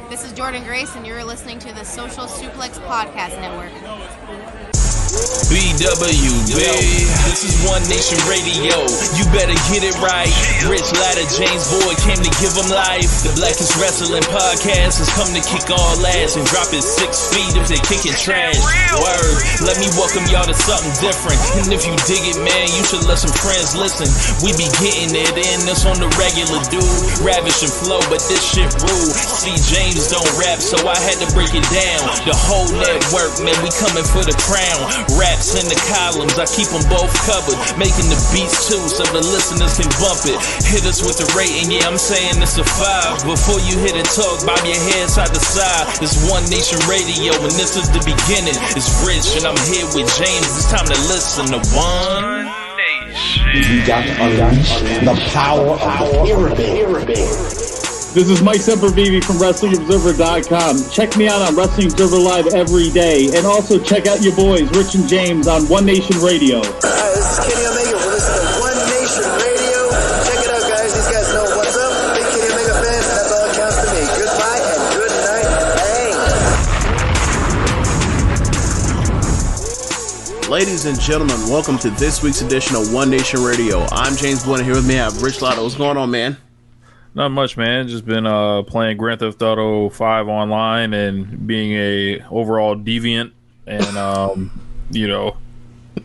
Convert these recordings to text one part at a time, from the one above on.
This is Jordan Grace, and you're listening to the Social Suplex Podcast Network. BWB, this is One Nation Radio. You better get it right. Rich Latta, James Boyd came to give them life. The Blackest Wrestling Podcast has come to kick all ass and drop it 6 feet if they kicking trash. Word, let me welcome y'all to something different. And if you dig it, man, you should let some friends listen. We be getting it in, this on the regular dude. Ravish and flow, but this shit rude. See, James don't rap, so I had to break it down. The whole network, man, we coming for the crown. Raps in the columns, I keep them both covered. Making the beats too, so the listeners can bump it. Hit us with the rating, yeah, I'm saying it's a 5. Before you hit it, talk, bob your head side to side. It's One Nation Radio, and this is the beginning. It's Rich, and I'm here with James. It's time to listen to One Nation. We got to unleash the power of the pyramid. This is Mike Sempervive from WrestlingObserver.com. Check me out on Wrestling Observer Live every day. And also check out your boys, Rich and James, on One Nation Radio. Hi, this is Kenny Omega. We're listening to One Nation Radio. Check it out, guys. These guys know what's up. Big Kenny Omega fans, and that's all that counts to me. Goodbye and good night. Bang. Ladies and gentlemen, welcome to this week's edition of One Nation Radio. I'm James Boyd, and here with me I have Rich Latta. What's going on, man? Not much, man. Just been playing Grand Theft Auto 5 online and being a overall deviant and,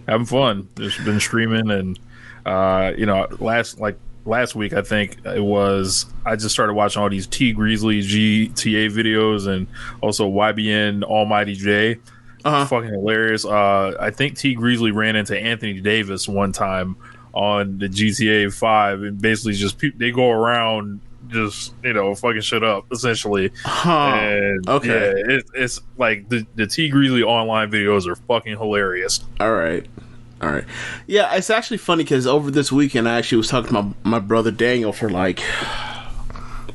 having fun. Just been streaming and, last week, I think it was, I just started watching all these T Grizzly GTA videos and also YBN Almighty J. Fucking hilarious. I think T Grizzly ran into Anthony Davis one time on the GTA 5 and basically just they go around just fucking shit up essentially. And okay, yeah, it's like the T Grizzly online videos are fucking hilarious. All right. Yeah, it's actually funny because over this weekend I actually was talking to my brother Daniel for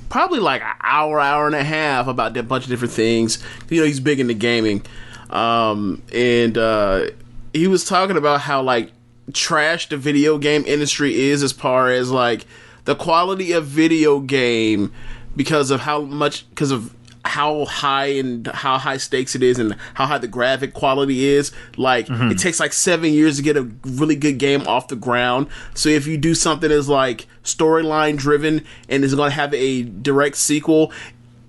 probably an hour and a half about a bunch of different things. He's big into gaming, and he was talking about how trash the video game industry is as far as the quality of video game because of how high stakes it is and how high the graphic quality is. It takes 7 years to get a really good game off the ground. So if you do something as storyline driven and is going to have a direct sequel,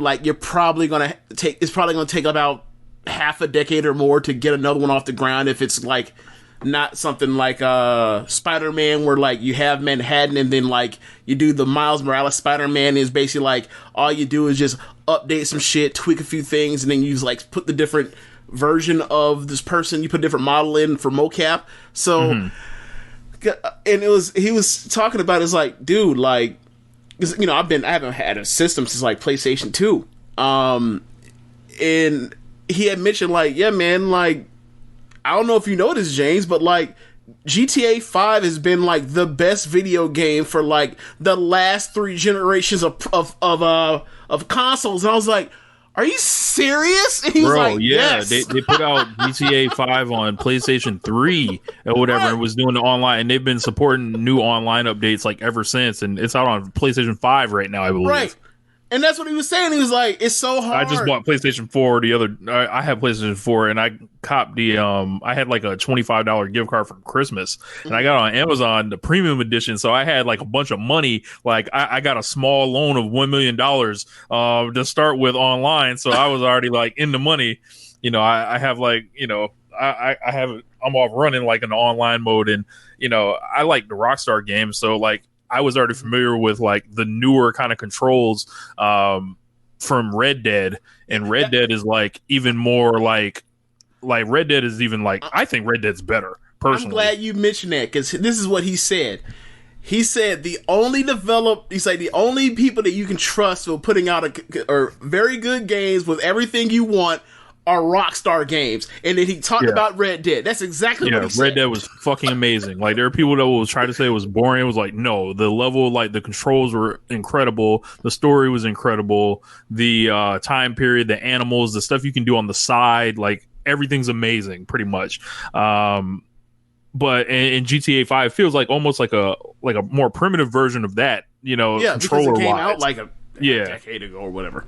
it's probably going to take about half a decade or more to get another one off the ground if it's not something like Spider-Man where you have Manhattan and then you do the Miles Morales Spider-Man is basically all you do is just update some shit, tweak a few things, and then you just put the different version of this person, you put a different model in for mocap. So and he was talking about dude, because I haven't had a system since PlayStation 2. And he had mentioned yeah, man, I don't know if you know this, James, but GTA 5 has been the best video game for the last 3 generations of consoles. And I was like, are you serious? And he was yes. They put out GTA 5 on PlayStation 3 or whatever, and was doing the online, and they've been supporting new online updates ever since, and it's out on PlayStation 5 right now, I believe. Right. And that's what he was saying. He was it's so hard. I just bought PlayStation 4 I had PlayStation 4 and I copped I had a $25 gift card from Christmas and I got on Amazon the premium edition. So I had a bunch of money. I got a small loan of $1 million to start with online. So I was already in the money. I have I'm off running an online mode and, I like the Rockstar games. So I was already familiar with the newer kind of controls from Red Dead, and Red Dead is even more Red Dead is even I think Red Dead's better personally. I'm glad you mentioned that because this is what he said. He said the only people that you can trust for putting out are very good games with everything you want are Rockstar games. And then he talked about Red Dead. That's exactly what he said. Red Dead was fucking amazing. There are people that will try to say it was boring. It was no, the level, the controls were incredible. The story was incredible. The time period, the animals, the stuff you can do on the side, everything's amazing, pretty much. But in GTA 5 feels almost like a more primitive version of that, controller because it came out a decade decade ago or whatever.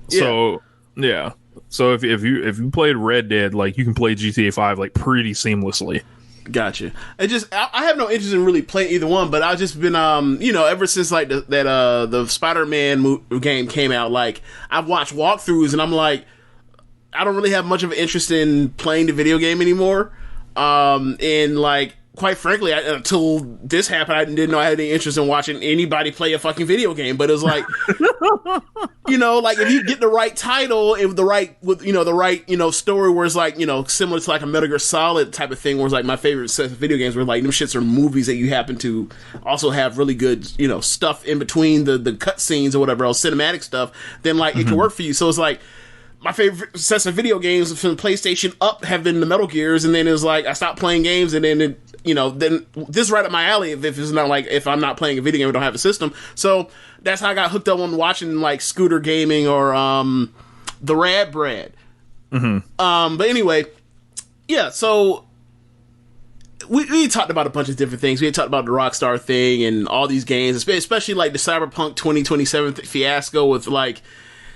So yeah. So if you played Red Dead, like you can play GTA 5 like pretty seamlessly. Gotcha. I have no interest in really playing either one, but I've just been ever since like the Spider-Man game came out, like I've watched walkthroughs and I'm like, I don't really have much of an interest in playing the video game anymore. And like, quite frankly, until this happened, I didn't know I had any interest in watching anybody play a fucking video game. But it was like, like if you get the right title, the right story, where it's like, similar to like a Metal Gear Solid type of thing, where it's like my favorite set of video games, where like them shits are movies that you happen to also have really good, stuff in between the cutscenes or whatever else, cinematic stuff. Then like it can work for you. So it's like, my favorite sets of video games from PlayStation up have been the Metal Gears, and then it was like I stopped playing games, and then then this is right up my alley. If it's not like if I'm not playing a video game, I don't have a system. So that's how I got hooked up on watching like Scooter Gaming or the Rad Brad. But anyway, yeah. So we talked about a bunch of different things. We had talked about the Rockstar thing and all these games, especially like the Cyberpunk 2027 fiasco with like.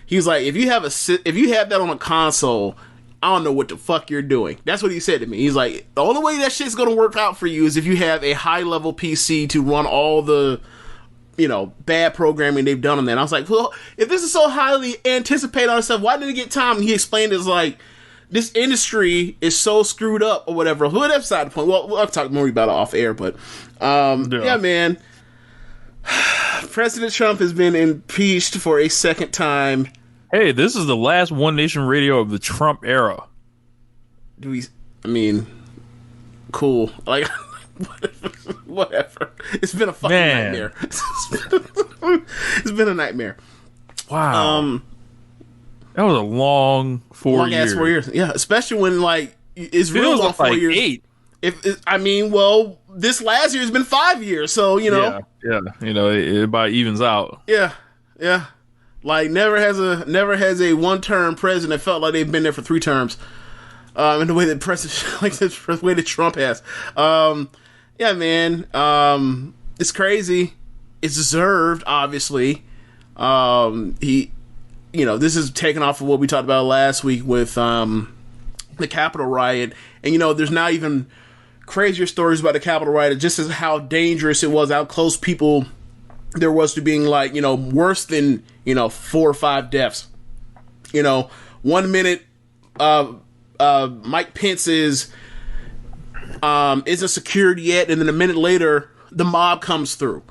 He was like, if you have that on a console, I don't know what the fuck you're doing. That's what he said to me. He's like, the only way that shit's gonna work out for you is if you have a high level PC to run all the, bad programming they've done on that. And I was like, well, if this is so highly anticipated on itself, why didn't it get time? And he explained it's like, this industry is so screwed up or whatever. Who that's beside the point. Well, I'll talk more about it off air, but yeah, man. President Trump has been impeached for a second time. Hey, this is the last One Nation Radio of the Trump era. Cool. Like, whatever. It's been a fucking nightmare. It's been a nightmare. Wow. That was a long 4 years. Ass 4 years. Yeah, especially when like it's real long 4 years. 8. This last year has been 5 years, so Yeah, it about evens out. Yeah. Like never has a one-term president felt like they've been there for 3 terms. In the way that the way that Trump has. Yeah, man. It's crazy. It's deserved, obviously. This is taken off of what we talked about last week with the Capitol riot, and there's now even crazier stories about the Capitol riot, just as how dangerous it was, how close people there was to being like, worse than, 4 or 5 deaths. 1 minute, Mike Pence isn't secured yet, and then a minute later, the mob comes through.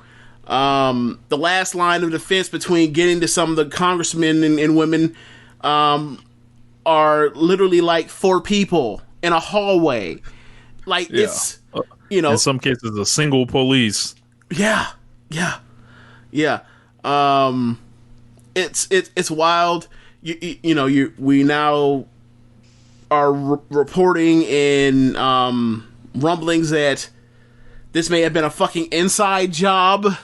The last line of defense between getting to some of the congressmen and women, are literally like 4 people in a hallway. Like it's, in some cases, a single police. Yeah. It's wild. We now are reporting in rumblings that this may have been a fucking inside job.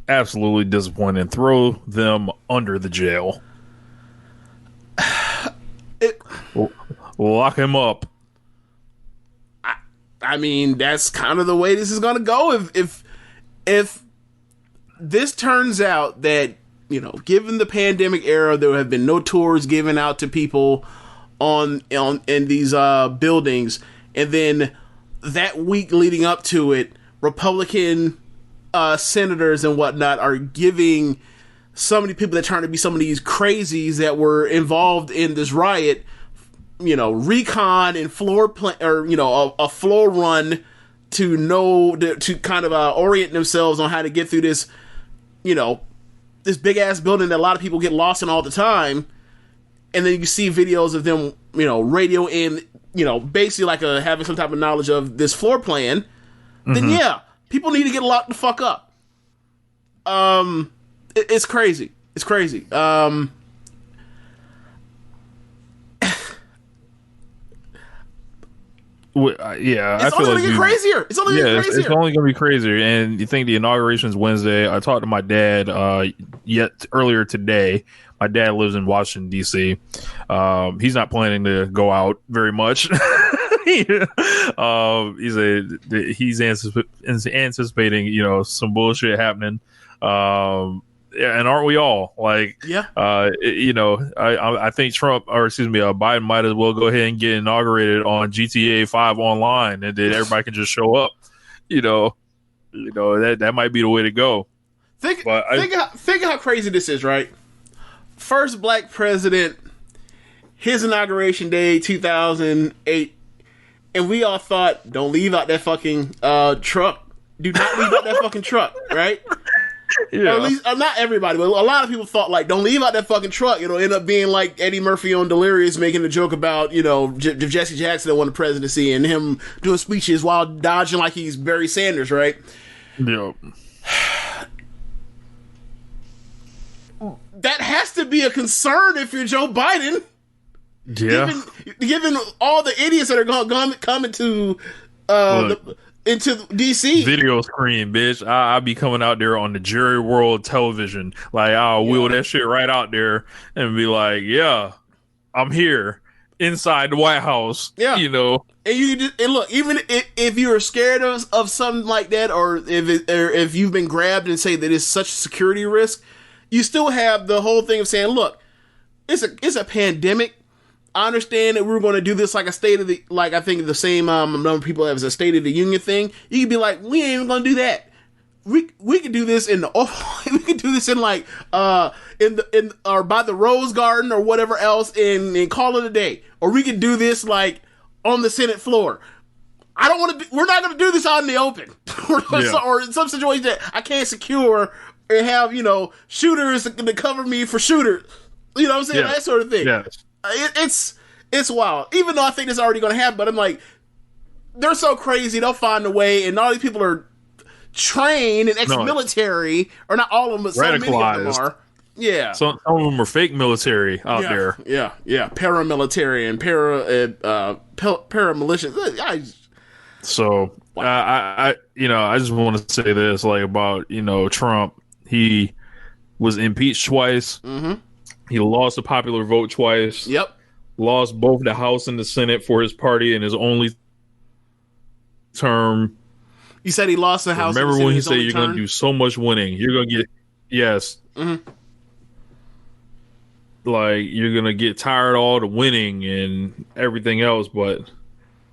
Absolutely disappointing. Throw them under the jail. Lock him up. I mean, that's kind of the way this is going to go. If this turns out that, given the pandemic era, there have been no tours given out to people in these buildings, and then that week leading up to it, Republican senators and whatnot are giving so many people that turn to be some of these crazies that were involved in this riot, recon and floor plan, or a floor run to kind of orient themselves on how to get through this, this big ass building that a lot of people get lost in all the time, and then you see videos of them, radio in, basically like having some type of knowledge of this floor plan. Then yeah, people need to get locked the fuck up. It's crazy. It's crazy. Yeah, it's only going to get crazier. It's only going to get crazier. It's only going to be crazier. And you think the inauguration is Wednesday. I talked to my dad earlier today. My dad lives in Washington, D.C. He's not planning to go out very much. He's anticipating, some bullshit happening. Yeah, and aren't we all? Like, Yeah. I think Biden might as well go ahead and get inaugurated on GTA 5 online, and then everybody can just show up. That might be the way to go. Think how crazy this is, right? First black president, his inauguration day, 2008, and we all thought, don't leave out that fucking truck. Do not leave out that fucking truck, right? Yeah. Or at least, not everybody, but a lot of people thought, like, don't leave out that fucking truck. It'll end up being like Eddie Murphy on Delirious making a joke about, if Jesse Jackson won the presidency and him doing speeches while dodging like he's Barry Sanders, right? Yep. That has to be a concern if you're Joe Biden. Yeah. Given all the idiots that are coming to into DC. Video screen, bitch. I'll be coming out there on the Jerry World television. Like, I'll wheel that shit right out there and be like, yeah, I'm here inside the White House. Yeah. And you just, and look, even if you're scared of something like that, or if you've been grabbed and say that it's such a security risk, you still have the whole thing of saying, look, it's a pandemic. I understand that we're going to do this like I think the same number of people have as a State of the Union thing. You could be like, we ain't even going to do that. We could do this we could do this in like in or by the Rose Garden or whatever else and call it a day. Or we could do this like on the Senate floor. I don't want to. We're not going to do this out in the open, or in some situation that I can't secure and have shooters to cover me for shooters. You know what I'm saying? That sort of thing. Yes. It's wild. Even though I think it's already going to happen, but I'm like, they're so crazy. They'll find a way, and all these people are trained and ex-military, or not all of them, but so many of them are. Yeah. Some of them are fake military out there. Yeah. Paramilitary and paramilitias. So I just want to say this, like, about Trump. He was impeached twice. Mm-hmm. He lost the popular vote twice. Yep. Lost both the House and the Senate for his party in his only term. You said he lost the House. Remember when he said you're going to do so much winning? You're going to get Mm-hmm. Like, you're going to get tired of all the winning and everything else. But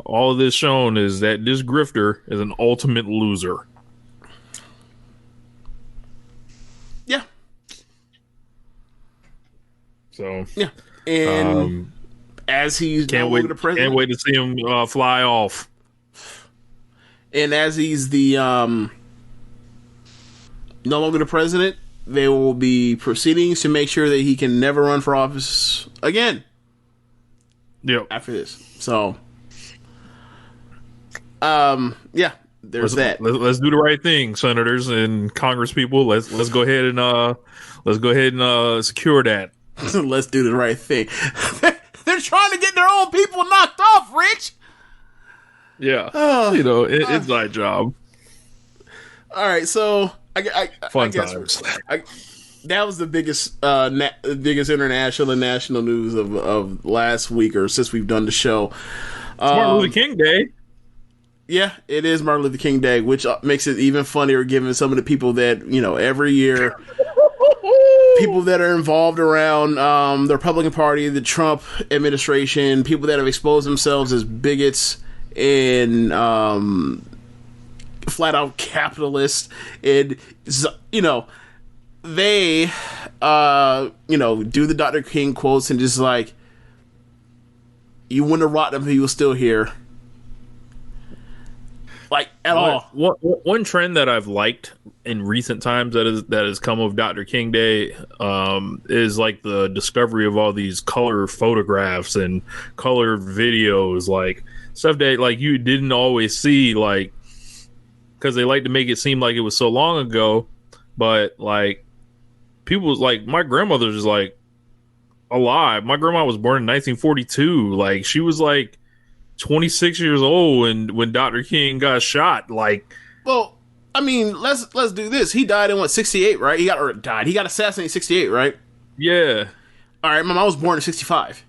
all of this shown is that this grifter is an ultimate loser. Yeah. So yeah, and as he's can't wait to see him fly off. And as he's the no longer the president, there will be proceedings to make sure that he can never run for office again. Yep. After this, so yeah, there's that. Let's do the right thing, senators and Congress people. Let's go ahead and secure that. Let's do the right thing. They're trying to get their own people knocked off, Rich. Yeah, it's my job. All right, so fun times. That was the biggest, biggest international and national news of last week, or since we've done the show. It's Martin Luther King Day. Yeah, it is Martin Luther King Day, which makes it even funnier given some of the people that every year. People that are involved around the Republican Party, the Trump administration, people that have exposed themselves as bigots and flat out capitalists, and they do the Dr. King quotes and just like, you wouldn't have rocked him if he was still here. Like, at all. One trend that I've liked in recent times that has come of Dr. King Day is like the discovery of all these color photographs and color videos, like stuff that like you didn't always see, like, because they like to make it seem like it was so long ago, but like people was like, my grandmother's is like alive. My grandma was born in 1942. Like, she was like 26 years old when Dr. King got shot. Like, well, I mean, let's do this. He died in 68, right? He got assassinated in 68, right? Yeah. All right, my mom was born in 65.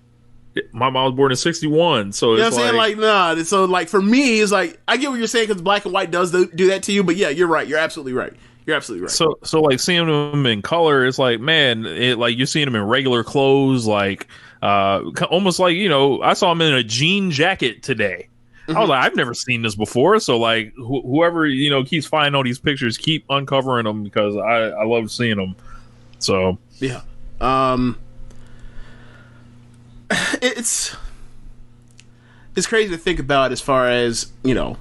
My mom was born in 61, so you know it's what I'm saying? Like, nah. So, like, for me, it's like, I get what you're saying because black and white does do that to you, but yeah, you're right. You're absolutely right. You're absolutely right. So like seeing them in color, it's like, man, like you're seeing them in regular clothes, like almost like, you know, I saw him in a jean jacket today. I was like, I've never seen this before. So like whoever, you know, keeps finding all these pictures, keep uncovering them because I love seeing them. So yeah, it's crazy to think about as far as, you know,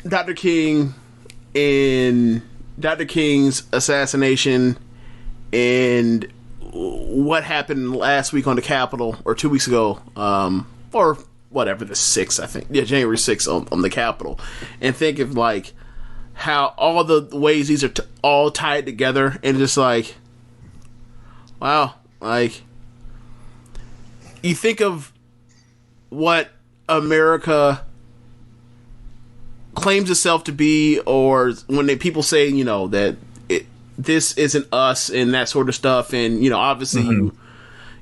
Dr. King and Dr. King's assassination and what happened last week on the Capitol, or 2 weeks ago, or whatever, the 6th, I think. Yeah, January 6th on the Capitol. And think of, like, how all the ways these are all tied together, and just like, wow, like, you think of what America claims itself to be, or when people say, you know, that this isn't us and that sort of stuff, and, you know, obviously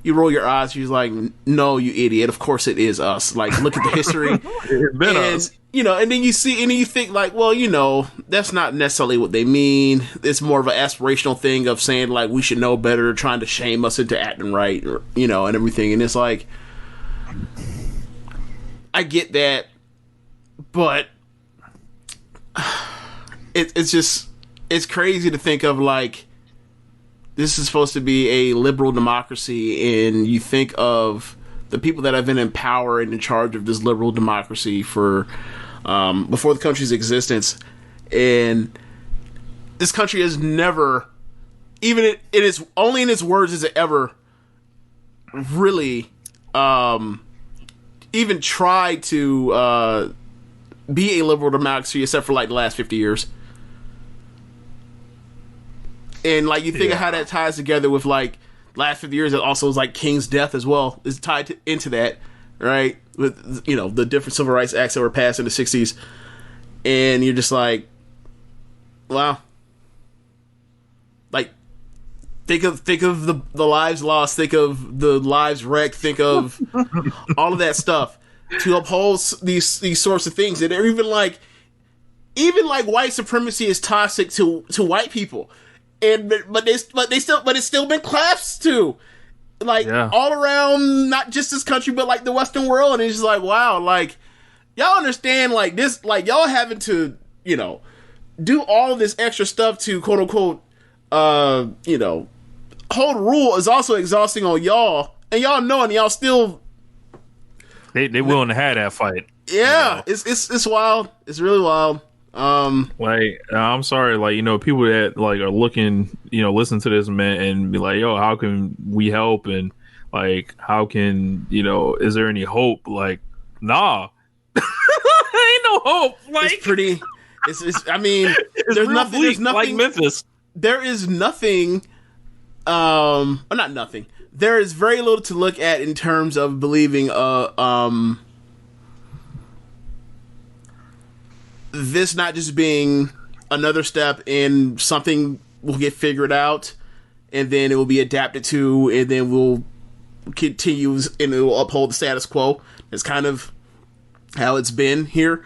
you roll your eyes, you're like, no, you idiot, of course it is us. Like, look at the history. It's been us. You know, and then you see, and then you think, like, well, you know, that's not necessarily what they mean. It's more of an aspirational thing of saying, like, we should know better, trying to shame us into acting right, or, you know, and everything. And it's like, I get that, but it's just, it's crazy to think of, like, this is supposed to be a liberal democracy, and you think of the people that have been in power and in charge of this liberal democracy for before the country's existence, and this country has never, even it is only in its words is it ever really even tried to be a liberal democracy, except for like the last 50 years. And like you think of how that ties together with like last 50 years, it also is like King's death as well is tied into that, right? With, you know, the different civil rights acts that were passed in the 60s, and you're just like, wow. Like, think of the lives lost, think of the lives wrecked, think of all of that stuff to uphold these sorts of things. And they're even like white supremacy is toxic to white people. But it's still been collapsed too, like all around, not just this country, but like the Western world. And it's just like, wow, like y'all understand, like this, like y'all having to, you know, do all of this extra stuff to quote unquote, you know, hold rule is also exhausting on y'all, and y'all know, and y'all still they willing to have that fight. Yeah, you know? It's wild. It's really wild. Like, I'm sorry, like, you know, people that like are looking, you know, listen to this, man, and be like, yo, how can we help? And like, how can, you know, is there any hope? Like, nah, ain't no hope. Like, it's pretty. It's I mean, there's nothing. There's nothing like Memphis. There is nothing. Not nothing. There is very little to look at in terms of believing. This not just being another step in something will get figured out, and then it will be adapted to, and then we'll continue and it will uphold the status quo. That's kind of how it's been here.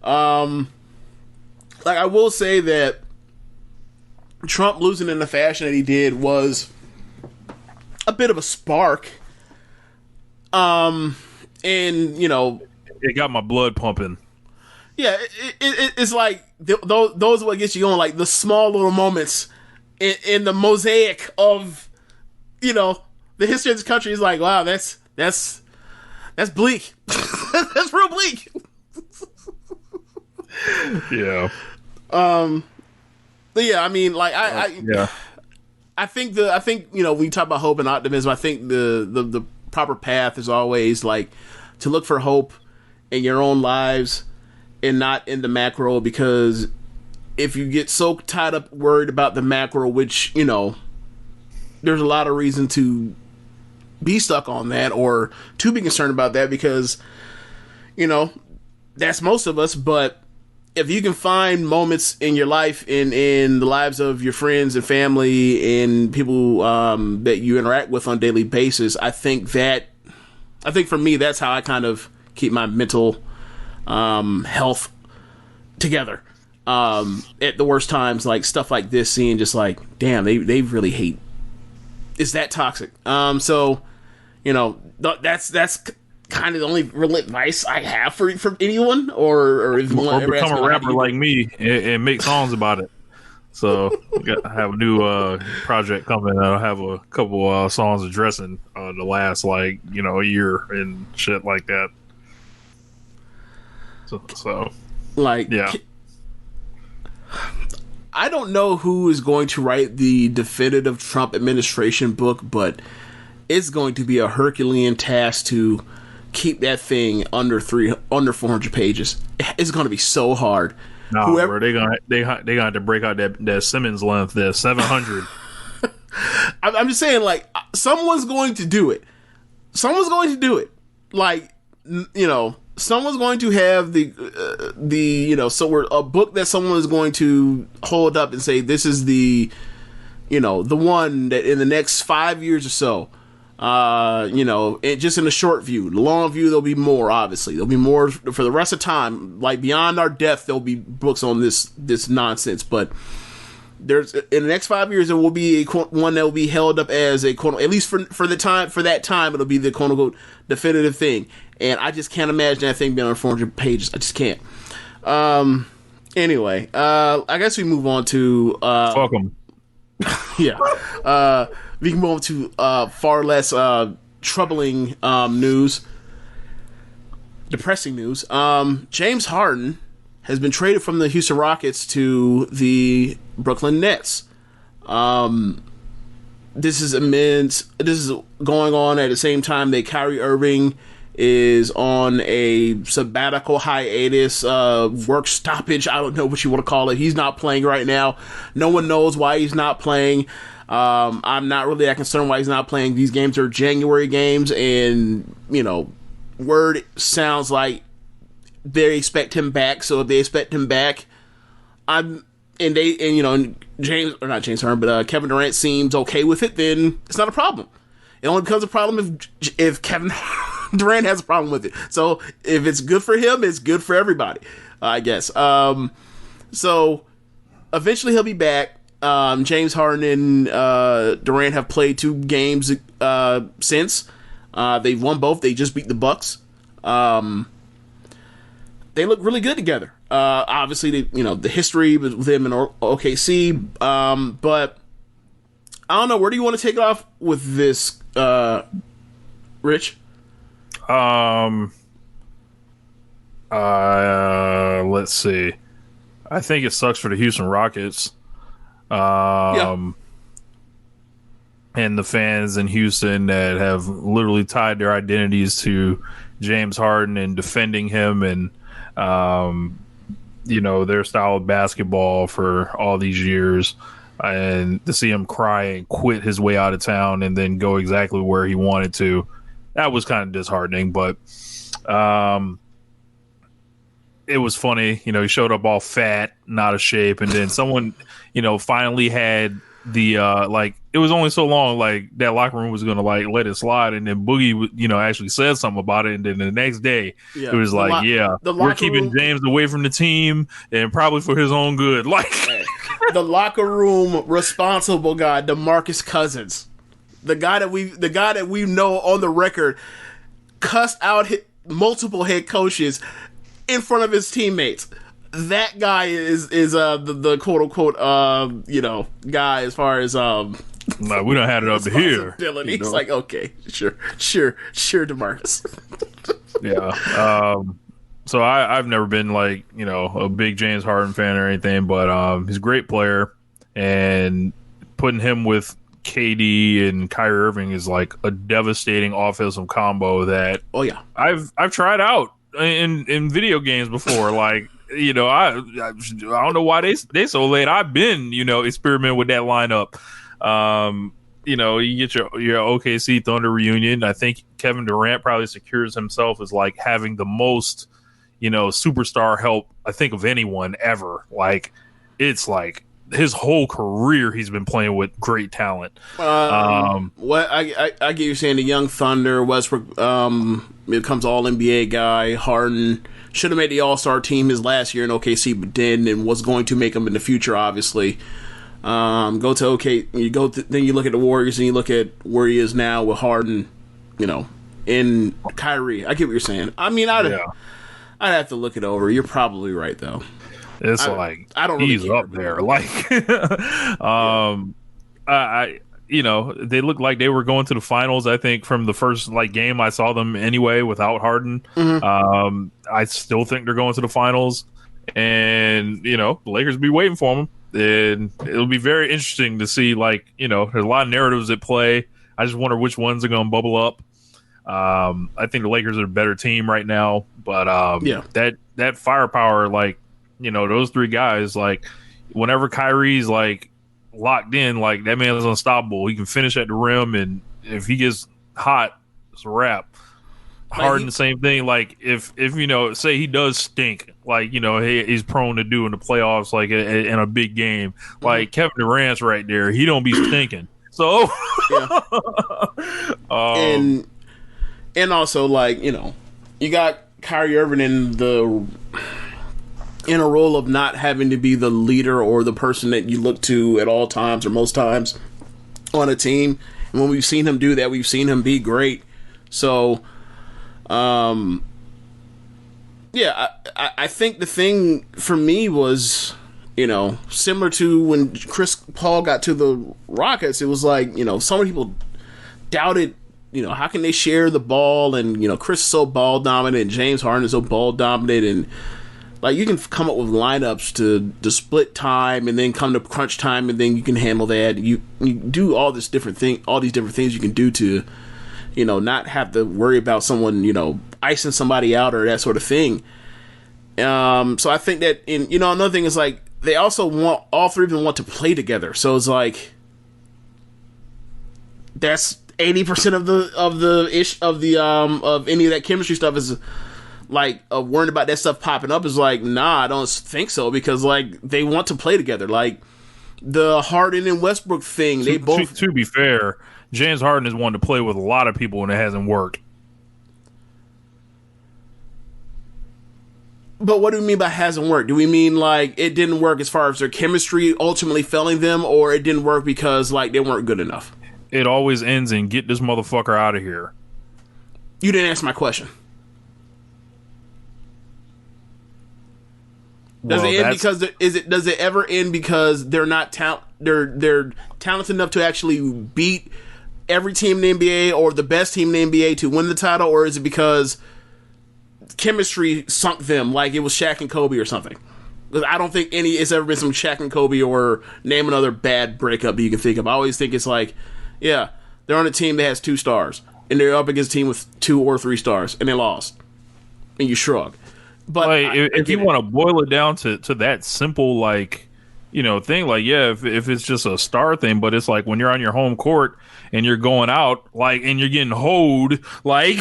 Like, I will say that Trump losing in the fashion that he did was a bit of a spark. And, you know, it got my blood pumping. Yeah, it's like those are what gets you going, like the small little moments in the mosaic of, you know, the history of this country. Is like, wow, that's bleak. That's real bleak. Yeah. But yeah, I mean, like I think you know, when you talk about hope and optimism, I think the proper path is always like to look for hope in your own lives and not in the macro, because if you get so tied up worried about the macro, which, you know, there's a lot of reason to be stuck on that or to be concerned about that, because, you know, that's most of us. But if you can find moments in your life, in the lives of your friends and family and people that you interact with on a daily basis, I think for me, that's how I kind of keep my mental health together. at the worst times, like stuff like this, seeing just like, damn, they really hate. It's that toxic. So, you know, that's kind of the only real advice I have for anyone, or if you want to become a rapper like me and make songs about it. So I have a new project coming. I'll have a couple songs addressing the last a year and shit like that. So like, yeah. I don't know who is going to write the definitive Trump administration book, but it's going to be a Herculean task to keep that thing under 400 pages. It's going to be so hard. No, bro, they gonna have to break out that Simmons length, that 700. I'm just saying, like, someone's going to do it. Someone's going to do it. Like, you know, someone's going to have a book that someone is going to hold up and say, this is the one that in the next 5 years or so, just in the short view. The long view, there'll be more, obviously. There'll be more for the rest of time. Like, beyond our death, there'll be books on this nonsense. But there's, in the next 5 years, there will be one that will be held up as a quote, at least for that time, it'll be the quote unquote definitive thing. And I just can't imagine that thing being on 400 pages. I just can't. Anyway, I guess we move on to fuck 'em. Yeah. We can move on to far less troubling news, depressing news. James Harden has been traded from the Houston Rockets to the Brooklyn Nets. This is immense. This is going on at the same time that Kyrie Irving is on a sabbatical hiatus, work stoppage. I don't know what you want to call it. He's not playing right now. No one knows why he's not playing. I'm not really that concerned why he's not playing. These games are January games, and word sounds like they expect him back. So if they expect him back, Kevin Durant seems okay with it, then it's not a problem. It only becomes a problem if Kevin Durant has a problem with it. So if it's good for him, it's good for everybody, I guess. So eventually he'll be back. James Harden and Durant have played 2 games since. They've won both. They just beat the Bucks. They look really good together. Obviously, the history with them in OKC. But I don't know. Where do you want to take it off with this, Rich? Let's see. I think it sucks for the Houston Rockets. And the fans in Houston that have literally tied their identities to James Harden and defending him and, their style of basketball for all these years. And to see him cry and quit his way out of town and then go exactly where he wanted to, that was kind of disheartening. But it was funny. He showed up all fat, not out of shape, and then someone, finally had the it was only so long that locker room was gonna let it slide, and then Boogie actually said something about it, and then the next day it was we're keeping James away from the team and probably for his own good. The locker room responsible guy, DeMarcus Cousins, the guy that we know on the record cussed out multiple head coaches in front of his teammates. That guy is the quote unquote guy as far as no, we don't have it up to here. It's like, okay, sure, DeMarcus. Yeah. So I've never been a big James Harden fan or anything, but he's a great player, and putting him with KD and Kyrie Irving is a devastating offensive combo that I've tried out in video games before. I don't know why they so late. I've been experimenting with that lineup. You get your OKC Thunder reunion. I think Kevin Durant probably secures himself as having the most superstar help I think of anyone ever. It's his whole career he's been playing with great talent. What I get you saying, the young Thunder, Westbrook becomes all NBA guy, Harden should have made the All-Star team his last year in OKC, but didn't, and was going to make him in the future, obviously. Go to OK, then you look at the Warriors and you look at where he is now with Harden, and Kyrie. I get what you're saying. I mean, I'd have to look it over. You're probably right, though. It's I don't really he's care, up there. Like, they looked like they were going to the finals. I think from the first game I saw them anyway without Harden. Mm-hmm. I still think they're going to the finals, and the Lakers will be waiting for them. And it'll be very interesting to see. There's a lot of narratives at play. I just wonder which ones are going to bubble up. I think the Lakers are a better team right now, but that firepower, those three guys, whenever Kyrie's locked in, that man is unstoppable. He can finish at the rim, and if he gets hot, it's a wrap. Harden, the same thing. If say he does stink, he's prone to do in the playoffs, in a big game. Kevin Durant's right there. He don't be stinking. So, and also you got Kyrie Irving in a role of not having to be the leader or the person that you look to at all times or most times on a team. And when we've seen him do that, we've seen him be great. So, I think the thing for me was, similar to when Chris Paul got to the Rockets, it was so many people doubted, how can they share the ball? And, Chris is so ball dominant, and James Harden is so ball dominant, and you can come up with lineups to split time and then come to crunch time, and then you can handle that. You do all these different things you can do to, not have to worry about someone, icing somebody out or that sort of thing. So I think that another thing is they also all three of them want to play together. So it's that's 80% of any of that chemistry stuff is worrying about that stuff popping up is nah, I don't think so, because they want to play together. The Harden and Westbrook thing, they both. To be fair, James Harden has wanted to play with a lot of people and it hasn't worked. But what do we mean by hasn't worked? Do we mean it didn't work as far as their chemistry ultimately failing them, or it didn't work because they weren't good enough? It always ends in get this motherfucker out of here. You didn't answer my question. Does it ever end because they're not they're talented enough to actually beat every team in the NBA or the best team in the NBA to win the title, or is it because chemistry sunk them like it was Shaq and Kobe or something? Because I don't think it's ever been some Shaq and Kobe, or name another bad breakup that you can think of. I always think it's they're on a team that has 2 stars and they're up against a team with 2 or 3 stars and they lost, and you shrug. But if you want to boil it down to that simple thing, if it's just a star thing, but it's when you're on your home court and you're going out and you're getting hoed but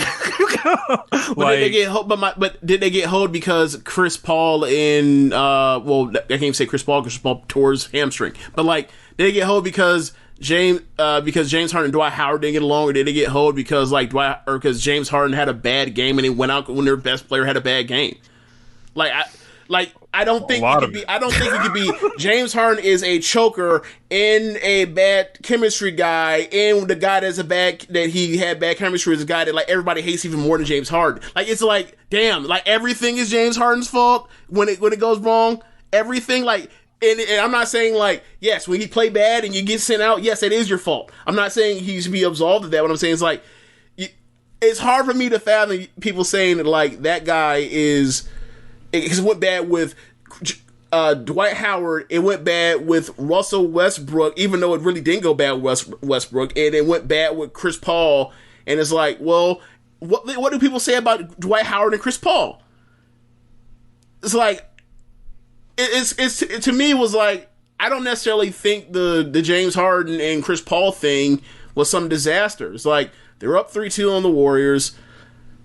did they get hoed because Chris Paul and I can't even say Chris Paul because Chris Paul tore his hamstring, but did they get hoed because James Harden and Dwight Howard didn't get along, or did they get hoed because because James Harden had a bad game and he went out when their best player had a bad game? I don't think it could be James Harden is a choker and a bad chemistry guy, and the guy that he had bad chemistry is a guy that everybody hates even more than James Harden. It's damn, everything is James Harden's fault when it goes wrong. Everything and I'm not saying yes, when you play bad and you get sent out, yes, it is your fault. I'm not saying he should be absolved of that. What I'm saying is it's hard for me to fathom people saying that that guy is. Because it went bad with Dwight Howard. It went bad with Russell Westbrook, even though it really didn't go bad with Westbrook. And it went bad with Chris Paul. And it's what do people say about Dwight Howard and Chris Paul? It's it's to me, it was I don't necessarily think the James Harden and Chris Paul thing was some disaster. It's they were up 3-2 on the Warriors.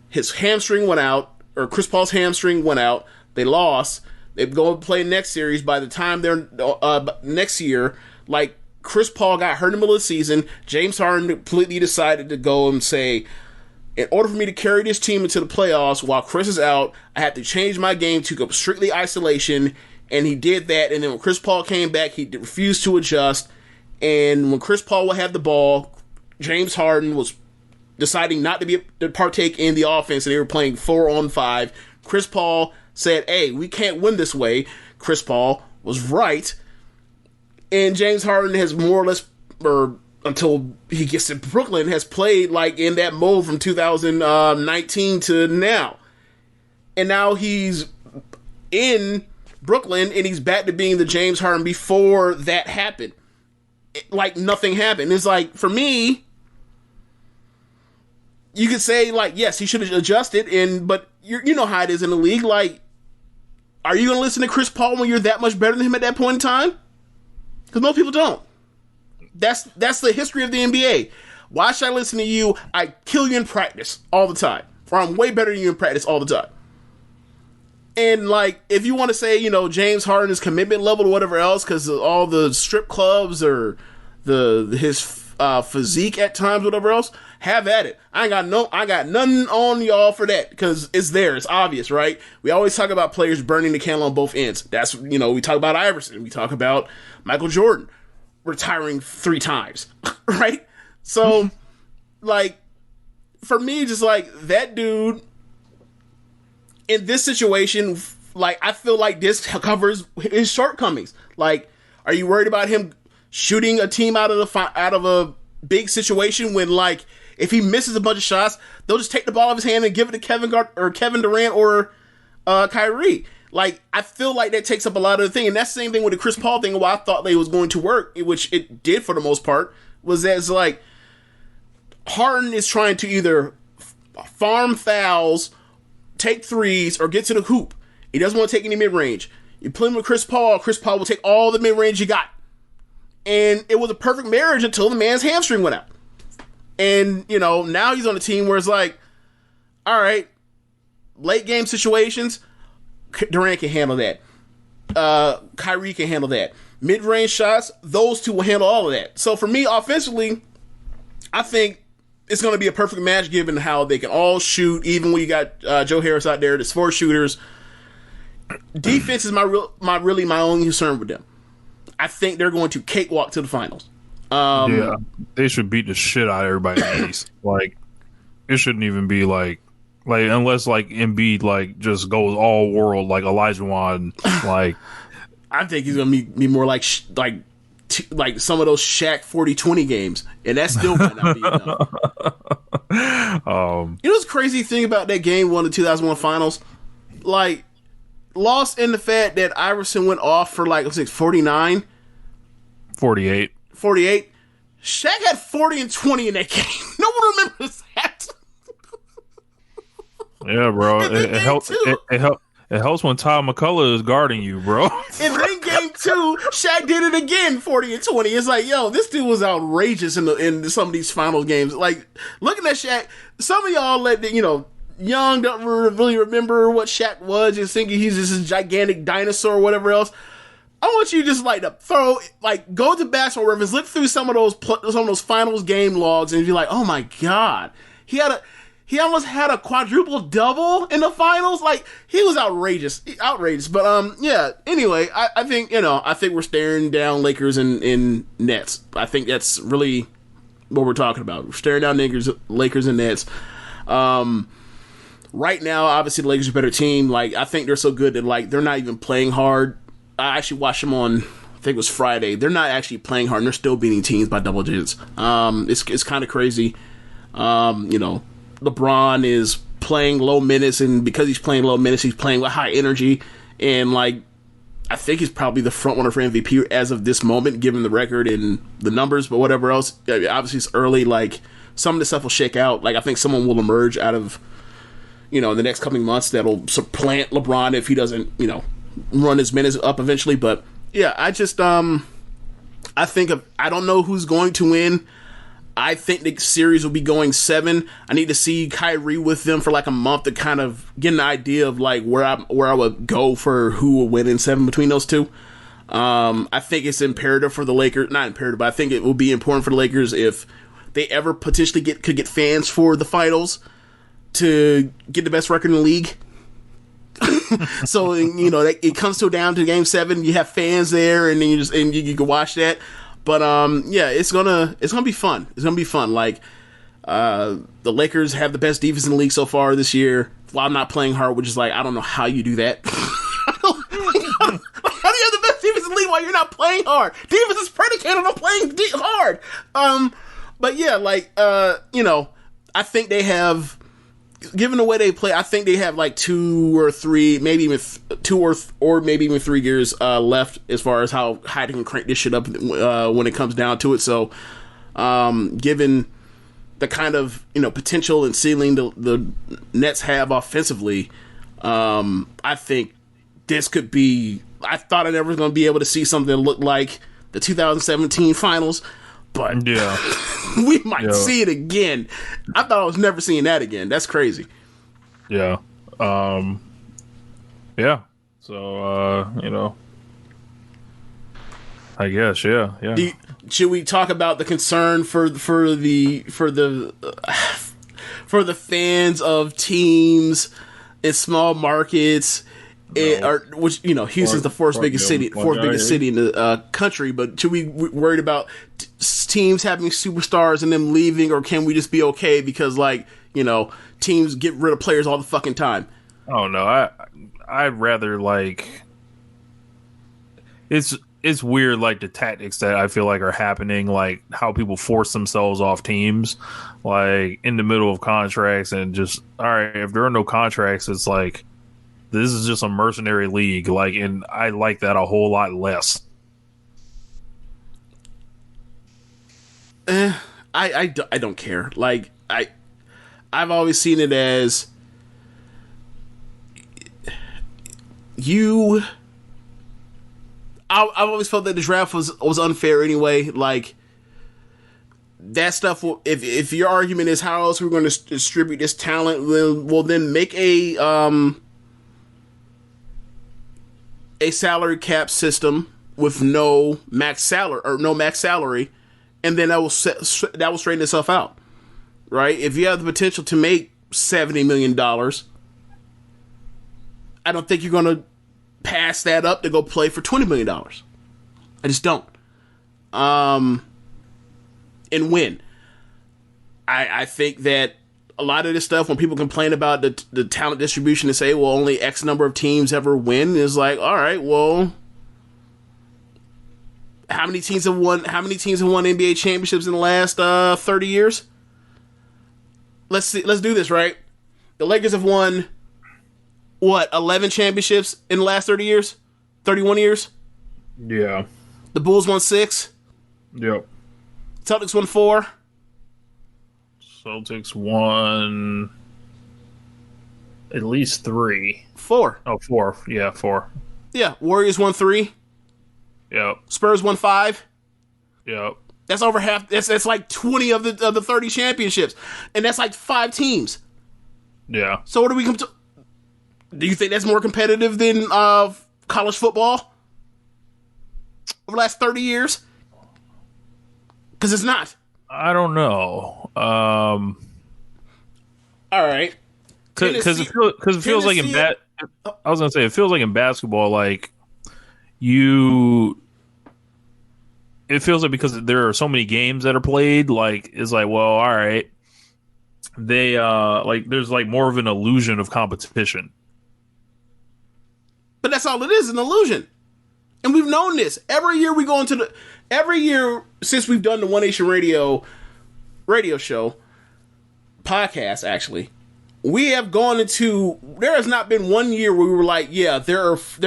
His hamstring went out, or Chris Paul's hamstring went out. They lost. They go and play next series. By the time they're next year, Chris Paul got hurt in the middle of the season. James Harden completely decided to go and say, In order for me to carry this team into the playoffs while Chris is out, I had to change my game to go strictly isolation, and he did that. And then when Chris Paul came back, he refused to adjust. And when Chris Paul would have the ball, James Harden was deciding not to partake in the offense, and they were playing 4-on-5. Chris Paul said, hey, we can't win this way. Chris Paul was right. And James Harden has more or less, or until he gets to Brooklyn, has played like in that mode from 2019 to now. And now he's in Brooklyn, and he's back to being the James Harden before that happened. Like nothing happened. It's like, for me, you could say, like, yes, he should have adjusted, but you know how it is in the league. Like, are you going to listen to Chris Paul when you're that much better than him at that point in time? Because most people don't. That's the history of the NBA. Why should I listen to you? I kill you in practice all the time. Or I'm way better than you in practice all the time. And, like, if you want to say, you know, James Harden's commitment level or whatever else, because of all the strip clubs or his physique at times, whatever else, have at it. I got nothing on y'all for that, because it's there. It's obvious, right? We always talk about players burning the candle on both ends. That's, you know, we talk about Iverson. We talk about Michael Jordan retiring 3 times, right? So, like, for me, just like, that dude, in this situation, like, I feel like this covers his shortcomings. Like, are you worried about him shooting a team out of a big situation when, like, if he misses a bunch of shots, they'll just take the ball out of his hand and give it to Kevin Durant or Kyrie? Like, I feel like that takes up a lot of the thing. And that's the same thing with the Chris Paul thing, why I thought they was going to work, which it did for the most part, was that it's like, Harden is trying to either farm fouls, take threes, or get to the hoop. He doesn't want to take any mid-range. You put him with Chris Paul will take all the mid-range you got. And it was a perfect marriage until the man's hamstring went out. And, you know, now he's on a team where it's like, all right, late game situations, Durant can handle that. Kyrie can handle that. Mid-range shots, those two will handle all of that. So for me, offensively, I think it's going to be a perfect match given how they can all shoot, even when you got Joe Harris out there. There's 4 shooters. Defense is my only concern with them. I think they're going to cakewalk to the finals. Yeah, they should beat the shit out of everybody in the East. Like, it shouldn't even be like unless like Embiid like just goes all world like Olajuwon. Like, I think he's gonna be more like like some of those Shaq 40-20 games, and that still might not be enough. You know what's crazy thing about that game 1 of the 2001 finals? Like, lost in the fact that Iverson went off for like 49, 48. Shaq had 40 and 20 in that game. No one remembers that. Yeah, bro. It helps. It helps when Todd McCullough is guarding you, bro. And then game 2, Shaq did it again, 40 and 20. It's like, yo, this dude was outrageous in some of these finals games. Like, looking at Shaq, some of y'all young don't really remember what Shaq was, just thinking he's just this gigantic dinosaur or whatever else. I want you to just go to Basketball Reference, look through some of those finals game logs, and be like, oh my god, he almost had a quadruple double in the finals. Like, he was outrageous. But yeah. Anyway, I think we're staring down Lakers and Nets. I think that's really what we're talking about. We're staring down Lakers and Nets. Right now, obviously, the Lakers are a better team. Like, I think they're so good that, like, they're not even playing hard. I actually watched them on, I think it was Friday. They're not actually playing hard, and they're still beating teams by double digits. It's kind of crazy. LeBron is playing low minutes, and because he's playing low minutes, he's playing with high energy. And, like, I think he's probably the front runner for MVP as of this moment, given the record and the numbers, but whatever else. Obviously, it's early. Like, some of the stuff will shake out. Like, I think someone will emerge out of, in the next coming months that'll supplant LeBron if he doesn't, run his minutes up eventually. But yeah, I just I don't know who's going to win. I think the series will be going 7. I need to see Kyrie with them for like a month to kind of get an idea of like where I would go for who will win in 7 between those two. I think it's imperative for the Lakers, not imperative, but I think it will be important for the Lakers if they ever potentially could get fans for the finals. to get the best record in the league. So it comes down to Game 7. You have fans there, and then you can watch that. But it's gonna be fun. It's gonna be fun. Like the Lakers have the best defense in the league so far this year, while not playing hard, which is like, I don't know how you do that. How do you have the best defense in the league while you're not playing hard? Defense is predicated on playing hard. But yeah, I think they have, given the way they play, I think they have like 2 or 3, maybe even 2 or maybe even 3 years left as far as how high they can crank this shit up when it comes down to it. So, given the kind of potential and ceiling the Nets have offensively, I think this could be. I thought I never was going to be able to see something that looked like the 2017 finals, but we might see it again. I thought I was never seeing that again. That's crazy. Yeah. Yeah. So, I guess, yeah. Should we talk about the concern for the fans of teams in small markets? Houston's the fourth biggest city in the country. But should we worried about teams having superstars and them leaving, or can we just be okay because teams get rid of players all the fucking time? Oh no, I'd rather it's weird, the tactics that I feel like are happening, like how people force themselves off teams, in the middle of contracts, and just, all right, if there are no contracts, it's like, this is just a mercenary league, and I like that a whole lot less. I don't care. I've always seen it as I've always felt that the draft was unfair anyway. That stuff. If your argument is how else we're going to distribute this talent, then make a salary cap system with no max salary, and then that will straighten itself out, right? If you have the potential to make $70 million, I don't think you're going to pass that up to go play for $20 million. I just don't. And win. I think that a lot of this stuff, when people complain about the talent distribution and say, well, only X number of teams ever win, is like, all right, well, how many teams have won NBA championships in the last 30 years? Let's do this, right? The Lakers have won 11 championships in the last 30 years? 31 years? Yeah. The Bulls won 6? Yep. Celtics won 4? Celtics won at least 3. 4. Oh, 4. Yeah, 4. Yeah. Warriors won 3. Yep. Spurs won 5. Yep. That's over half. That's like 20 of the 30 championships, and that's like 5 teams. Yeah. So what do we come to? Do you think that's more competitive than college football over the last 30 years? Because it's not. I don't know. All right. Because it feels like I was gonna say, it feels like in basketball, it feels like because there are so many games that are played, it's like, well, all right, they there's more of an illusion of competition. But that's all it is, an illusion. And we've known this. Every year since we've done the One Nation Radio show, podcast actually, we have gone into, there has not been one year where we were like, yeah, there are 5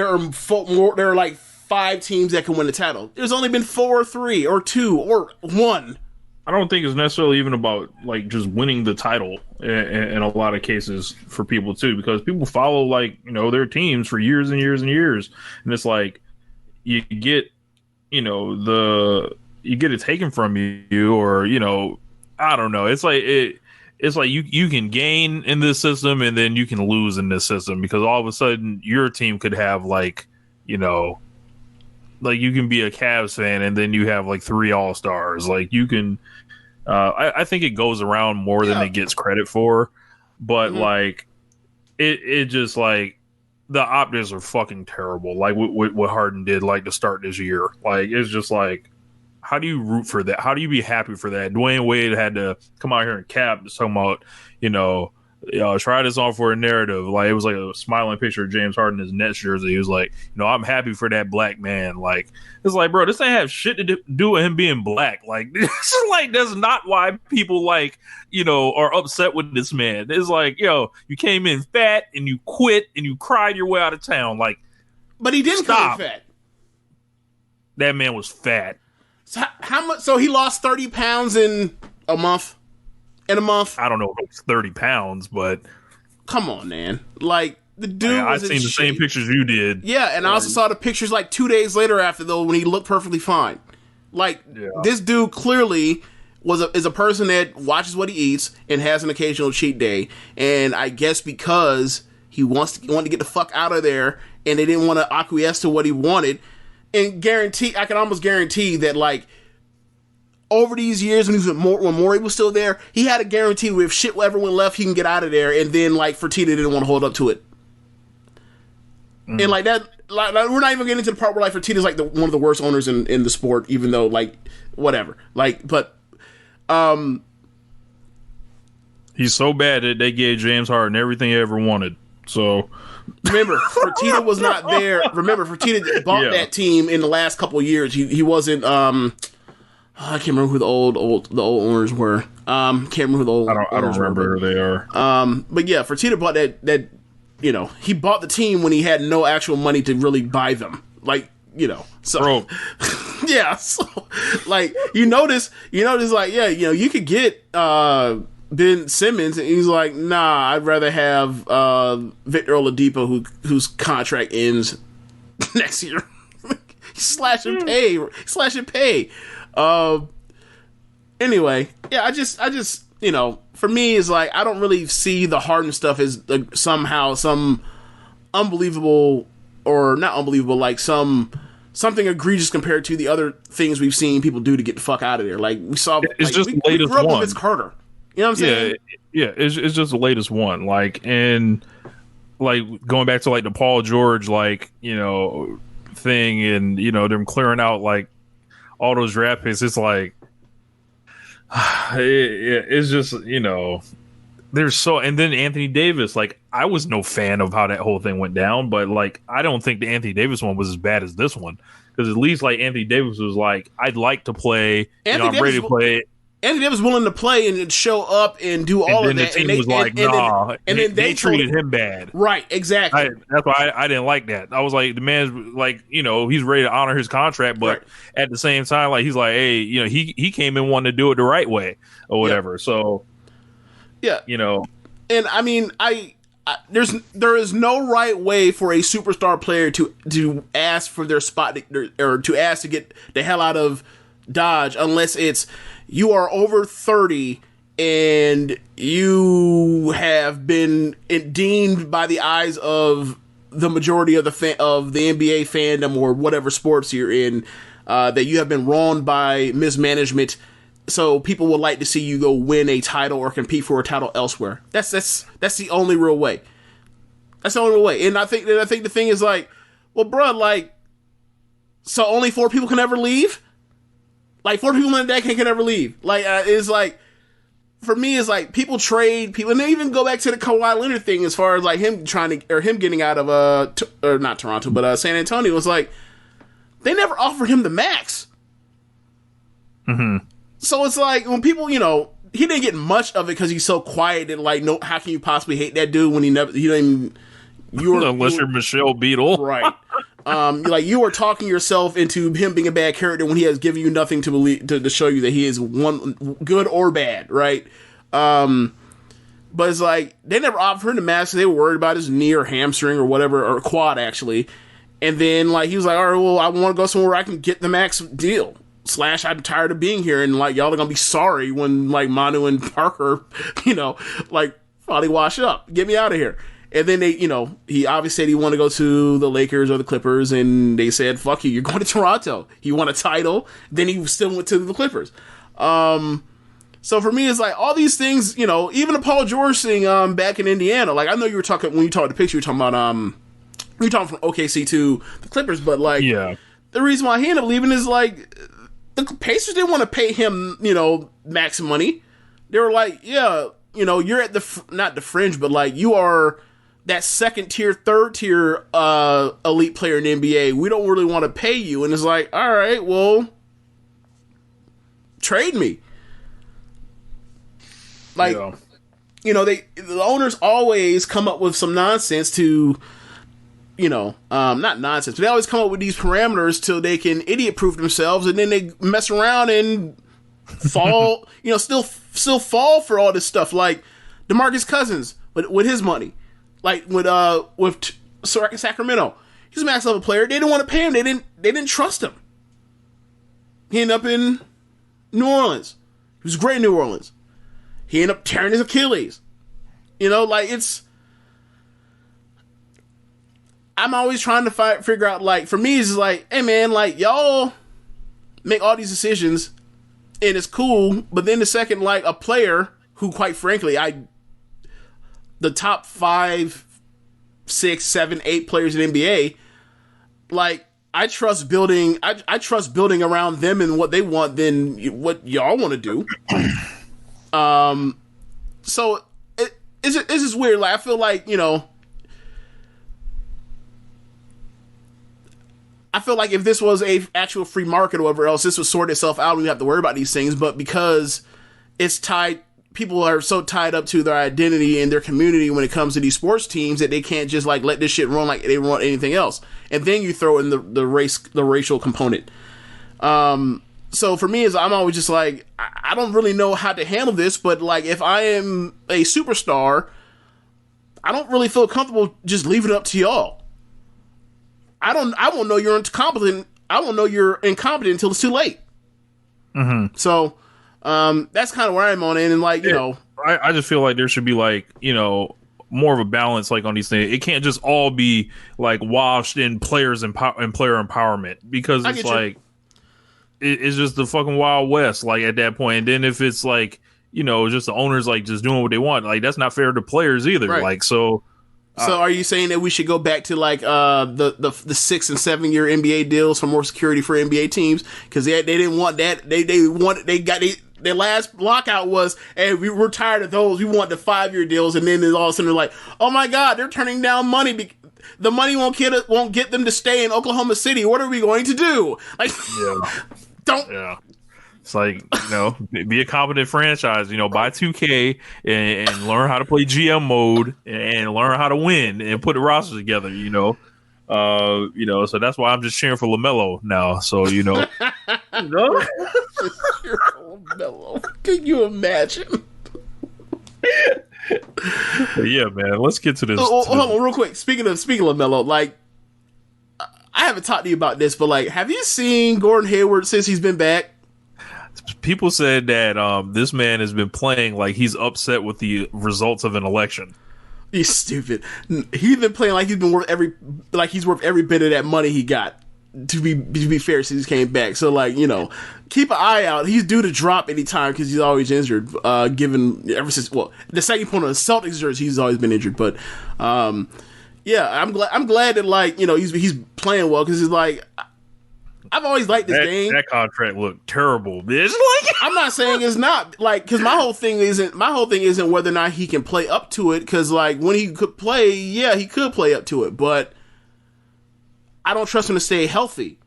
teams that can win the title. There's only been 4 or 3 or 2 or 1. I don't think it's necessarily even about just winning the title in a lot of cases for people too, because people follow their teams for years and years and years, and it's like you get you get it taken from you, or I don't know. It's like you can gain in this system and then you can lose in this system, because all of a sudden your team could have you can be a Cavs fan and then you have 3 All-Stars. You can I think it goes around more than it gets credit for. but like it just like the optics are fucking terrible. Like what Harden did like to start this year. Like it's just like, how do you root for that? How do you be happy for that? Dwayne Wade had to come out here and cap just talking about, try this on for a narrative. Like it was like a smiling picture of James Harden in his Nets jersey. He was like, I'm happy for that black man. Like it's like, bro, this ain't have shit to do with him being black. Like this is like, that's not why people like, are upset with this man. It's like, you came in fat and you quit and you cried your way out of town. Like, but he didn't come in fat. That man was fat. So how much? So he lost 30 pounds in a month. I don't know if it's 30 pounds, but come on, man. Like the dude. I've seen the same pictures you did. Yeah, and I also saw the pictures like 2 days later after though when he looked perfectly fine. Like this dude clearly is a person that watches what he eats and has an occasional cheat day, and I guess because he wanted to get the fuck out of there, and they didn't want to acquiesce to what he wanted. And I can almost guarantee that, like, over these years when Maury was still there, he had a guarantee that if shit ever went left, he can get out of there. And then, like, Fertitta didn't want to hold up to it. And, like, that, like, we're not even getting into the part where, like, Fertitta's, like, one of the worst owners in the sport, even though, like, whatever. Like, but, he's so bad that they gave James Harden everything he ever wanted. So... Remember, Fertitta was not there. Remember, Fertitta bought that team in the last couple of years. He wasn't. I can't remember who the old owners were. Can't remember who the old. I don't remember who they are. But yeah, Fertitta bought that. He bought the team when he had no actual money to really buy them. Like, so. Bro. Yeah, so like you notice, like you could get Ben Simmons, and he's like, nah, I'd rather have Victor Oladipo, whose contract ends next year. He's slashing pay. Anyway, yeah, I just for me, is like, I don't really see the Harden stuff as somehow some unbelievable, or not unbelievable, like something egregious compared to the other things we've seen people do to get the fuck out of there. Like we saw, it's just the latest grew up one. With Vince Carter. You know what I'm saying? Yeah, it's just the latest one. Like, and like going back to like the Paul George thing, and them clearing out like all those draft picks. It's like it's just there's so, and then Anthony Davis. Like, I was no fan of how that whole thing went down, but like I don't think the Anthony Davis one was as bad as this one, because at least like Anthony Davis was like, I'd like to play. I'm ready to play. Anthony Davis was willing to play and show up and do all of that. And the team was like, nah. And then they treated him bad. Right, exactly. That's why I didn't like that. I was like, the man's like, he's ready to honor his contract, but at the same time, like, he's like, hey, he came in wanting to do it the right way or whatever. Yep. So, yeah, And I mean, there is no right way for a superstar player to ask for their spot or to ask to get the hell out of Dodge unless it's, you are over 30 and you have been deemed by the eyes of the majority of the NBA fandom or whatever sports you're in, that you have been wronged by mismanagement. So people would like to see you go win a title or compete for a title elsewhere. That's the only real way. That's the only real way. And I think the thing is like, well, bruh, like, so only 4 people can ever leave? Like, 4 people in the decade can never leave. Like, it's like, for me, it's like people trade people, and they even go back to the Kawhi Leonard thing as far as like him getting out of or not Toronto, but San Antonio. Was like they never offered him the max. Mm-hmm. So it's like when people, he didn't get much of it because he's so quiet that like, no, how can you possibly hate that dude when unless you're Michelle Beadle, right? Like you were talking yourself into him being a bad character when he has given you nothing to believe to show you that he is one good or bad, right? But it's like they never offered him the mask. They were worried about his knee or hamstring or whatever, or quad actually. And then like he was like, all right, well, I want to go somewhere where I can get the max deal. / I'm tired of being here, and like y'all are gonna be sorry when like Manu and Parker, like finally wash up, get me out of here. And then they, he obviously said he wanted to go to the Lakers or the Clippers, and they said, fuck you, you're going to Toronto. He won a title, then he still went to the Clippers. So So for me, it's like all these things, you know, even the Paul George thing back in Indiana. Like I know you were talking when you talked the picture, you were talking about you're talking from OKC to the Clippers, but like the reason why he ended up leaving is like the Pacers didn't want to pay him, you know, max money. They were like, yeah, you know, you're at the not the fringe, but like you are that second tier, third tier elite player in the NBA. We don't really want to pay you, and it's like, all right, well, trade me. Like, you know, the owners always come up with some nonsense to, you know, not nonsense, but they always come up with these parameters till they can idiot-proof themselves, and then they mess around and fall, you know, still fall for all this stuff. Like DeMarcus Cousins with his money, like with Sacramento, he's a max level player. They didn't want to pay him. They didn't trust him. He ended up in New Orleans. He was great in New Orleans. He ended up tearing his Achilles. You know, like I'm always trying to figure out, like, for me, it's like, hey man, like, y'all make all these decisions and it's cool, but then the second, like, a player who, quite frankly, the top 5, 6, 7, 8 players in the NBA, like, I trust building around them and what they want than what y'all want to do. So it's just weird. Like, I feel like, you know, I feel like if this was a actual free market or whatever else, this would sort itself out. We don't have to worry about these things. But because it's tied, people are so tied up to their identity and their community when it comes to these sports teams that they can't just like let this shit run like they run anything else. And then you throw in the racial component. So for me, I'm always just like, I don't really know how to handle this, but like if I am a superstar, I don't really feel comfortable just leaving it up to y'all. I won't know you're incompetent. I won't know you're incompetent until it's too late. Mm-hmm. So that's kind of where I'm on it. And like, you know, I just feel like there should be like, you know, more of a balance like on these things. It can't just all be like washed in players and player empowerment, because it's like it's just the fucking Wild West. Like at that point, and then if it's like, you know, just the owners like just doing what they want, like that's not fair to players either. Right. Like so. So are you saying that we should go back to like the 6 and 7 year NBA deals for more security for NBA teams, because they didn't want that. Their last lockout was, hey, we're tired of those. We want the 5-year deals, and then all of a sudden they're like, oh my god, they're turning down money. The money won't get them to stay in Oklahoma City. What are we going to do? Like, don't. Yeah. It's like, you know, be a competent franchise, you know, buy 2K and learn how to play GM mode and learn how to win and put the roster together, you know. So that's why I'm just cheering for LaMelo now. So, you know. LaMelo. Can you imagine? But yeah, man, let's get to this. Hold on, real quick. Speaking of LaMelo, like, I haven't talked to you about this, but like, have you seen Gordon Hayward since he's been back? People said that this man has been playing like he's upset with the results of an election. He's stupid. He's been playing like he's worth every bit of that money he got. To be fair, since he came back, so like, you know, keep an eye out. He's due to drop anytime because he's always injured. Given ever since the second point on the Celtics jersey, he's always been injured. But yeah, I'm glad that, like, you know, he's playing well, because he's like, I've always liked this game. That contract looked terrible, bitch. Like, I'm not saying it's not, like, because my whole thing isn't whether or not he can play up to it. Because like when he could play, yeah, he could play up to it, but I don't trust him to stay healthy.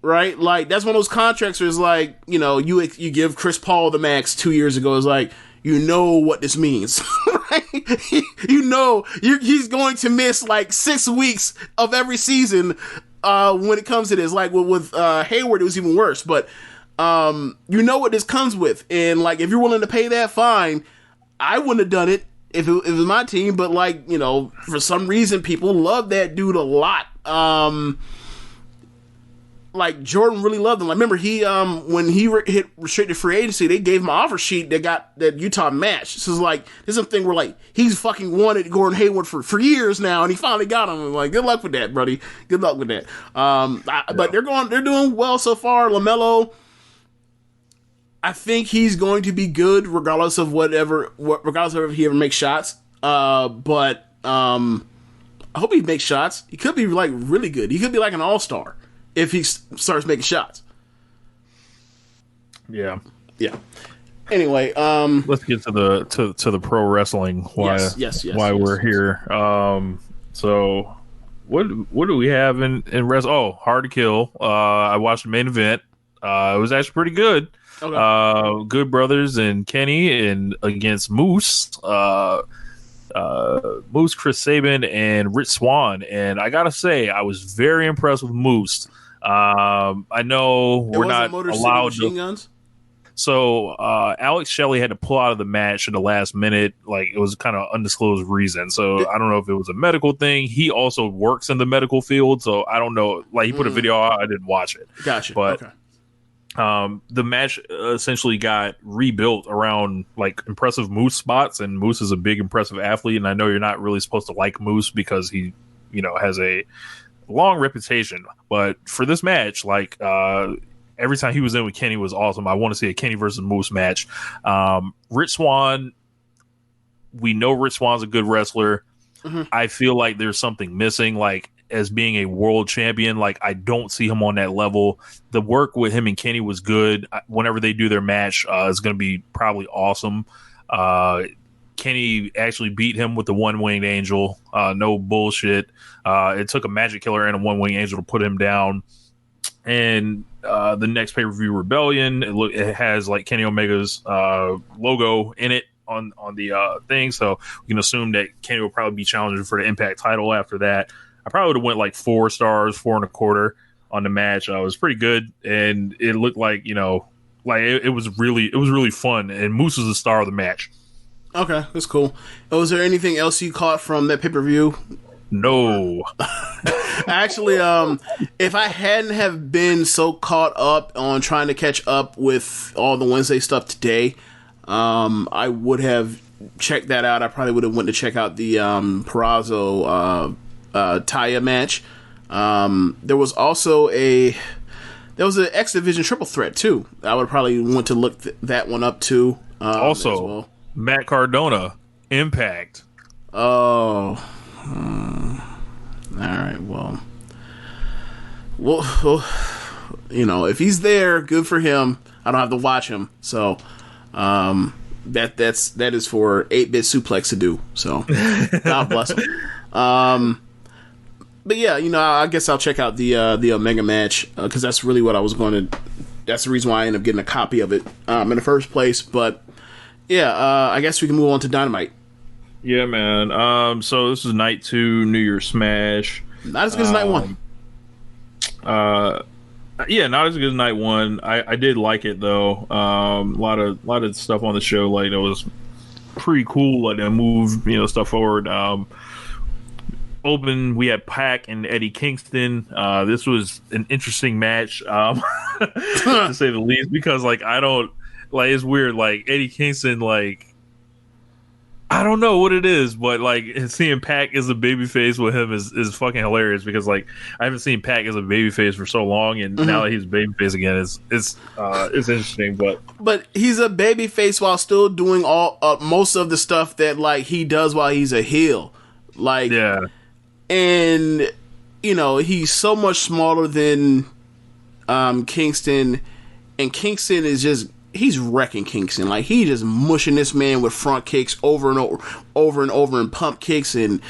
Right? Like, that's one of those contracts where it's like, you know, you give Chris Paul the max 2 years ago. It's like, you know what this means, right? You know, he's going to miss like 6 weeks of every season. When it comes to this, like with Hayward, it was even worse. But you know what this comes with, and like if you're willing to pay that fine, I wouldn't have done it if it was my team. But like, you know, for some reason, people love that dude a lot. Like Jordan really loved him. Like, remember he when he hit restricted free agency, they gave him an offer sheet that got that Utah matched. So it's like, this is a thing where like he's fucking wanted Gordon Hayward for years now, and he finally got him. I'm like, good luck with that, buddy. Good luck with that. But they're doing well so far. LaMelo, I think he's going to be good regardless of regardless of if he ever makes shots. But I hope he makes shots. He could be like really good. He could be like an all-star if he starts making shots. Yeah. Anyway, let's get to the pro wrestling. Why we're here. So what do we have in rest? Oh, Hard to Kill. I watched the main event. It was actually pretty good. Okay. Good Brothers and Kenny and against Moose. Moose, Chris Sabin, and Rich Swann. And I gotta say, I was very impressed with Moose. I know we're not allowed to. Guns? So Alex Shelley had to pull out of the match at the last minute. Like, it was kind of undisclosed reason. So I don't know if it was a medical thing. He also works in the medical field, so I don't know. Like, he put a video out. I didn't watch it. Gotcha. But the match essentially got rebuilt around like impressive Moose spots, and Moose is a big, impressive athlete. And I know you're not really supposed to like Moose because he, has a long reputation. But for this match, like, every time he was in with Kenny was awesome. I want to see a Kenny versus Moose match. Rich Swann, we know Rich Swann's a good wrestler. Mm-hmm. I feel like there's something missing. Like, as being a world champion, like, I don't see him on that level. The work with him and Kenny was good. Whenever they do their match, it's going to be probably awesome. Kenny actually beat him with the one-winged angel. No bullshit. It took a magic killer and a one-winged angel to put him down. And the next pay-per-view, Rebellion, it has like Kenny Omega's logo in it on the thing, so we can assume that Kenny will probably be challenging for the Impact title after that. I probably would have went like 4 stars, 4.25 on the match. It was pretty good, and it looked like it was really fun. And Moose was the star of the match. Okay, that's cool. Was there anything else you caught from that pay-per-view? No. Actually, if I hadn't have been so caught up on trying to catch up with all the Wednesday stuff today, I would have checked that out. I probably would have went to check out the Perazo Taya match. There was also an X Division triple threat too. I would probably want to look that one up too. Also, as well. Matt Cardona, Impact. Oh. All right. Well, if he's there, good for him. I don't have to watch him, so that is for 8-Bit Suplex to do. So God bless him. But yeah, I guess I'll check out the Omega match because that's really what I was going to. That's the reason why I ended up getting a copy of it in the first place. But yeah, I guess we can move on to Dynamite. Yeah, man. So this is night 2, New Year's Smash. Not as good as night 1. Yeah, not as good as night 1. I did like it though. A lot of stuff on the show, like, it was pretty cool. Like, they moved stuff forward. Open, we had Pac and Eddie Kingston. This was an interesting match, to say the least, because it's weird. Like, Eddie Kingston, like, I don't know what it is, but like, seeing Pac as a babyface with him is fucking hilarious, because like, I haven't seen Pac as a babyface for so long, and now that he's a babyface again, it's interesting. But he's a babyface while still doing all most of the stuff that like he does while he's a heel, like, yeah. And he's so much smaller than Kingston, and Kingston is just. He's wrecking Kingston. Like, he just mushing this man with front kicks over and over and pump kicks, and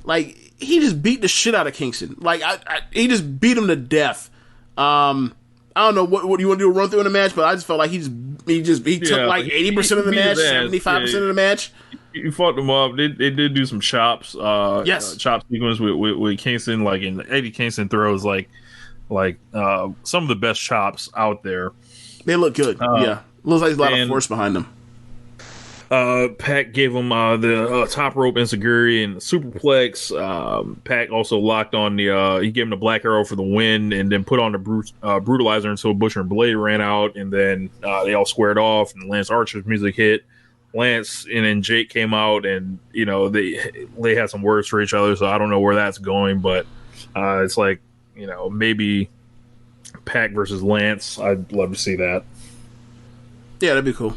like, he just beat the shit out of Kingston. Like, he just beat him to death. I don't know what you want to do, a run through in the match, but I just felt like he took like 80% of the match, 75% of the match. He fought them up. They did do some chops. Yes, chop sequence with Kingston. Like, and Eddie Kingston throws like some of the best chops out there. They look good. Yeah. Looks like there's a lot of force behind them. Pac gave him the top rope enziguri and the superplex. Pac also locked on he gave him the black arrow for the win, and then put on the brutalizer until Butcher and Blade ran out, and then they all squared off, and Lance Archer's music hit. Lance and then Jake came out, and they had some words for each other, so I don't know where that's going, but it's like, maybe Pac versus Lance. I'd love to see that. Yeah, that'd be cool.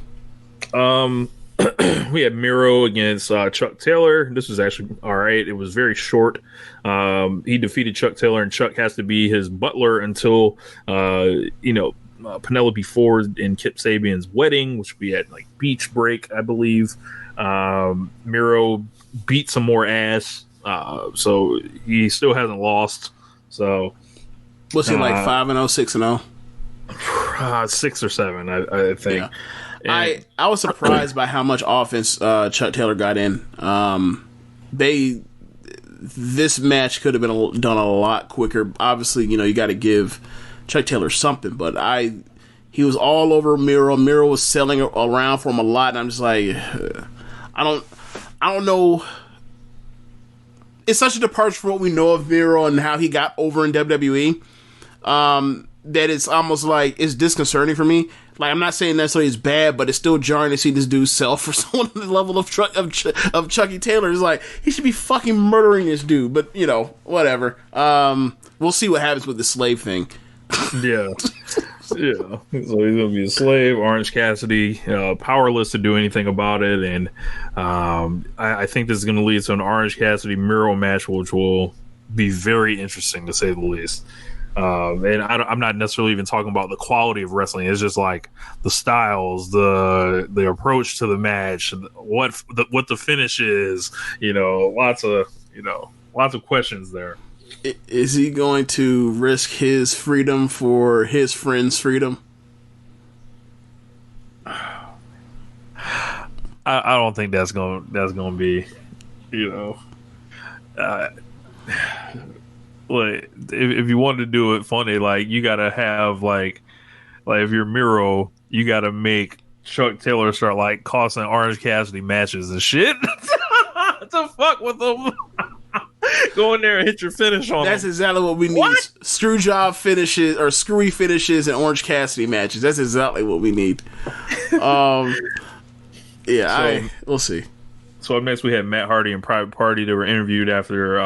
We had Miro against Chuck Taylor. This was actually all right. It was very short. He defeated Chuck Taylor, and Chuck has to be his butler until Penelope Ford and Kip Sabian's wedding, which we had like beach break, I believe. Miro beat some more ass, so he still hasn't lost. So what's he like 5-0, 6-0? 6 or 7, I think. Yeah. I was surprised by how much offense Chuck Taylor got in. This match could have been done a lot quicker. Obviously, you got to give Chuck Taylor something, but he was all over Miro. Miro was selling around for him a lot, and I'm just like, I don't know. It's such a departure from what we know of Miro and how he got over in WWE. That it's almost like it's disconcerting for me. Like, I'm not saying necessarily it's bad, but it's still jarring to see this dude sell for someone on the level of Chucky Taylor. It's like, he should be fucking murdering this dude, but, whatever. We'll see what happens with the slave thing. Yeah. Yeah. So he's going to be a slave, Orange Cassidy, powerless to do anything about it, and I think this is going to lead to an Orange Cassidy Miro match, which will be very interesting, to say the least. And I'm not necessarily even talking about the quality of wrestling. It's just like the styles, the approach to the match, what the finish is. Lots of questions there. Is he going to risk his freedom for his friend's freedom? I don't think that's going to be. Like, if you want to do it funny, like, you gotta have like if you're Miro, you gotta make Chuck Taylor start like costing Orange Cassidy matches and shit to fuck with them. Go in there and hit your finish on That's them. exactly what we need. What? Screw job finishes or screwy finishes and Orange Cassidy matches. That's exactly what we need. We'll see. So up next we had Matt Hardy and Private Party. They were interviewed after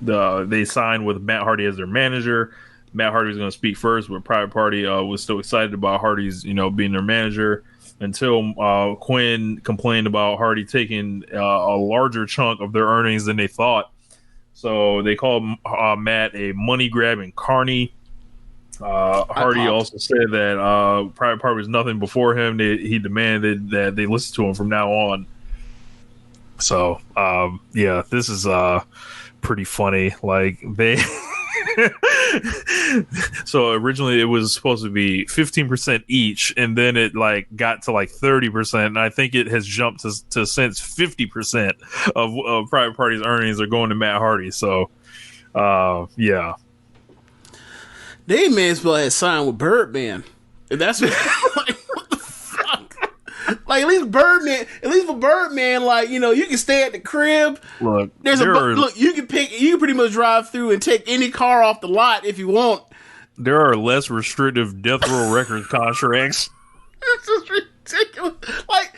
they signed with Matt Hardy as their manager. Matt Hardy was going to speak first, but Private Party was still excited about Hardy's, being their manager, until Quinn complained about Hardy taking a larger chunk of their earnings than they thought. So they called Matt a money-grabbing carny. Hardy also said that Private Party was nothing before him. He demanded that they listen to him from now on. So, this is pretty funny. Like, they so originally it was supposed to be 15% each, and then it like got to like 30%, and I think it has jumped to since 50% of Private Party's earnings are going to Matt Hardy. So They may as well have signed with Birdman. If that's what, like, what the fuck? Like, at least for Birdman, like, you can stay at the crib. Look, you can pretty much drive through and take any car off the lot if you want. There are less restrictive Death Row Records contracts. This is ridiculous. Like,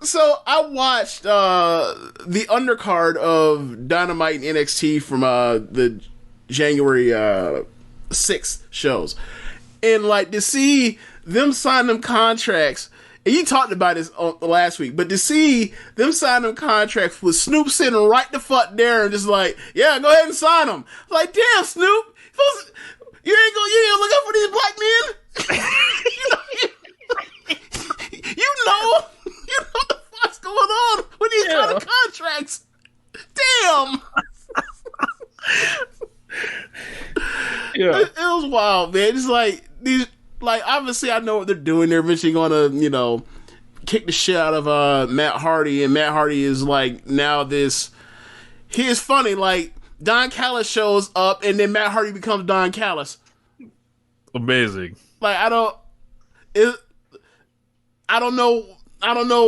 so I watched the undercard of Dynamite and NXT from the January 6th shows, and like to see them sign them contracts. And you talked about this last week, but to see them sign them contracts with Snoop sitting right the fuck there and just like, yeah, go ahead and sign them. Like, damn, Snoop, you ain't gonna look out for these black men. you know what the fuck's going on with these kind of contracts. Damn. It was wild, man. It's like these. Like, obviously, I know what they're doing. They're eventually going to, kick the shit out of Matt Hardy. And Matt Hardy is, like, now this... Here's funny, like, Don Callis shows up, and then Matt Hardy becomes Don Callis. Amazing. Like, I don't know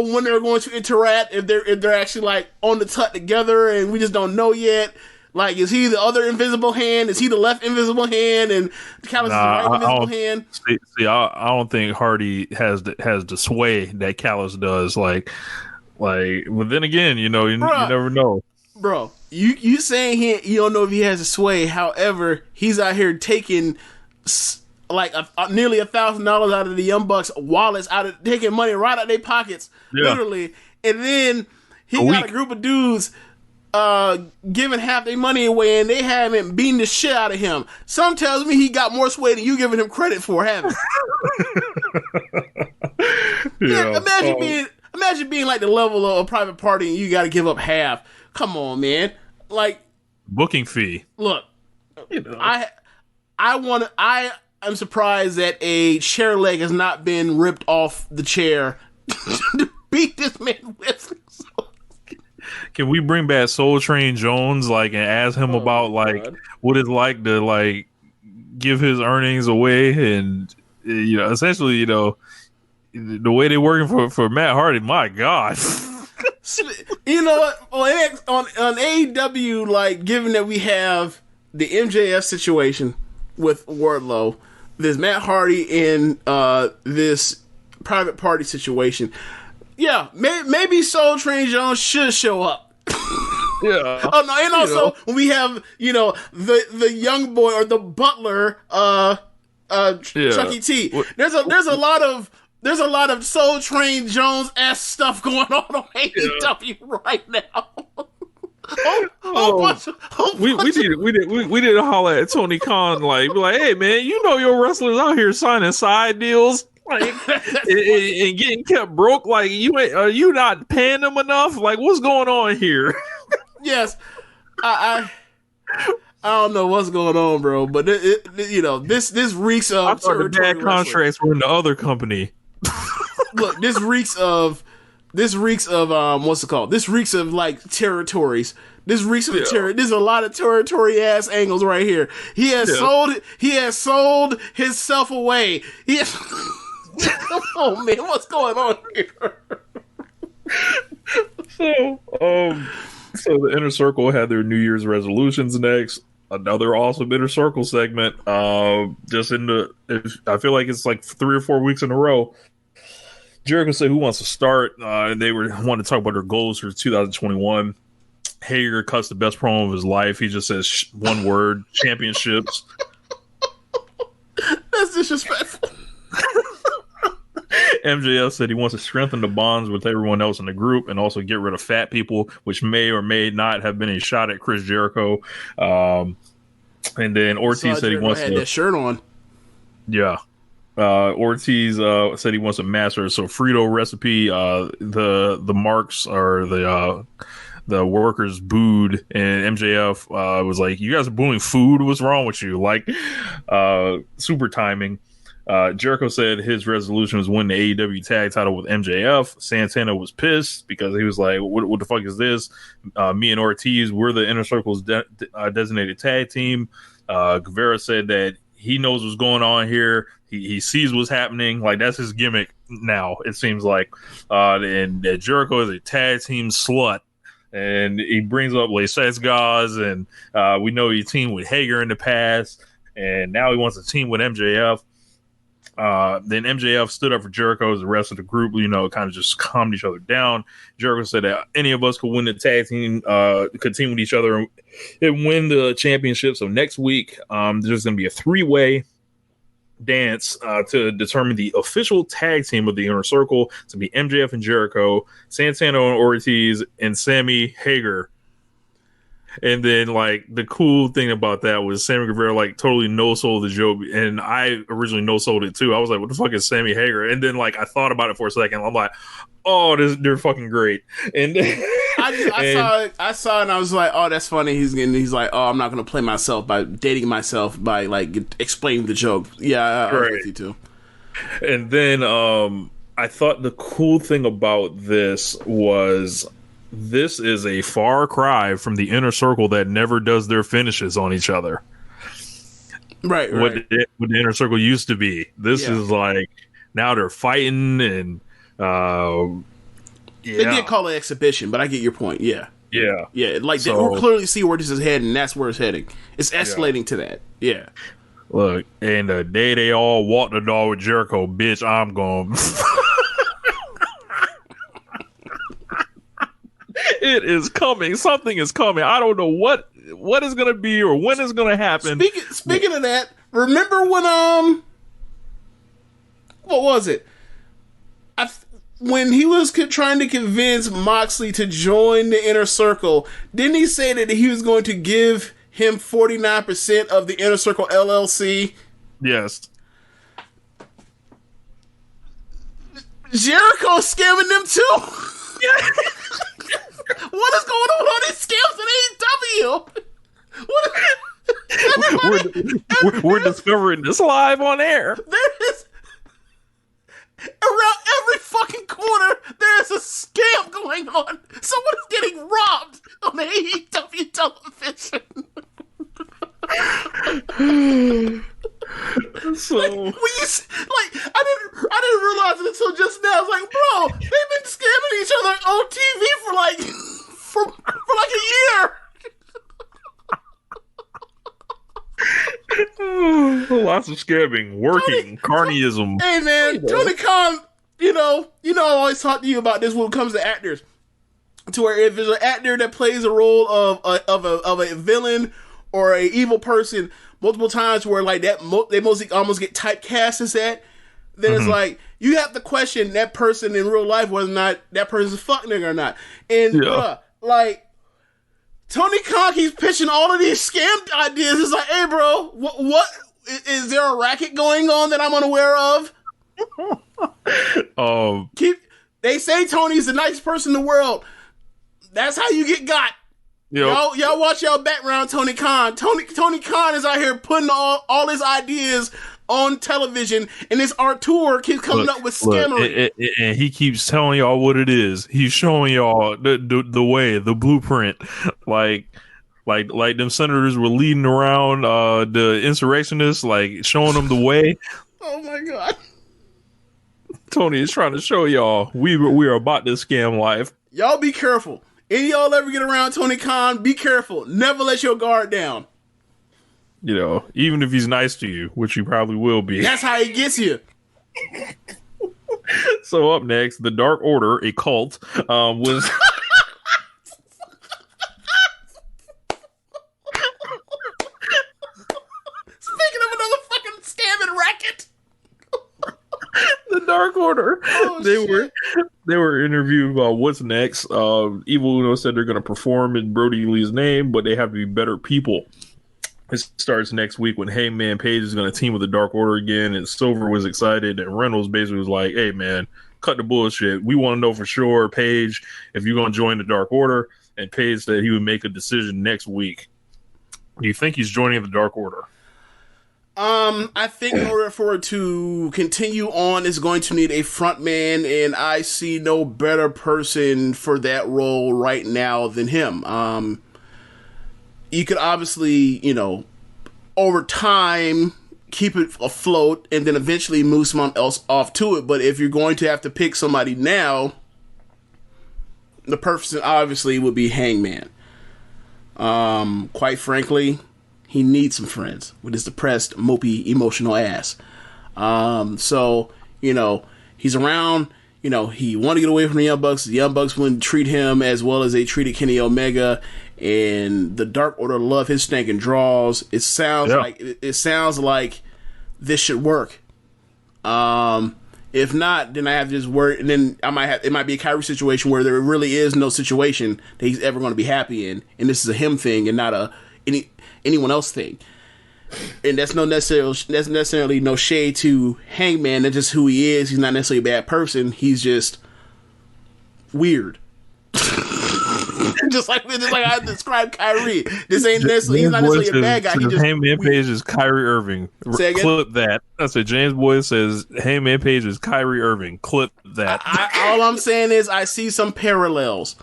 when they're going to interact, if they're actually, like, on the tut together, and we just don't know yet. Like, is he the other invisible hand? Is he the left invisible hand? And Callis is the right invisible hand? See, I don't think Hardy has the sway that Callis does. Like, but then again, you never know. Bro, you saying you don't know if he has a sway. However, he's out here taking like nearly $1,000 out of the Young Bucks wallets, taking money right out of their pockets, literally. And then he got a group of dudes giving half their money away, and they haven't beaten the shit out of him. Some tells me he got more sway than you giving him credit for having. Imagine being like the level of a private party and you got to give up half. Come on, man. Like, booking fee. Look, I'm surprised that a chair leg has not been ripped off the chair to beat this man with. Can we bring back Soul Train Jones, like, and ask him about like what it's like to like give his earnings away, and essentially, the way they're working for Matt Hardy. My God. You know what? On AEW, like, given that we have the MJF situation with Wardlow, there's Matt Hardy in this private party situation. Yeah, maybe Soul Train Jones should show up. Yeah. Oh no, and also when we have the young boy or the butler, Chucky T. There's a lot of Soul Train Jones ass stuff going on AEW right now. We need to holler at Tony Khan, like, be like, hey man, your wrestlers out here signing side deals, like, and getting kept broke. Like, are you not paying them enough? Like, what's going on here? Yes, I don't know what's going on, bro. But this reeks of. I thought the bad contracts were in the other company. Look, this reeks of what's it called? This reeks of like territories. This reeks of territory. There's a lot of territory ass angles right here. He has sold himself away. Oh man, what's going on here? So the Inner Circle had their New Year's resolutions next. Another awesome Inner Circle segment. I feel like it's like 3 or 4 weeks in a row. Jericho said, "Who wants to start?" And they wanted to talk about their goals for 2021. Hager cuts the best promo of his life. He just says one word: championships. That's disrespectful. MJF said he wants to strengthen the bonds with everyone else in the group and also get rid of fat people, which may or may not have been a shot at Chris Jericho. And then Ortiz said he wants to have that shirt on. Yeah. Ortiz said he wants to master a sofrito recipe. The marks or the workers booed, and MJF was like, "You guys are booing food. What's wrong with you?" Like, super timing. Jericho said his resolution was win the AEW tag title with MJF. Santana was pissed because he was like, what the fuck is this? Me and Ortiz, we're the Inner Circle's designated tag team. Guevara said that he knows what's going on here. He sees what's happening. Like, that's his gimmick now, it seems like. And Jericho is a tag team slut. And he brings up Les Gaz, and we know he teamed with Hager in the past. And now he wants to team with MJF. Then MJF stood up for Jericho as the rest of the group, kind of just calmed each other down. Jericho said that any of us could win the tag team, could team with each other and win the championship. So next week, there's going to be a 3-way dance to determine the official tag team of the Inner Circle. It's going to be MJF and Jericho, Santana and Ortiz, and Sammy Hager. And then, like, the cool thing about that was Sammy Guevara, like, totally no-sold the joke. And I originally no-sold it, too. I was like, what the fuck is Sammy Hager? And then, like, I thought about it for a second. I'm like, oh, they're fucking great. And I saw it, and I was like, oh, that's funny. He's like, oh, I'm not going to play myself by dating myself by, like, explaining the joke. Yeah, I was with you, too. And then I thought the cool thing about this was... this is a far cry from the Inner Circle that never does their finishes on each other. Right. What the Inner Circle used to be. This is like, now they're fighting and they did call it exhibition, but I get your point. Yeah. Like, we'll clearly see where this is heading, and that's where it's heading. It's escalating to that. Yeah. Look, and the day they all walk the dog with Jericho, bitch, I'm going... It is coming. Something is coming. I don't know what is going to be or when it's going to happen. Speaking of that, remember when what was it? When he was trying to convince Moxley to join the Inner Circle, didn't he say that he was going to give him 49% of the Inner Circle LLC? Yes. Jericho's scamming them too. What is going on with all these scams in AEW? We're discovering this live on air. There is around every fucking corner. There is a scam going on. Someone is getting robbed on the AEW television. So I didn't realize it until just now. I was like, bro, they've been scamming each other on TV for like a year. Lots of scamming, working, carnyism. Hey man, Tony Khan, you know I always talk to you about this when it comes to actors. To where if there's an actor that plays a role of a villain or a evil person multiple times, where like that they mostly almost get typecast as that, then it's like you have to question that person in real life whether or not that person's a fuck nigga or not. And like Tony Khan keeps pitching all of these scam ideas. It's like, hey bro, what is there a racket going on that I'm unaware of? They say Tony's the nicest person in the world. That's how you get got. Yep. Y'all watch y'all background, Tony Khan. Tony Khan is out here putting all his ideas on television, and this Artur keeps coming up with scammery. And he keeps telling y'all what it is. He's showing y'all the way, the blueprint. Like them senators were leading around the insurrectionists, like showing them the way. Oh my god. Tony is trying to show y'all we are about this scam life. Y'all be careful. Any y'all ever get around Tony Khan, be careful. Never let your guard down. You know, even if he's nice to you, which he probably will be. That's how he gets you. So up next, the Dark Order, a cult, was... Speaking of another fucking scamming racket. The Dark Order. They were interviewed about what's next. Evil Uno said they're going to perform in Brody Lee's name, but they have to be better people. It starts next week when Hangman Page is going to team with the Dark Order again, and Silver was excited, and Reynolds basically was like, hey man, cut the bullshit. We want to know for sure, Page, if you're going to join the Dark Order. And Page said he would make a decision next week. Do you think he's joining the Dark Order? I think in order for it to continue on, it's going to need a front man, and I see no better person for that role right now than him. You could obviously, over time, keep it afloat, and then eventually move someone else off to it. But if you're going to have to pick somebody now, the person obviously would be Hangman. Quite frankly, he needs some friends with his depressed, mopey, emotional ass. So, he's around. He wanted to get away from the Young Bucks. The Young Bucks wouldn't treat him as well as they treated Kenny Omega. And the Dark Order love his stinking draws. It sounds like this should work. If not, then I have to just worry. And then it might be a Kyrie situation where there really is no situation that he's ever going to be happy in. And this is a him thing and not anyone else thing. And that's necessarily no shade to Hangman. That's just who he is. He's not necessarily a bad person. He's just weird. just like I described Kyrie. This ain't necessarily, he's not necessarily a bad guy. Hangman Page is Kyrie Irving. Clip that. I said James Boyd says Hangman Page is Kyrie Irving. Clip that. All I'm saying is I see some parallels.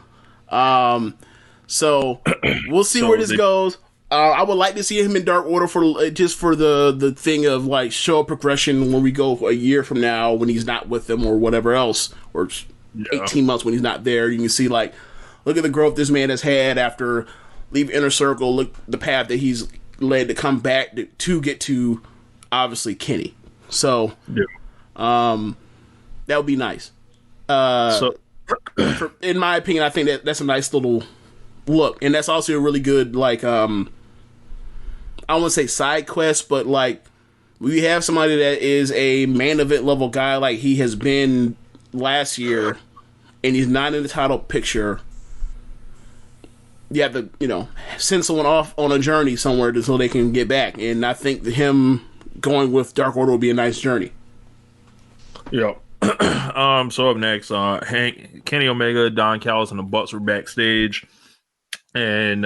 So we'll see where this goes. I would like to see him in Dark Order for the thing of like show progression when we go a year from now when he's not with them or whatever else, or 18 months when he's not there. You can see like, look at the growth this man has had after leaving Inner Circle. Look the path that he's led to come back to get to obviously Kenny. So that would be nice. In my opinion, I think that's a nice little look, and that's also a really good like I don't want to say side quest, but like we have somebody that is a main event level guy like he has been last year, and he's not in the title picture. You have to, send someone off on a journey somewhere so they can get back. And I think him going with Dark Order will be a nice journey. Yeah. So up next, Kenny Omega, Don Callis, and the Bucks were backstage. And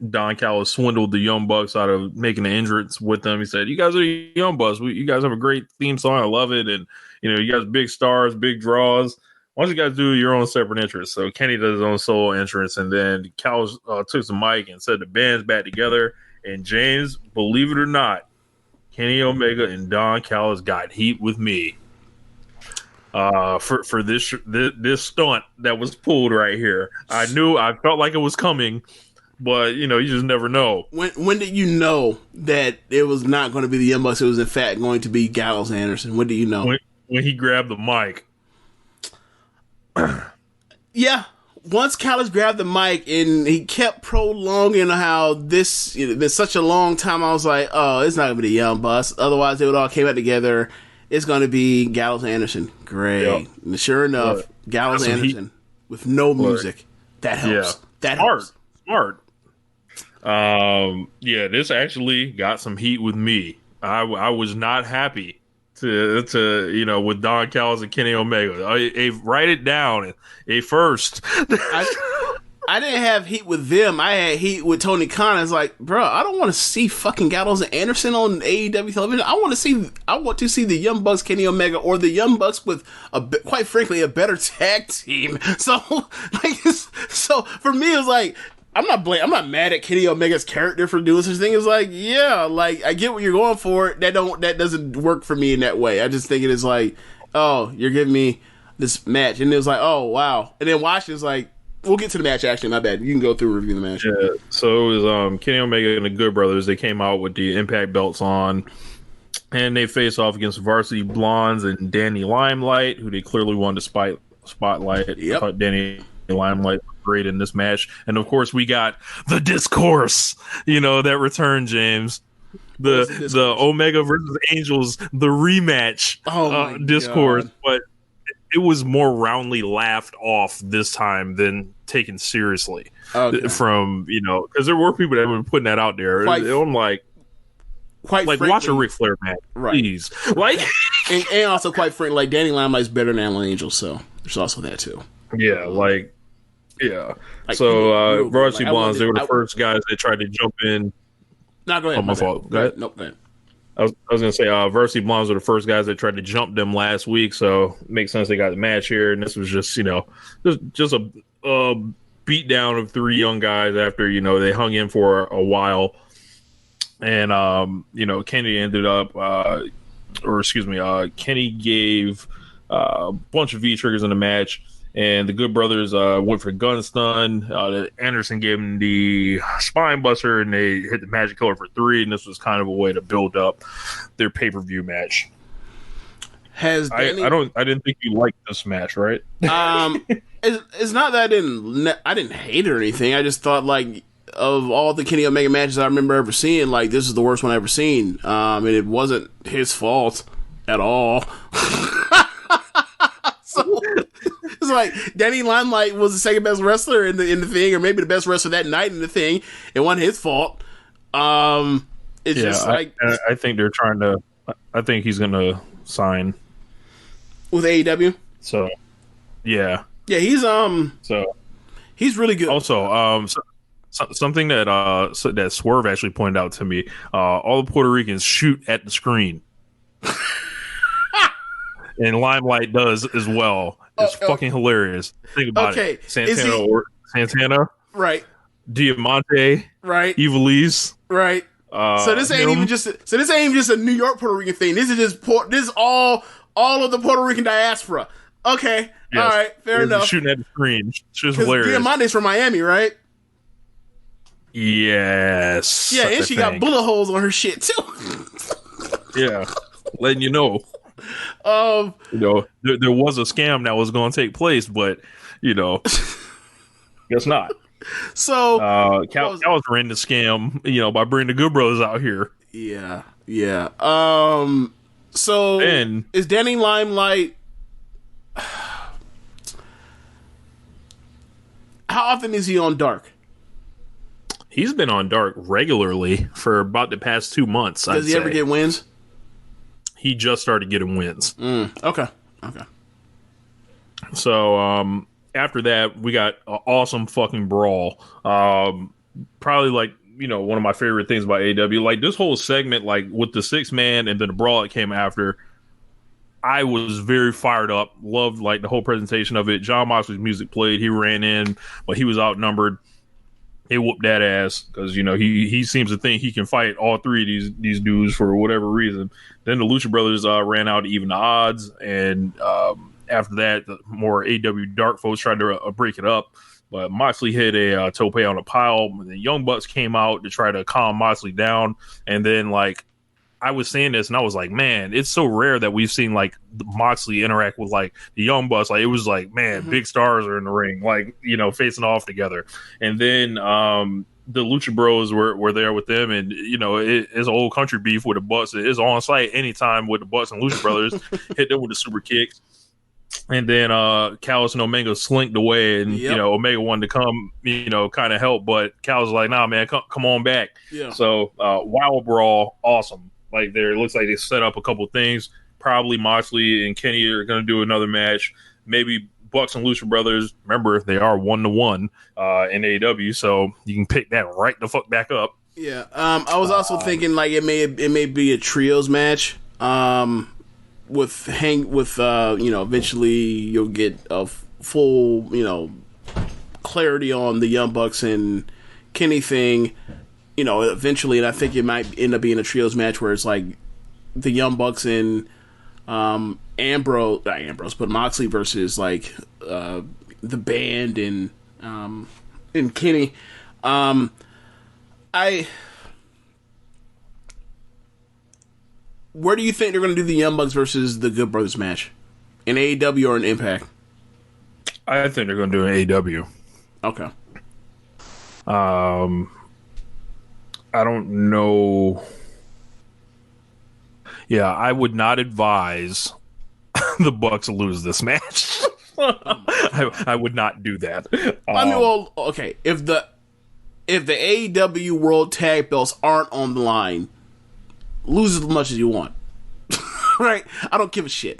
Don Callis swindled the Young Bucks out of making an entrance with them. He said, "You guys are the Young Bucks. You guys have a great theme song. I love it. And, you guys are big stars, big draws. Why don't you guys do your own separate entrance?" So Kenny does his own solo entrance. And then Callis took the mic and said the band's back together. And James, believe it or not, Kenny Omega and Don Callis got heat with me. For this stunt that was pulled right here. I felt like it was coming, but you just never know. When did you know that it was not going to be the Young Bucks? It was in fact going to be Gallows and Anderson. When did you know? When he grabbed the mic. Yeah. Once Callis grabbed the mic and he kept prolonging how this been such a long time, I was like, oh, it's not going to be the Young Bucks. Otherwise, they would all came out together. It's going to be Gallows and Anderson. Great. Yep. And sure enough, Gallows and Anderson with no music. That helps. Yeah. That helps. Smart. This actually got some heat with me. I was not happy to with Don Callis and Kenny Omega. Write it down. First. I didn't have heat with them. I had heat with Tony Khan. It's like, bro, I don't want to see fucking Gallows and Anderson on AEW television. I want to see the Young Bucks, Kenny Omega, or the Young Bucks with quite frankly a better tag team. So for me, it was like, I'm not mad at Kenny Omega's character for doing such thing. It's like, yeah, like I get what you're going for. That doesn't work for me in that way. I just think it is like, oh, you're giving me this match, and it was like, oh wow, and then Washington's like. We'll get to the match, actually. My bad. You can go through and review the match. Yeah, so it was Kenny Omega and the Good Brothers. They came out with the Impact belts on, and they faced off against Varsity Blondes and Danny Limelight, who they clearly wanted to spotlight. Yep. I thought Danny Limelight was great in this match. And, of course, we got the Discourse, that return, James. The Omega versus Angels, the rematch Discourse. God. But it was more roundly laughed off this time than taken seriously from, because there were people that were putting that out there. I'm like, frankly, watch a Ric Flair match, right. Please. Like, and also, quite frankly, like, Danny Limelight's better than Alan Angel, so there's also that too. Yeah, so, Varsity Blondes, they were the first guys that tried to jump in. No, go ahead. My fault. Go ahead. Nope, go ahead. I was going to say, Varsity Blondes were the first guys that tried to jump them last week, so it makes sense they got the match here. And this was just, just a beat down of three young guys after, they hung in for a while. And, Kenny ended up, Kenny gave a bunch of V-triggers in the match. And the Good Brothers went for gun stun. Anderson gave him the spine buster, and they hit the Magic Killer for 3. And this was kind of a way to build up their pay-per-view match. I didn't think you liked this match, right? It's not that I didn't hate it or anything. I just thought, like, of all the Kenny Omega matches I remember ever seeing, like, this is the worst one I ever seen. And it wasn't his fault at all. So it's like Danny Limelight was the second best wrestler in the thing, or maybe the best wrestler that night in the thing. It wasn't his fault. It's just like I think they're trying to. I think he's going to sign with AEW. So yeah, he's he's really good. Also, something that Swerve actually pointed out to me: all the Puerto Ricans shoot at the screen. And Limelight does as well. It's fucking hilarious. Think about it. Santana, right? Diamante, right? Evilise, right? So this ain't even just a New York Puerto Rican thing. This is all of the Puerto Rican diaspora. Okay, yes. All right, fair enough. Shooting at the screen, it's just hilarious. Diamante's from Miami, right? Yes. Yeah, and she got bullet holes on her shit too. Yeah, letting you know. There was a scam that was going to take place, but guess not. So Cal was ran the scam, by bringing the Good Brothers out here. Yeah. So And is Danny Limelight? How often is he on Dark? he's been on Dark regularly for about the past 2 months. Does he ever get wins? He just started getting wins. Okay. So after that, we got an awesome fucking brawl. Probably like, one of my favorite things about AEW. Like this whole segment, like with the 6-man and then the brawl that came after, I was very fired up. Loved like the whole presentation of it. John Moxley's music played. He ran in, but he was outnumbered. He whooped that ass because he seems to think he can fight all three of these dudes for whatever reason. Then the Lucha Brothers ran out to even the odds, and after that, the more AEW Dark folks tried to break it up. But Moxley hit a tope on a pile. And the Young Bucks came out to try to calm Moxley down, and then like I was saying this, and I was like, man, it's so rare that we've seen like Moxley interact with like the Young Bucks. Like it was like, man, big stars are in the ring, like facing off together. And then the Lucha Bros were there with them, and it's old country beef with the Bucks. It's on site anytime with the Bucks and Lucha Brothers. Hit them with the super kicks. And then Callis and Omega slinked away, and Omega wanted to come, kind of help, but Callis was like, "Nah, man, come on back." Yeah. So wild brawl, awesome. Like there, it looks like they set up a couple things. Probably Moxley and Kenny are going to do another match. Maybe Bucks and Lucha Brothers. Remember, they are 1-1 in AEW, so you can pick that right the fuck back up. Yeah. I was also thinking like it may be a trios match. Eventually you'll get a full clarity on the Young Bucks and Kenny thing. Eventually, and I think it might end up being a trios match where it's like the Young Bucks and not Ambrose, but Moxley versus like the band and Kenny. Where do you think they're going to do the Young Bucks versus the Good Brothers match? In AEW or in Impact? I think they're going to do an AEW. Okay. I don't know. Yeah, I would not advise the Bucks lose this match. I would not do that. Okay. If the AEW World Tag Belts aren't on the line, lose as much as you want. Right? I don't give a shit.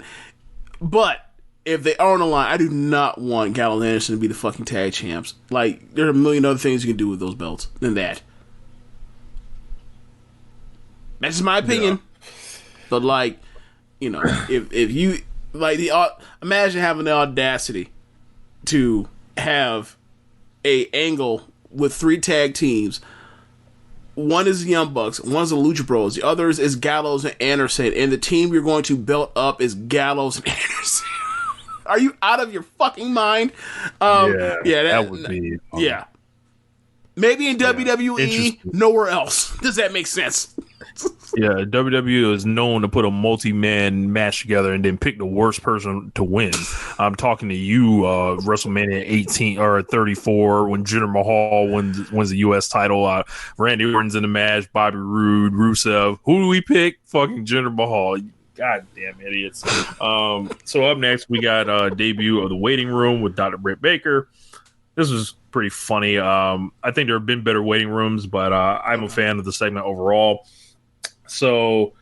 But if they are on the line, I do not want Gallows and Anderson to be the fucking tag champs. Like, there are a million other things you can do with those belts than that. That's just my opinion. Yeah. But like, if you like imagine having the audacity to have a angle with 3 tag teams. One is the Young Bucks, one's the Lucha Bros, the others is Gallows and Anderson, and the team you're going to belt up is Gallows and Anderson. Are you out of your fucking mind? That would be. Yeah. Maybe in WWE, nowhere else. Does that make sense? Yeah, WWE is known to put a multi-man match together and then pick the worst person to win. I'm talking to you, WrestleMania 18 or 34 when Jinder Mahal wins the U.S. title. Randy Orton's in the match, Bobby Roode, Rusev. Who do we pick? Fucking Jinder Mahal. Goddamn idiots. So up next, we got a debut of The Waiting Room with Dr. Britt Baker. This was pretty funny. I think there have been better waiting rooms, but I'm a fan of the segment overall. So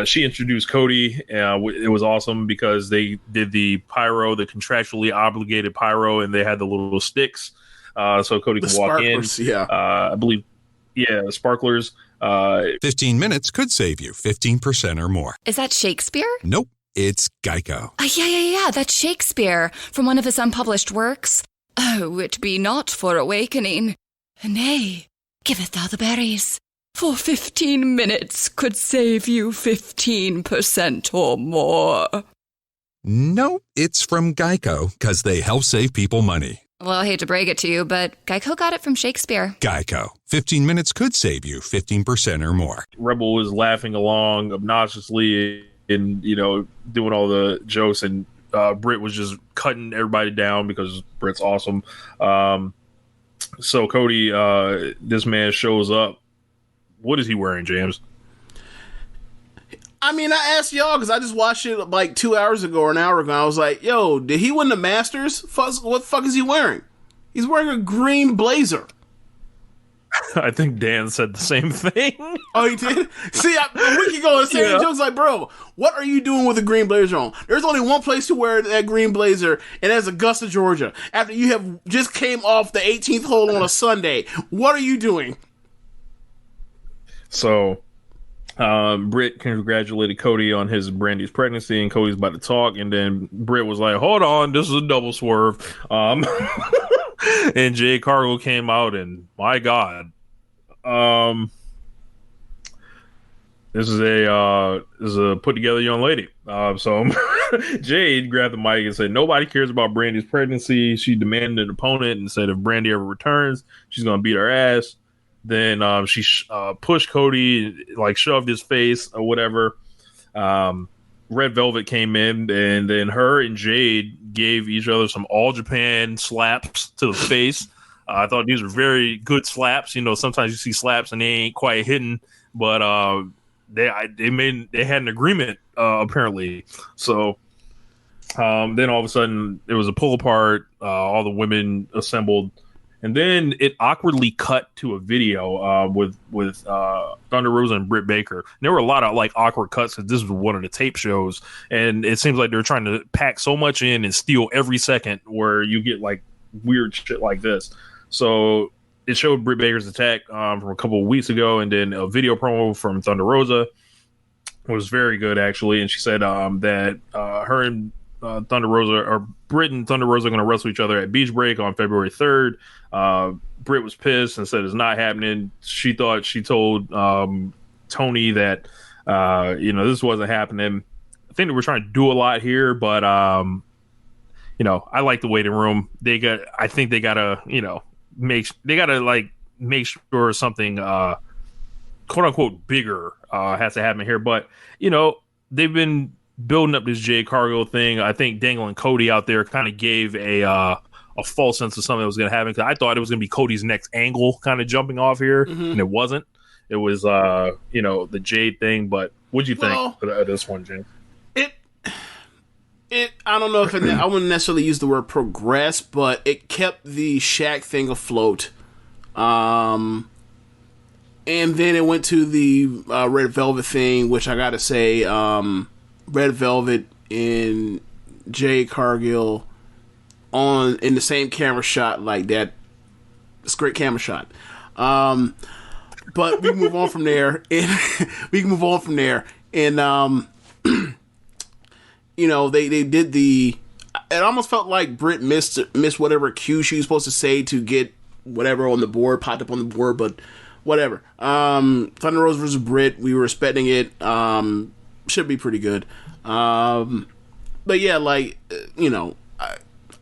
she introduced Cody. It was awesome because they did the pyro, the contractually obligated pyro, and they had the little sticks. So Cody could walk in. Yeah. I believe, the sparklers. 15 minutes could save you 15% or more. Is that Shakespeare? Nope, it's Geico. Yeah, that's Shakespeare from one of his unpublished works. Oh, it be not for awakening. Nay, giveth thou the berries. For 15 minutes could save you 15% or more. Nope, it's from Geico, because they help save people money. Well, I hate to break it to you, but Geico got it from Shakespeare. Geico. 15 minutes could save you 15% or more. Rebel was laughing along obnoxiously and, doing all the jokes, and Britt was just cutting everybody down because Britt's awesome. So Cody, this man shows up. What is he wearing, James? I mean, I asked y'all because I just watched it like 2 hours ago or an hour ago. I was like, yo, did he win the Masters? What the fuck is he wearing? He's wearing a green blazer. I think Dan said the same thing. Oh, he did? See, a week ago, I was saying jokes like, bro, what are you doing with a green blazer on? There's only one place to wear that green blazer, and that's Augusta, Georgia. After you have just came off the 18th hole on a Sunday. What are you doing? So, Britt congratulated Cody on his Brandy's pregnancy, and Cody's about to talk, and then Britt was like, hold on, this is a double swerve. And Jade Cargill came out, and my God, this is a put together young lady. So Jade grabbed the mic and said, "Nobody cares about Brandy's pregnancy." She demanded an opponent and said, "If Brandy ever returns, she's gonna beat her ass." Then she pushed Cody, like shoved his face or whatever. Red Velvet came in, and then her and Jade gave each other some All Japan slaps to the face. I thought these were very good slaps. You know, sometimes you see slaps and they ain't quite hitting, but they had an agreement apparently. So then all of a sudden there was a pull apart. All the women assembled. And then it awkwardly cut to a video with Thunder Rosa and Britt Baker. And there were a lot of like awkward cuts because this was one of the tape shows, and it seems like they're trying to pack so much in and steal every second where you get like weird shit like this. So it showed Britt Baker's attack from a couple of weeks ago, and then a video promo from Thunder Rosa was very good actually. And she said that her and Thunder Rosa, or Britt and Thunder Rosa, are going to wrestle each other at Beach Break on February 3rd. Britt was pissed and said it's not happening. She thought she told Tony that this wasn't happening. I think they were trying to do a lot here, but I like the waiting room. I think they gotta make sure something quote unquote bigger has to happen here. But they've been building up this Jade Cargill thing. I think dangling Cody out there kind of gave a false sense of something that was going to happen, because I thought it was going to be Cody's next angle kind of jumping off here, and it wasn't. It was the Jade thing. But what'd you think of this one, James? I don't know if I wouldn't necessarily use the word progress, but it kept the Shaq thing afloat. And then it went to the Red Velvet thing, which I gotta say, Red Velvet and Jade Cargill in the same camera shot like that. It's a great camera shot. But we can move on from there. And they did the. It almost felt like Britt missed whatever cue she was supposed to say to get whatever on the board, popped up on the board, but whatever. Thunder Rosa versus Britt, we were expecting it. Should be pretty good. But yeah,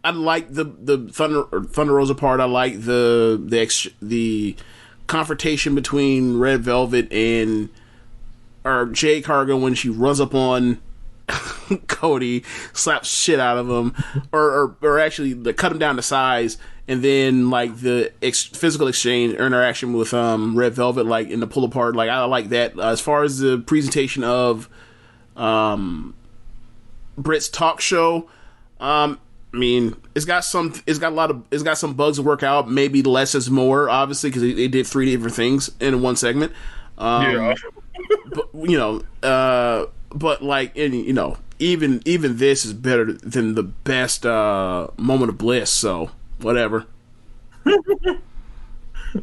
I like the Thunder Rosa part. I like the confrontation between Red Velvet and Jade Cargill when she runs up on Cody, slaps shit out of him, or actually cut him down to size, and then like the physical exchange or interaction with Red Velvet, like in the pull apart. Like I like that. As far as the presentation of Britt's talk show, I mean, it's got some bugs to work out. Maybe less is more, obviously, because they did 3 different things in one segment. But like, even this is better than the best Moment of Bliss. So whatever.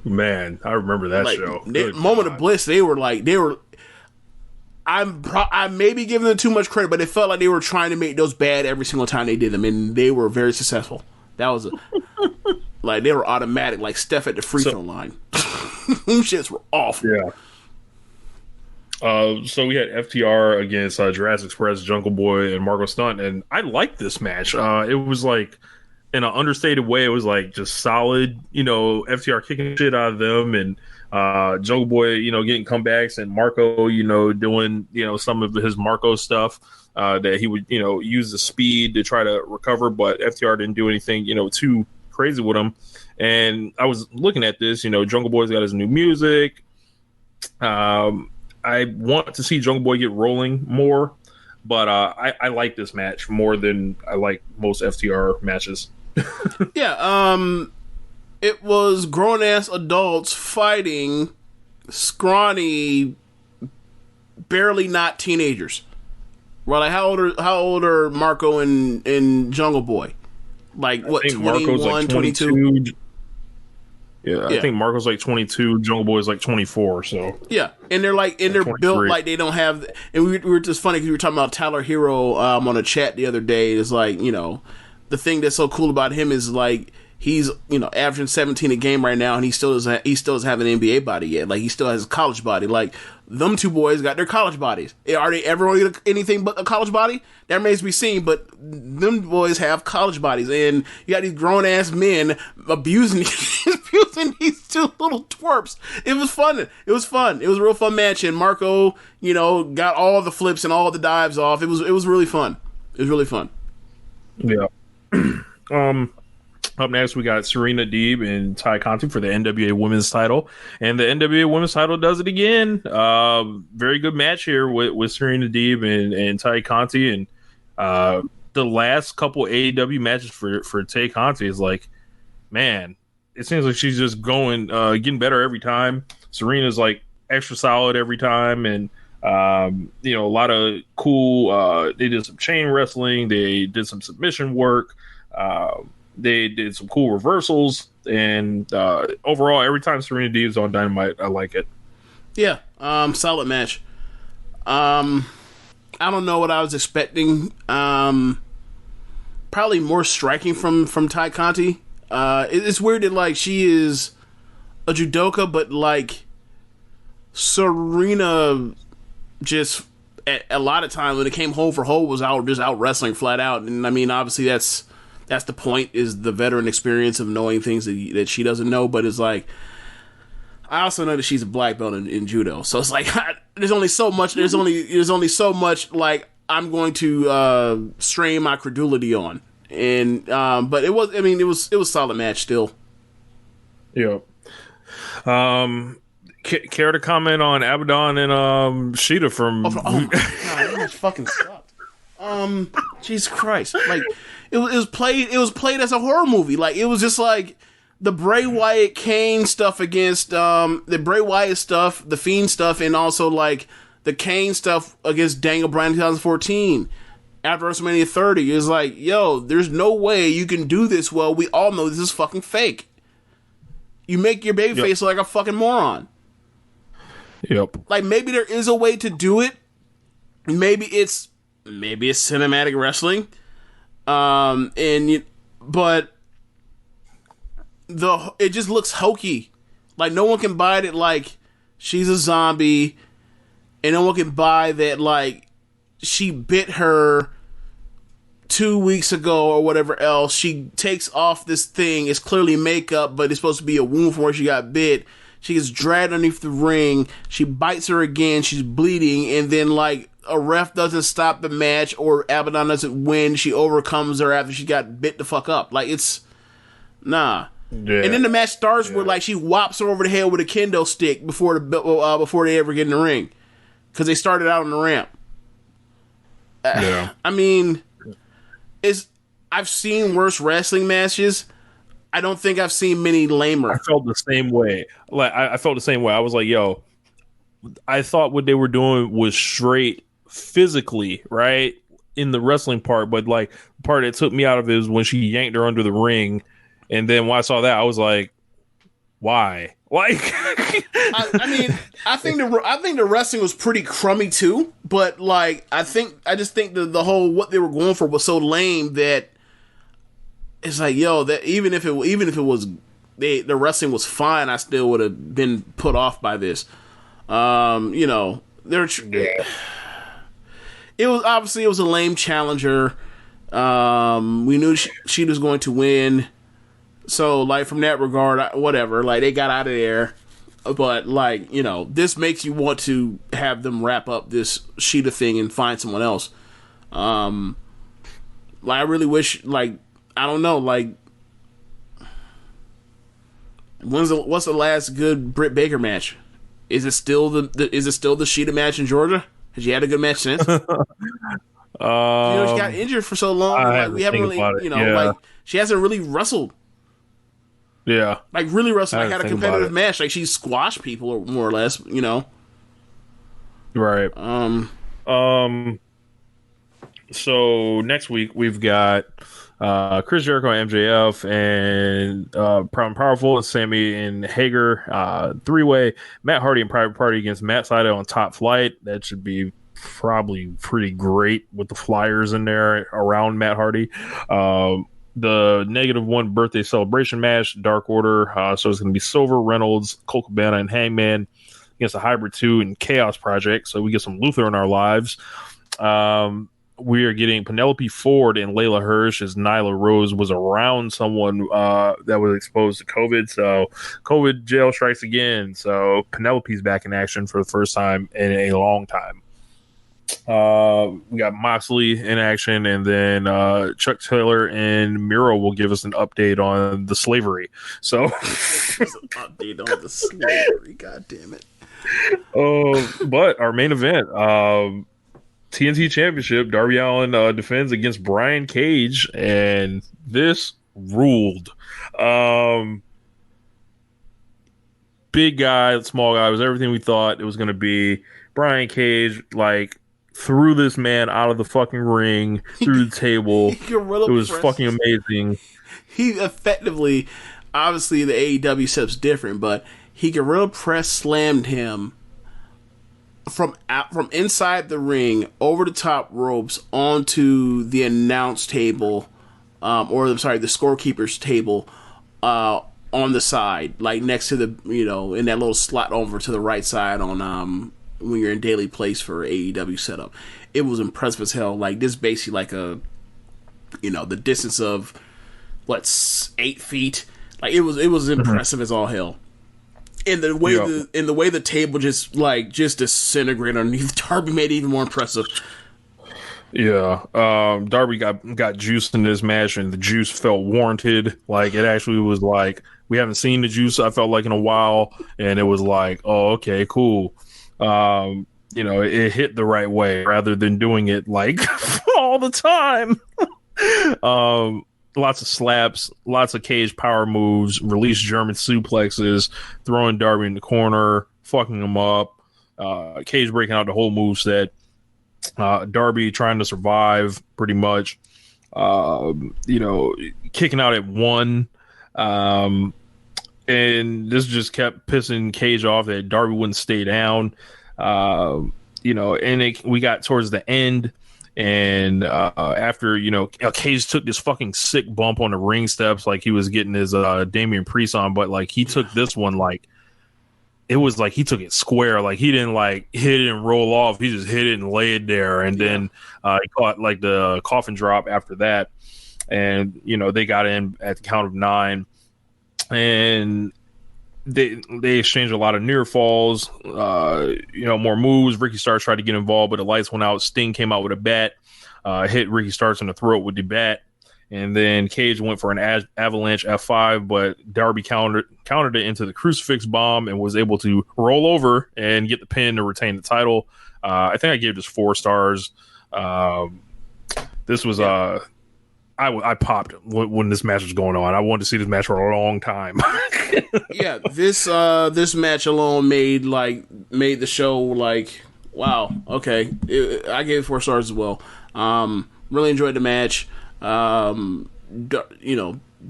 Man, I remember that show. Moment of Bliss. They were. I may be giving them too much credit, but it felt like they were trying to make those bad every single time they did them, and they were very successful. That was they were automatic, like Steph at the free throw line. Them shits were awful. Yeah. So we had FTR against Jurassic Express, Jungle Boy, and Marco Stunt, and I liked this match. It was like, in an understated way, it was like just solid. FTR kicking shit out of them, and Jungle Boy, getting comebacks, and Marco, doing some of his Marco stuff that he would use the speed to try to recover, but FTR didn't do anything too crazy with him. And I was looking at this, Jungle Boy's got his new music. I want to see Jungle Boy get rolling more, but I like this match more than I like most FTR matches. Yeah, it was grown ass adults fighting scrawny, barely not teenagers. Well, like how old are Marco and Jungle Boy? Like what, 21, like 22? Yeah, I think Marco's like 22, Jungle Boy's like 24. So yeah, and they're built like they don't have. And we were just funny because we were talking about Tyler Hero on a chat the other day. It's like, you know, the thing that's so cool about him is like he's, you know, averaging 17 a game right now, and he still doesn't have an NBA body yet. Like he still has a college body. Like them two boys got their college bodies. Are they ever going to get anything but a college body? That remains to be seen. But them boys have college bodies, and you got these grown ass men abusing these two little twerps. It was fun. It was fun. It was a real fun match, and Marco, you know, got all the flips and all the dives off. It was really fun. It was really fun. Yeah. Up next, we got Serena Deeb and Ty Conti for the NWA Women's title. And the NWA Women's title does it again. Very good match here with Serena Deeb and Ty Conti. And the last couple AEW matches for Tay Conti is like, man, it seems like she's just getting better every time. Serena's like extra solid every time. And, you know, a lot of cool, they did some chain wrestling. They did some submission work. They did some cool reversals, and overall, every time Serena Deeb is on Dynamite, I like it. Yeah, solid match. I don't know what I was expecting. Probably more striking from Ty Conti. It's weird that like she is a judoka, but like Serena just at a lot of times when it came home for home was out wrestling flat out, and I mean obviously that's the point, is the veteran experience of knowing things that she doesn't know. But it's like, I also know that she's a black belt in judo, so it's like there's only so much. There's only so much like I'm going to strain my credulity on, and but it was. I mean, it was a solid match still. Yeah. Care to comment on Abaddon and Sheeta from? Oh my god, that match fucking sucked. Jesus Christ! Like it was played as a horror movie. Like it was just like the Bray Wyatt Kane stuff against the Bray Wyatt stuff, the Fiend stuff, and also like the Kane stuff against Daniel Bryan in 2014 after WrestleMania 30. It's like, yo, there's no way you can do this well. We all know this is fucking fake. You make your babyface look like a fucking moron. Yep. Like maybe there is a way to do it. Maybe it's cinematic wrestling. But it just looks hokey. Like no one can buy it. Like she's a zombie, and no one can buy that. Like she bit her 2 weeks ago or whatever else. She takes off this thing. It's clearly makeup, but it's supposed to be a wound from where she got bit. She gets dragged underneath the ring. She bites her again. She's bleeding, and then like a ref doesn't stop the match, or Abaddon doesn't win. She overcomes her after she got bit the fuck up. Like it's nah. Yeah. And then the match starts where like she whops her over the head with a kendo stick before they ever get in the ring, because they started out on the ramp. Yeah. I mean, I've seen worse wrestling matches. I don't think I've seen many lamer. I felt the same way. Like I felt the same way. I was like, yo, I thought what they were doing was straight physically, right? In the wrestling part, but like the part that took me out of it is when she yanked her under the ring, and then when I saw that, I was like, why? Like I think the wrestling was pretty crummy too, but like I just think the whole what they were going for was so lame that it's like, yo, that even if it was the wrestling was fine, I still would have been put off by this. You know, it was a lame challenger. We knew she was going to win, so like from that regard, whatever. Like they got out of there, but like, you know, this makes you want to have them wrap up this Sheeta thing and find someone else. Like I really wish, like I don't know, like what's the last good Britt Baker match? Is it still the Sheeta match in Georgia? Has she had a good match since? She got injured for so long. Like, we haven't really, like she hasn't really wrestled. Yeah, like really wrestled. Like had a competitive match. Like she squashed people, more or less. Right. So next week we've got Chris Jericho and MJF and Proud and Powerful and Sammy and Hager 3-way. Matt Hardy and Private Party against Matt Sydal and Top Flight. That should be probably pretty great with the flyers in there around Matt Hardy. The -1 birthday celebration match, Dark Order. So it's going to be Silver, Reynolds, Colt Cabana, and Hangman against the Hybrid 2 and Chaos Project. So we get some Luther in our lives. We are getting Penelope Ford and Layla Hirsch as Nyla Rose was around someone that was exposed to COVID. So COVID jail strikes again. So Penelope's back in action for the first time in a long time. We got Moxley in action, and then Chuck Taylor and Miro will give us an update on the slavery. So update on the slavery. God damn it. But our main event, TNT Championship, Darby Allin defends against Brian Cage, and this ruled. Big guy, small guy, was everything we thought it was going to be. Brian Cage, like, threw this man out of the fucking ring, through the table. It was fucking amazing. He effectively, obviously the AEW setup's different, but he gorilla press slammed him from inside the ring over the top ropes onto the announce table, the scorekeeper's table, on the side, like next to the, in that little slot over to the right side on when you're in daily place for AEW setup. It was impressive as hell. Like, this basically like the distance of 8 feet. Like, it was impressive as all hell. And the way the table just disintegrated underneath Darby made it even more impressive. Yeah, Darby got juiced in this match, and the juice felt warranted. Like, it actually was like, we haven't seen the juice, I felt like, in a while, and it was like, oh, okay, cool. It hit the right way rather than doing it like all the time. Lots of slaps, lots of Cage power moves, release German suplexes, throwing Darby in the corner, fucking him up. Cage breaking out the whole moveset. Darby trying to survive pretty much. Kicking out at 1. And this just kept pissing Cage off that Darby wouldn't stay down. We got towards the end, and after Cage took this fucking sick bump on the ring steps, like he was getting his Damian Priest on, but like he took this one like it was like he took it square, like he didn't like hit it and roll off, he just hit it and laid there, and then he caught like the coffin drop after that, and they got in at the count of 9. And they exchanged a lot of near falls, more moves. Ricky Starks tried to get involved, but the lights went out. Sting came out with a bat, hit Ricky Starks in the throat with the bat, and then Cage went for an avalanche F5, but Darby countered it into the crucifix bomb and was able to roll over and get the pin to retain the title. I think I gave this 4 stars. This was I popped when this match was going on. I wanted to see this match for a long time. Yeah, this match alone made the show like, wow, okay. I gave it 4 stars as well. Really enjoyed the match.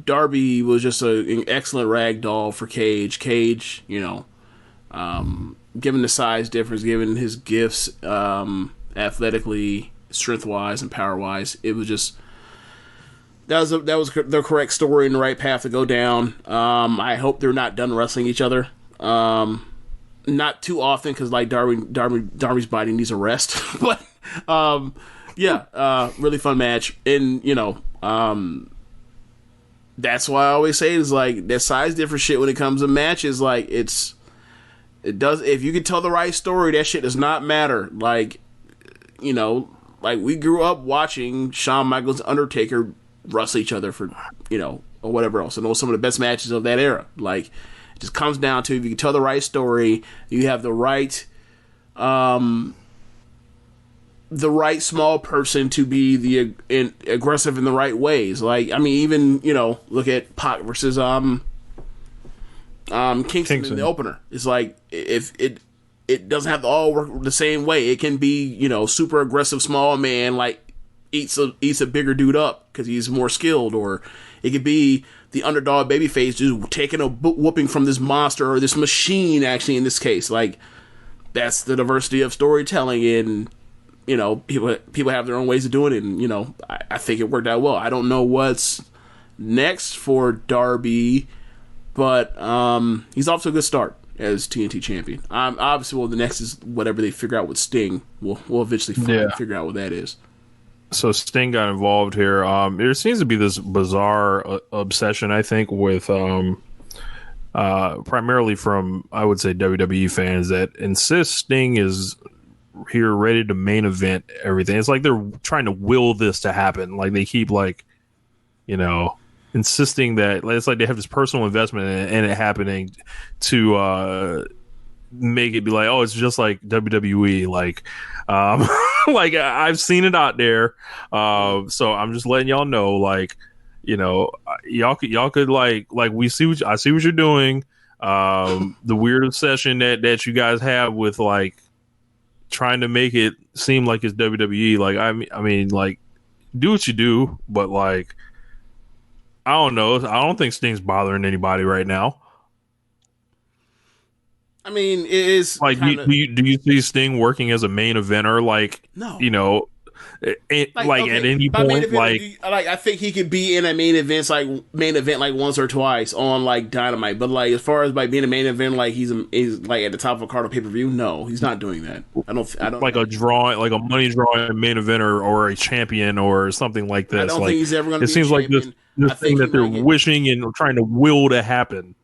Darby was just an excellent ragdoll for Cage. Cage, given the size difference, given his gifts, athletically, strength-wise, and power-wise, it was just. That was the correct story and the right path to go down. I hope they're not done wrestling each other. Not too often, because like Darby's body needs a rest. But really fun match. And that's why I always say is like that size difference shit when it comes to matches. Like it does. If you can tell the right story, that shit does not matter. Like like we grew up watching Shawn Michaels, Undertaker wrestle each other for or whatever else, and those some of the best matches of that era. Like, It just comes down to if you can tell the right story, you have the right small person to be the aggressive in the right ways. Like, I mean, even, you know, look at Pac versus Kingston in the opener. It's like, if it doesn't have to all work the same way. It can be, you know, super aggressive small man, like eats a bigger dude up because he's more skilled, or it could be the underdog babyface just taking a whooping from this monster or this machine. Actually, in this case, like, that's the diversity of storytelling, and you know, people have their own ways of doing it, and you know, I think it worked out well. I don't know what's next for Darby, but he's off to a good start as TNT champion. Obviously, well, the next is whatever they figure out with Sting. We'll eventually figure out what that is. So Sting got involved here. There seems to be this bizarre obsession, I think, with primarily from, I would say, WWE fans that insist Sting is here ready to main event everything. It's like they're trying to will this to happen. Like they keep, like, you know, insisting that it's like they have this personal investment in it happening to make it be like, oh, it's just like WWE. Like, like I've seen it out there. So I'm just letting y'all know, like, you know, y'all could like I see what you're doing. The weird obsession that you guys have with, like, trying to make it seem like it's WWE. Like, I mean, like, do what you do, but, like, I don't know. I don't think Sting's bothering anybody right now. I mean, it is like, do you see Sting working as a main eventer? Like, no, you know, at any point, like I think he could be in a main event like once or twice on, like, Dynamite. But, like, as far as, like, being a main event, like he's like at the top of a card of pay-per-view, no, he's not doing that. I don't like a money drawing main eventer or a champion or something like this. I don't think he's ever going to. It seems like this thing that they're wishing and trying to will to happen.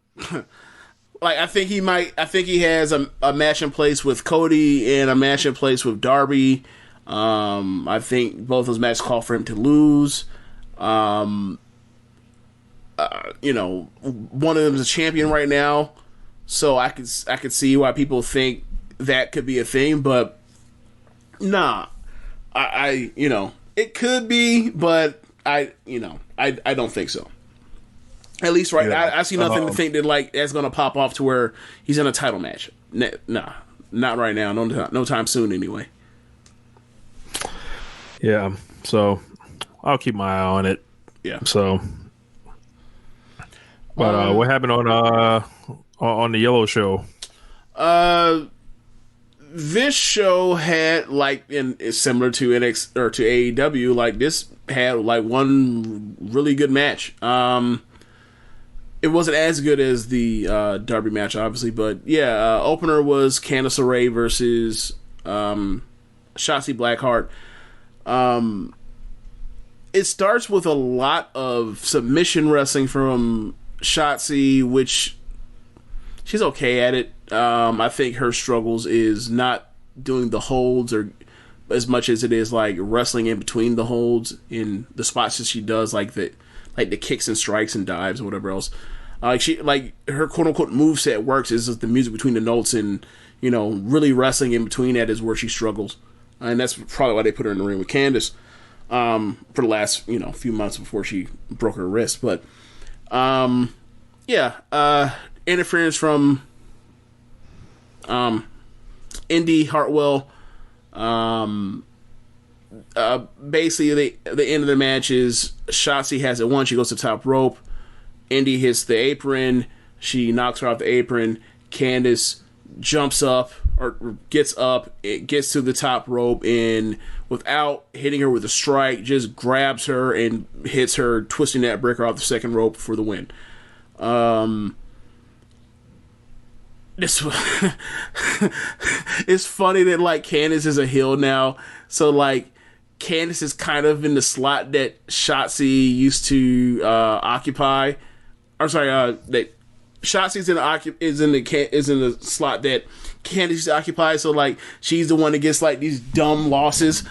Like, I think he has a match in place with Cody and a match in place with Darby. I think both those matches call for him to lose. You know, one of them is a champion right now, so I could see why people think that could be a thing, but nah, I you know, it could be, but I don't think so. At least I see nothing to think that, like, that's gonna pop off to where he's in a title match. Nah, not right now. No time soon anyway. Yeah, so I'll keep my eye on it. Yeah. So, but what happened on the Yellow Show? This show had, like, it's similar to NXT or to AEW. Like, this had, like, one really good match. It wasn't as good as the Darby match, obviously, but yeah, opener was Candice LeRae versus Shotzi Blackheart. It starts with a lot of submission wrestling from Shotzi, which she's okay at it. I think her struggles is not doing the holds or as much as it is, like, wrestling in between the holds in the spots that she does, like the kicks and strikes and dives or whatever else. Her quote unquote moveset works is the music between the notes, and, you know, really wrestling in between that is where she struggles. And that's probably why they put her in the ring with Candice for the last, you know, few months before she broke her wrist. But interference from Indy Hartwell. Basically, the end of the match is Shotzi has it won. She goes to the top rope. Indy hits the apron. She knocks her off the apron. Candice jumps up or gets up. It gets to the top rope, and without hitting her with a strike, just grabs her and hits her, twisting that breaker off the second rope for the win. It's funny that, like, Candice is a heel now, so, like, Candice is kind of in the slot that Shotzi used to occupy. I'm sorry, that Shotzi's is in the slot that Candice used to occupy. So, like, she's the one that gets, like, these dumb losses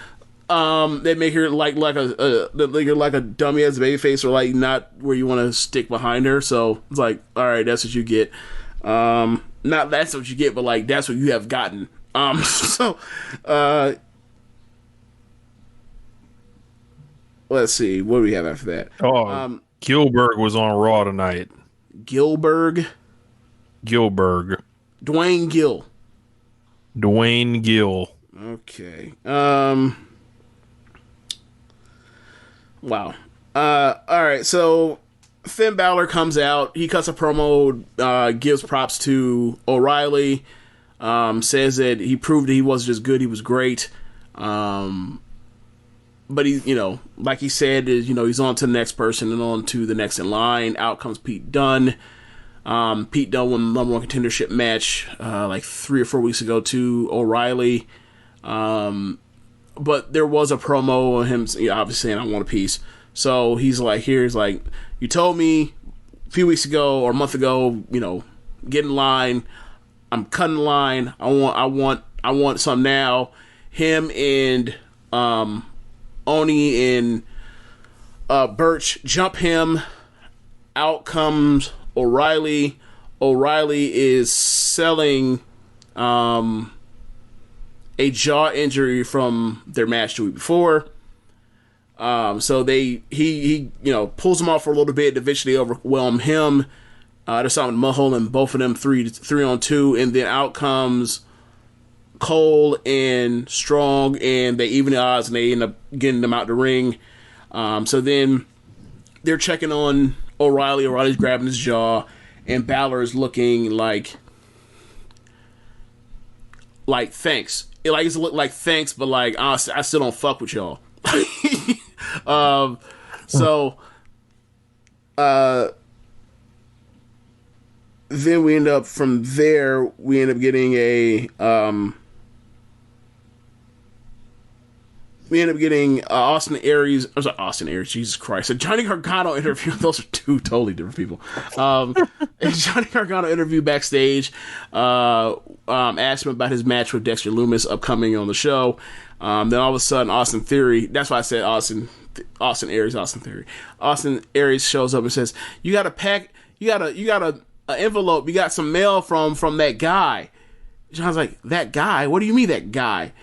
that make her like a dummy as a babyface, or, like, not where you want to stick behind her. So it's like, all right, that's what you get. Not that's what you get, but like that's what you have gotten. Let's see. What do we have after that? Gilbert was on Raw tonight. Gilbert. Dwayne Gill. Okay. Wow. All right. So Finn Balor comes out. He cuts a promo. Gives props to O'Reilly. Says that he proved that he wasn't just good. He was great. But he, like he said, is he's on to the next person and on to the next in line. Out comes Pete Dunne. Pete Dunne won the number one contendership match like 3 or 4 weeks ago to O'Reilly. But there was a promo of him obviously saying, I want a piece. So he's like, you told me a few weeks ago or a month ago, get in line. I'm cutting the line. I want some now. Him and Oni and Birch jump him. Out comes O'Reilly. O'Reilly is selling a jaw injury from their match the week before. So he pulls him off for a little bit to eventually overwhelm him. There's something mudhole and both of them 3-on-2, and then out comes Cole and Strong, and they even the odds, and they end up getting them out the ring. So then they're checking on O'Reilly. O'Reilly's grabbing his jaw, and Balor's looking like thanks. It's look like thanks, but like I still don't fuck with y'all. Then we end up getting Austin Aries. I was like Austin Aries, Jesus Christ. A Johnny Gargano interview. Those are two totally different people. A Johnny Gargano interview backstage. Asked him about his match with Dexter Lumis upcoming on the show. Then all of a sudden, Austin Theory. That's why I said Austin Aries. Austin Theory. Austin Aries shows up and says, "You got a pack. You got a envelope. You got some mail from that guy." John's like, "That guy? What do you mean that guy?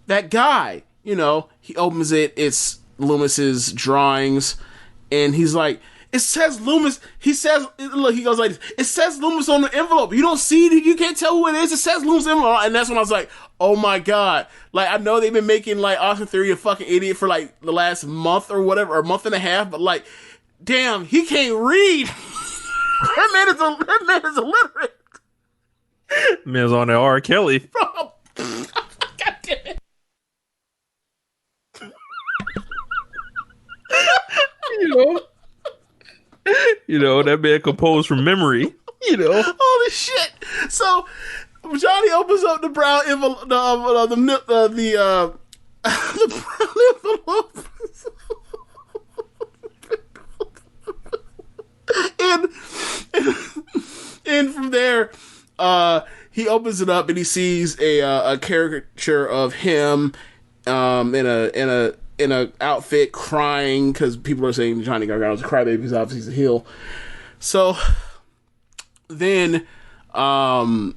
That guy?" He opens it. It's Loomis's drawings, and he's like, "It says Loomis." He says, "Look," he goes like this, "It says Loomis on the envelope. You don't see it. You can't tell who it is. It says Loomis envelope." And that's when I was like, "Oh my god!" Like I know they've been making like Austin Theory a fucking idiot for like the last month or whatever, or a month and a half, but like, damn, he can't read. That man is illiterate. Man's on the R. Kelly. Bro, God damn it. That man composed from memory. Holy shit. So Johnny opens up the brown envelope, the brown envelope. and from there, he opens it up and he sees a caricature of him in a outfit crying because people are saying Johnny Gargano's a crybaby because obviously he's a heel. So then Austin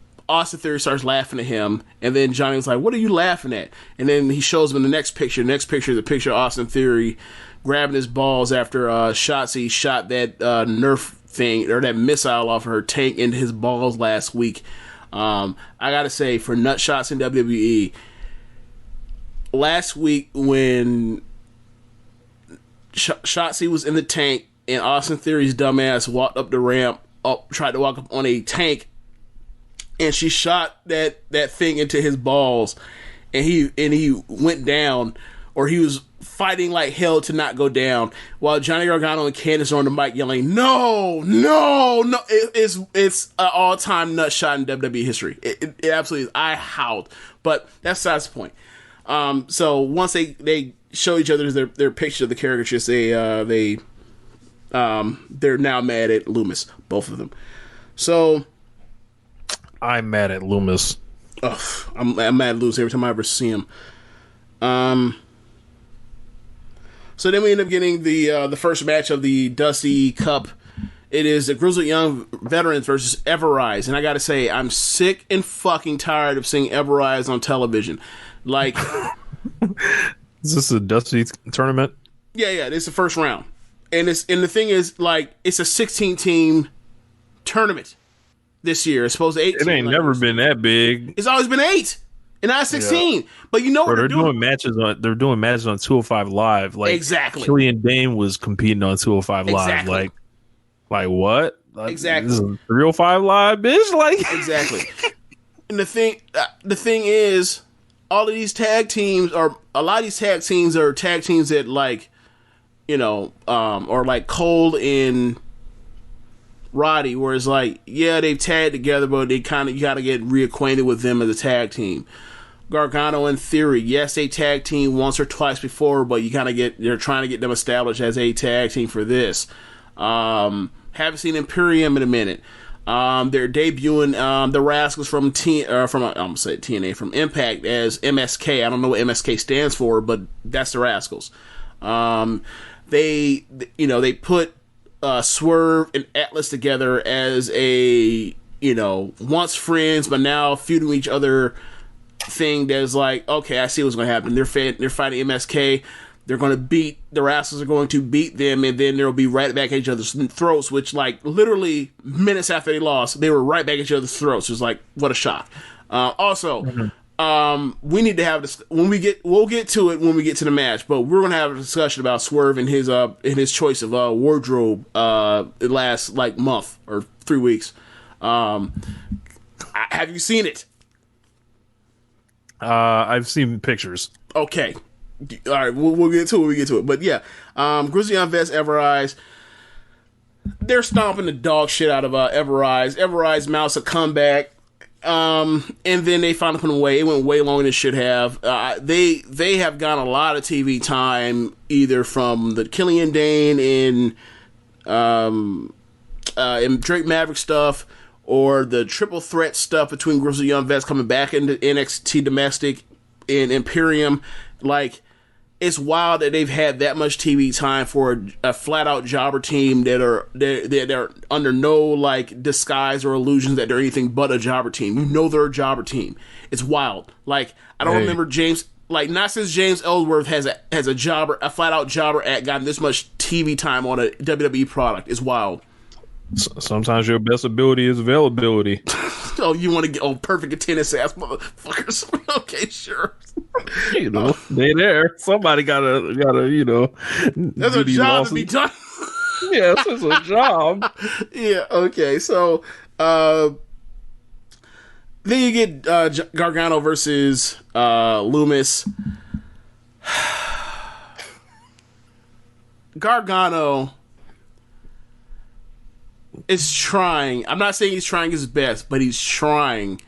Theory starts laughing at him, and then Johnny was like, "What are you laughing at?" And then he shows him the next picture. The next picture is a picture of Austin Theory grabbing his balls after Shotzi shot that Nerf thing or that missile off of her tank into his balls last week. I gotta say, for nut shots in WWE, last week when Shotzi was in the tank and Austin Theory's dumbass walked up the ramp, tried to walk up on a tank, and she shot that thing into his balls, and he went down, or he was fighting like hell to not go down, while Johnny Gargano and Candice are on the mic yelling, "No, no, no!" It's an all-time nut shot in WWE history. It absolutely is. I howled, but that's besides the point. So once they show each other their picture of the caricatures, they're now mad at Loomis, both of them. So I'm mad at Loomis. Ugh, I'm mad at Loomis every time I ever see him. So then we end up getting the first match of the Dusty Cup It is the Grizzled Young Veterans versus Everrise. And I gotta say, I'm sick and fucking tired of seeing Everrise on television. Like... Is this a Dusty tournament? Yeah, it's the first round. And the thing is, like, it's a 16-team tournament this year. It's supposed to 8. It ain't never been that big. It's always been 8. And now it's 16. Yeah. But you know what they're doing matches on 205 Live. Like, exactly. Killian Dane was competing on 205 Live. Exactly. Like what? Like, exactly. This is 305 Live, bitch. Like exactly. And the thing is, all of these tag teams are tag teams that, like, you know, or like Cole and Roddy, where it's like, yeah, they've tagged together, but you gotta get reacquainted with them as a tag team. Gargano and Theory, yes, they tag team once or twice before, but they're trying to get them established as a tag team for this. Haven't seen Imperium in a minute. They're debuting the Rascals from TNA, from Impact as MSK. I don't know what MSK stands for, but that's the Rascals. They put Swerve and Atlas together as a, you know, once friends but now feuding each other thing. That's like, okay, I see what's going to happen. They're fighting MSK. They're going to beat the Rascals. Are going to beat them, and then they'll be right back at each other's throats. Which, like, literally minutes after they lost, they were right back at each other's throats. It was like, what a shock. We need to have this we'll get to it when we get to the match, but we're going to have a discussion about Swerve and his choice of wardrobe the last, like, month or 3 weeks. Have you seen it? I've seen pictures. Okay. All right, we'll get to it when we get to it. But yeah, Grizzly Young Vets, Everrise, they're stomping the dog shit out of Everrise. Everrise mounts a comeback, and then they finally put them away. It went way longer than it should have. They have gotten a lot of TV time, either from the Killian Dane and Drake Maverick stuff, or the triple threat stuff between Grizzly Young Vets coming back into NXT Domestic and Imperium. Like, it's wild that they've had that much TV time for a flat-out jobber team that are under no, like, disguise or illusions that they're anything but a jobber team. You know they're a jobber team. It's wild. Like, I don't remember James... Like, not since James Ellsworth has a flat-out jobber act gotten this much TV time on a WWE product. It's wild. Sometimes your best ability is availability. Oh, you want to get perfect attendance ass motherfuckers? Okay, sure. You know, they there. Somebody gotta, you know. There's a job to be done. Yes, it's a job. Yeah. Okay. So, then you get Gargano versus Loomis. Gargano is trying. I'm not saying he's trying his best, but he's trying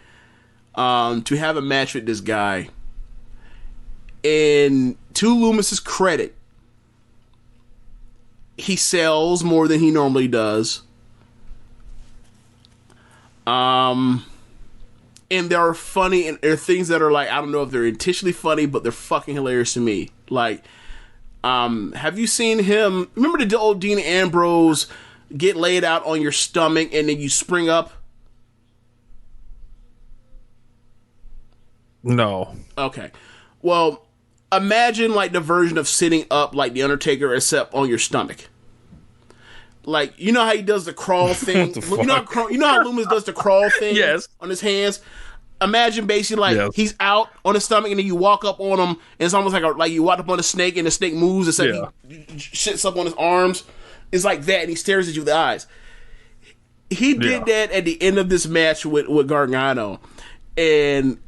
to have a match with this guy. And to Loomis's credit, he sells more than he normally does. And there are funny, and there are things that are like, I don't know if they're intentionally funny, but they're fucking hilarious to me. Like, have you seen him? Remember the old Dean Ambrose get laid out on your stomach and then you spring up? No. Okay. Well, imagine like the version of sitting up like The Undertaker, except on your stomach. Like, you know how he does the crawl thing? You know how Loomis does the crawl thing? Yes. On his hands? Imagine basically like he's out on his stomach and then you walk up on him and it's almost like you walk up on a snake and the snake moves except he shits up on his arms. It's like that, and he stares at you with the eyes. He did that at the end of this match with Gargano, and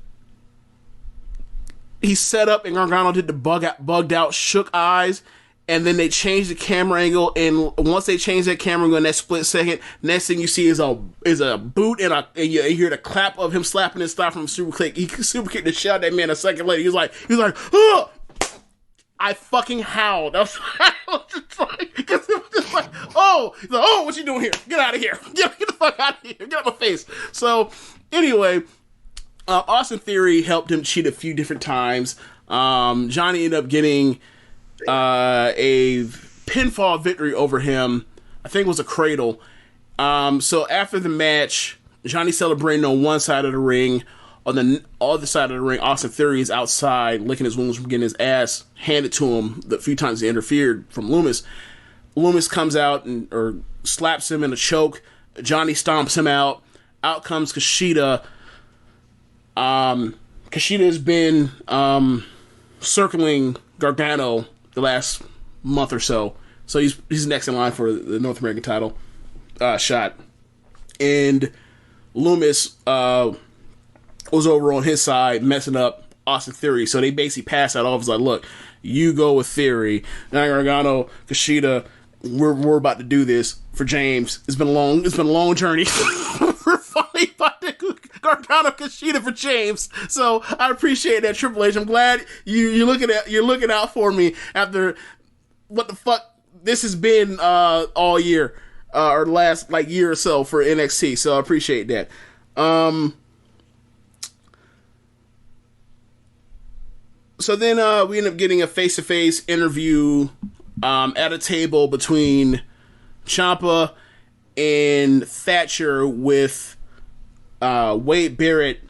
he set up, and Gargano did the bugged out, shook eyes, and then they changed the camera angle, and once they changed that camera angle in that split second, next thing you see is a boot, and you hear the clap of him slapping his thigh from super kick. He super kicked the shit out of that man a second later. He was like, oh! I fucking howled. I was just like, because it was just like, oh, he's like, oh, what you doing here? Get out of here. Get the fuck out of here. Get out of my face. So, anyway, Austin Theory helped him cheat a few different times. Johnny ended up getting a pinfall victory over him. I think it was a cradle. So after the match, Johnny's celebrating on one side of the ring. On the other side of the ring, Austin Theory is outside, licking his wounds from getting his ass handed to him the few times he interfered from Loomis. Loomis comes out or slaps him in a choke. Johnny stomps him out. Out comes Kushida. Kushida has been circling Gargano the last month or so. So he's next in line for the North American title shot. And Loomis was over on his side messing up Austin Theory. So they basically passed out all of us like, look, you go with Theory. Now Gargano, Kushida, we're about to do this for James. It's been a long journey. We're finally about to Gargano Kushida for James. So I appreciate that, Triple H. I'm glad you're looking out for me after what the fuck this has been all year or last like year or so for NXT. So I appreciate that. So then we end up getting a face-to-face interview at a table between Ciampa and Thatcher with Wade Barrett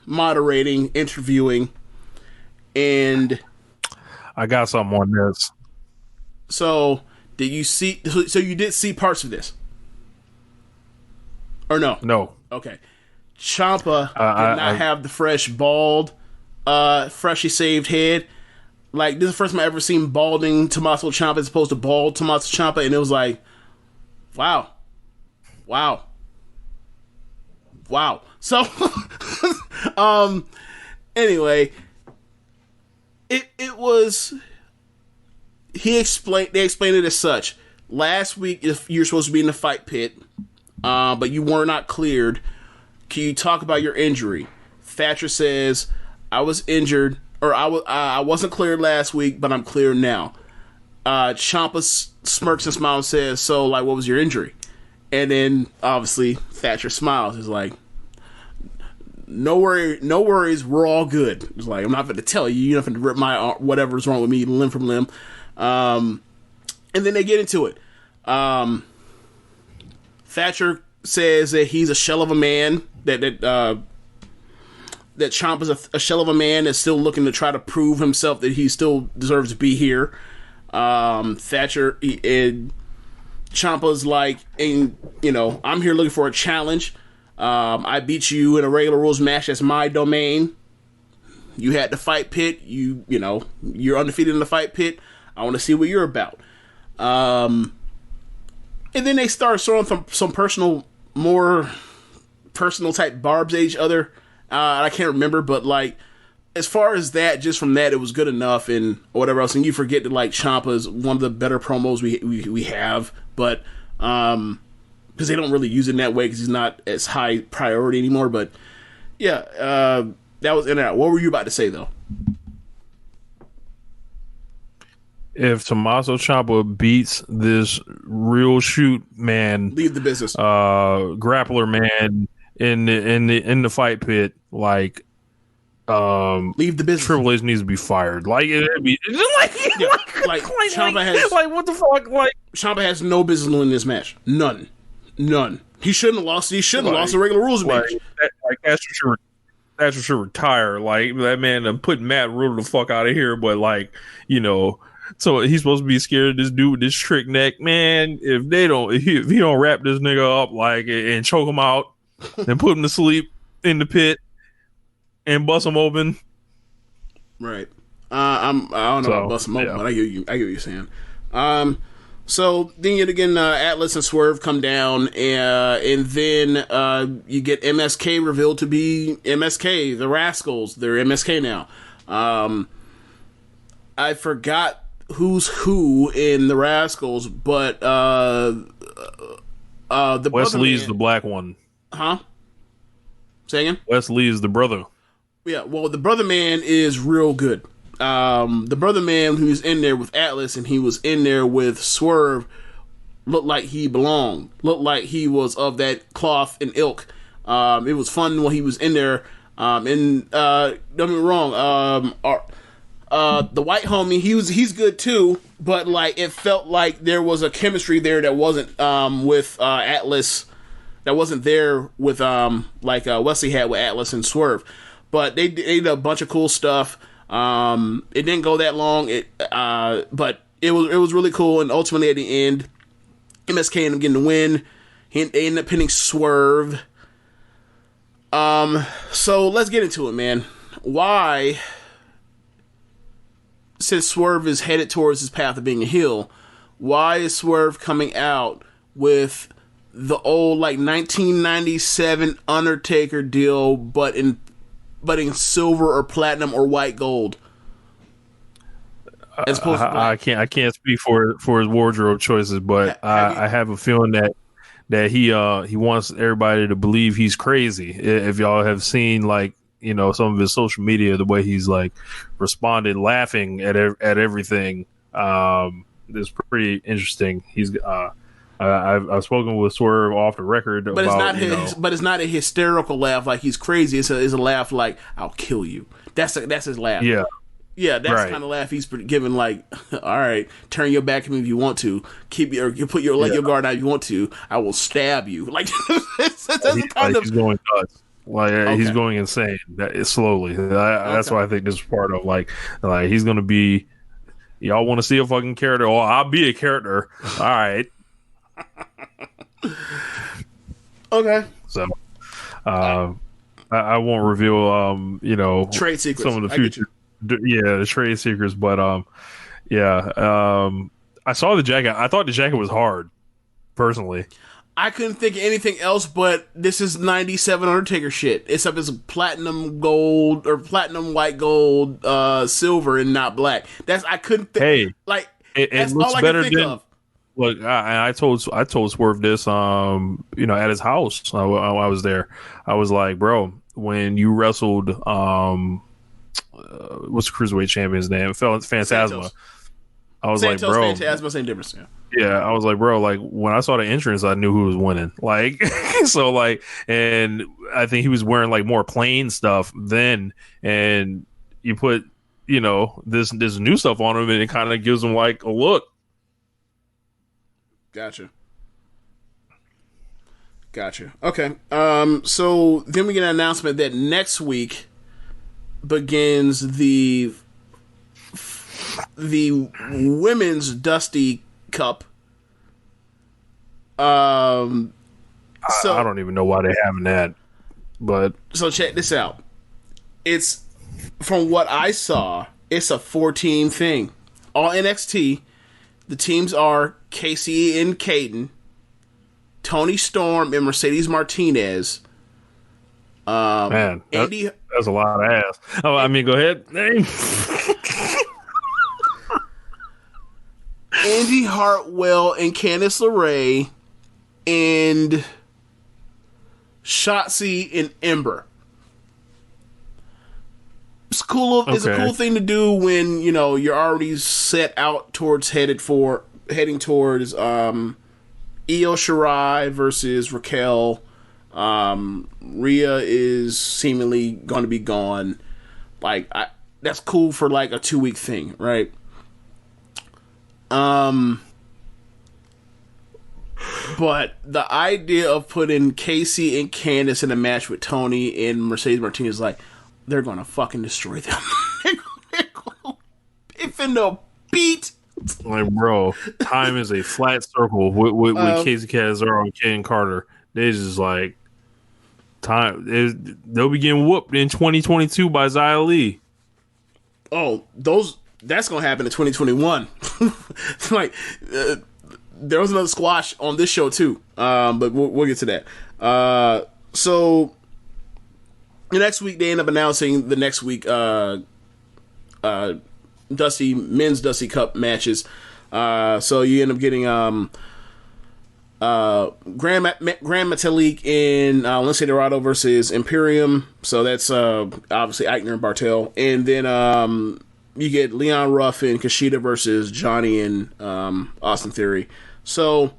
moderating, interviewing, and I got something on this. So did you see? So you did see parts of this, or no? No. Okay. Ciampa did not have the fresh bald, freshly shaved head. Like, this is the first time I ever seen balding Tommaso Ciampa as opposed to bald Tommaso Ciampa, and it was like, wow. So, anyway, it was. They explained it as such. Last week, if you're supposed to be in the fight pit, but you were not cleared. Can you talk about your injury? Thatcher says, I was injured, or I wasn't cleared last week, but I'm clear now. Ciampa smirks and smiles and says, so, like, what was your injury? And then, obviously, Thatcher smiles. He's like, no worries, we're all good. It's like, I'm not going to tell you. You're not going to rip my arm, whatever's wrong with me, limb from limb. And then they get into it. Thatcher says that he's a shell of a man, that Ciampa's a shell of a man that's still looking to try to prove himself that he still deserves to be here. Thatcher and Ciampa's like, and I'm here looking for a challenge. I beat you in a regular rules match. That's my domain. You had the fight pit. You're undefeated in the fight pit. I want to see what you're about. And then they start throwing some more personal type barbs at each other. I can't remember, but like, as far as that, just from that, it was good enough and whatever else. And you forget that like Ciampa is one of the better promos we have, but because they don't really use it in that way because he's not as high priority anymore. But yeah, that was in and out. What were you about to say though? If Tommaso Ciampa beats this real shoot man, leave the business, grappler man in the fight pit, like, leave the business. Triple H needs to be fired. Like, Ciampa has, like, what the fuck? Like, Ciampa has no business winning this match. None. He shouldn't have lost. He shouldn't have lost a regular rules match. Thatcher should retire. Like, that man put Matt Riddle the fuck out of here. But like, so he's supposed to be scared of this dude with this trick neck, man. If he don't wrap this nigga up like and choke him out and put him to sleep in the pit and bust him open, right? I don't know about bust him open, but I get what you're saying. So then yet again, Atlas and Swerve come down, and then you get MSK revealed to be MSK, the Rascals. They're MSK now. I forgot who's who in the Rascals, but the Wesley's the black one. Huh? Say again? Wesley is the brother. Yeah, well, the brother man is real good. The brother man who's in there with Atlas and he was in there with Swerve looked like he belonged. Looked like he was of that cloth and ilk. It was fun when he was in there. Don't get me wrong. The white homie, he's good too, but like it felt like there was a chemistry there that wasn't with Atlas, that wasn't there with like Wesley had with Atlas and Swerve. But they did a bunch of cool stuff. It didn't go that long. But it was really cool. And ultimately at the end, MSK ended up getting the win. They ended up pinning Swerve. So let's get into it, man. Why, since Swerve is headed towards his path of being a heel, why is Swerve coming out with the old like 1997 Undertaker deal, but in silver or platinum or white gold? As opposed to I can't speak for his wardrobe choices, but I have a feeling that he wants everybody to believe he's crazy. If y'all have seen like, you know, some of his social media, the way he's like responded laughing at everything, is pretty interesting. He's I've spoken with Swerve off the record, but it's not a hysterical laugh like he's crazy. It's a laugh like I'll kill you. That's his laugh. Yeah, that's right. The kind of laugh he's giving. Like, all right, turn your back to me if you want to. You put your your guard out if you want to. I will stab you. Like that's kind of. He's going nuts. Like he's going insane. Slowly. That's why I think this is part of like he's gonna be. Y'all want to see a fucking character? Oh, I'll be a character. All right. Okay. So, I won't reveal, trade secrets. Some of the future, the trade secrets. But, I saw the jacket. I thought the jacket was hard, personally. I couldn't think of anything else, but this is 97 Undertaker shit. Except it's platinum gold or platinum white gold, silver and not black. I couldn't think. Hey, like it looks better than. Look, I told Swerve this, at his house. I was there. I was like, bro, when you wrestled, what's the cruiserweight champion's name? Phantasma. Santos. I was Santos, like, bro, Phantasma, same difference. Yeah, I was like, bro, like when I saw the entrance, I knew who was winning. Like, so like, and I think he was wearing like more plain stuff then, and you put, this new stuff on him, and it kind of gives him like a look. Gotcha. Okay. So then we get an announcement that next week begins the women's Dusty Cup. I don't even know why they're having that, but so check this out. It's, from what I saw, it's a 4-team thing. All NXT. The teams are Casey and Caden, Tony Storm and Mercedes Martinez. Man, Andy, that's a lot of ass. Oh, I mean, go ahead. Andy Hartwell and Candice LeRae, and Shotzi and Ember. It's cool. It's a cool thing to do when you're already set out heading towards Io Shirai versus Raquel. Rhea is seemingly going to be gone. Like that's cool for like a 2-week thing, right? But the idea of putting Casey and Candice in a match with Tony and Mercedes Martinez, like, they're gonna fucking destroy them. They're finna beat. Like, bro, time is a flat circle with Casey Catanzaro and Ken Carter. They just like time. They'll be getting whooped in 2022 by Xia Li. Oh, that's gonna happen in 2021. Like, there was another squash on this show too. But we'll get to that. So the next week they end up announcing the next week men's Dusty Cup matches. So you end up getting Grand Metalik and Lince Dorado versus Imperium. So that's obviously Eichner and Bartel. And then you get Leon Ruff and Kushida versus Johnny and Austin Theory. So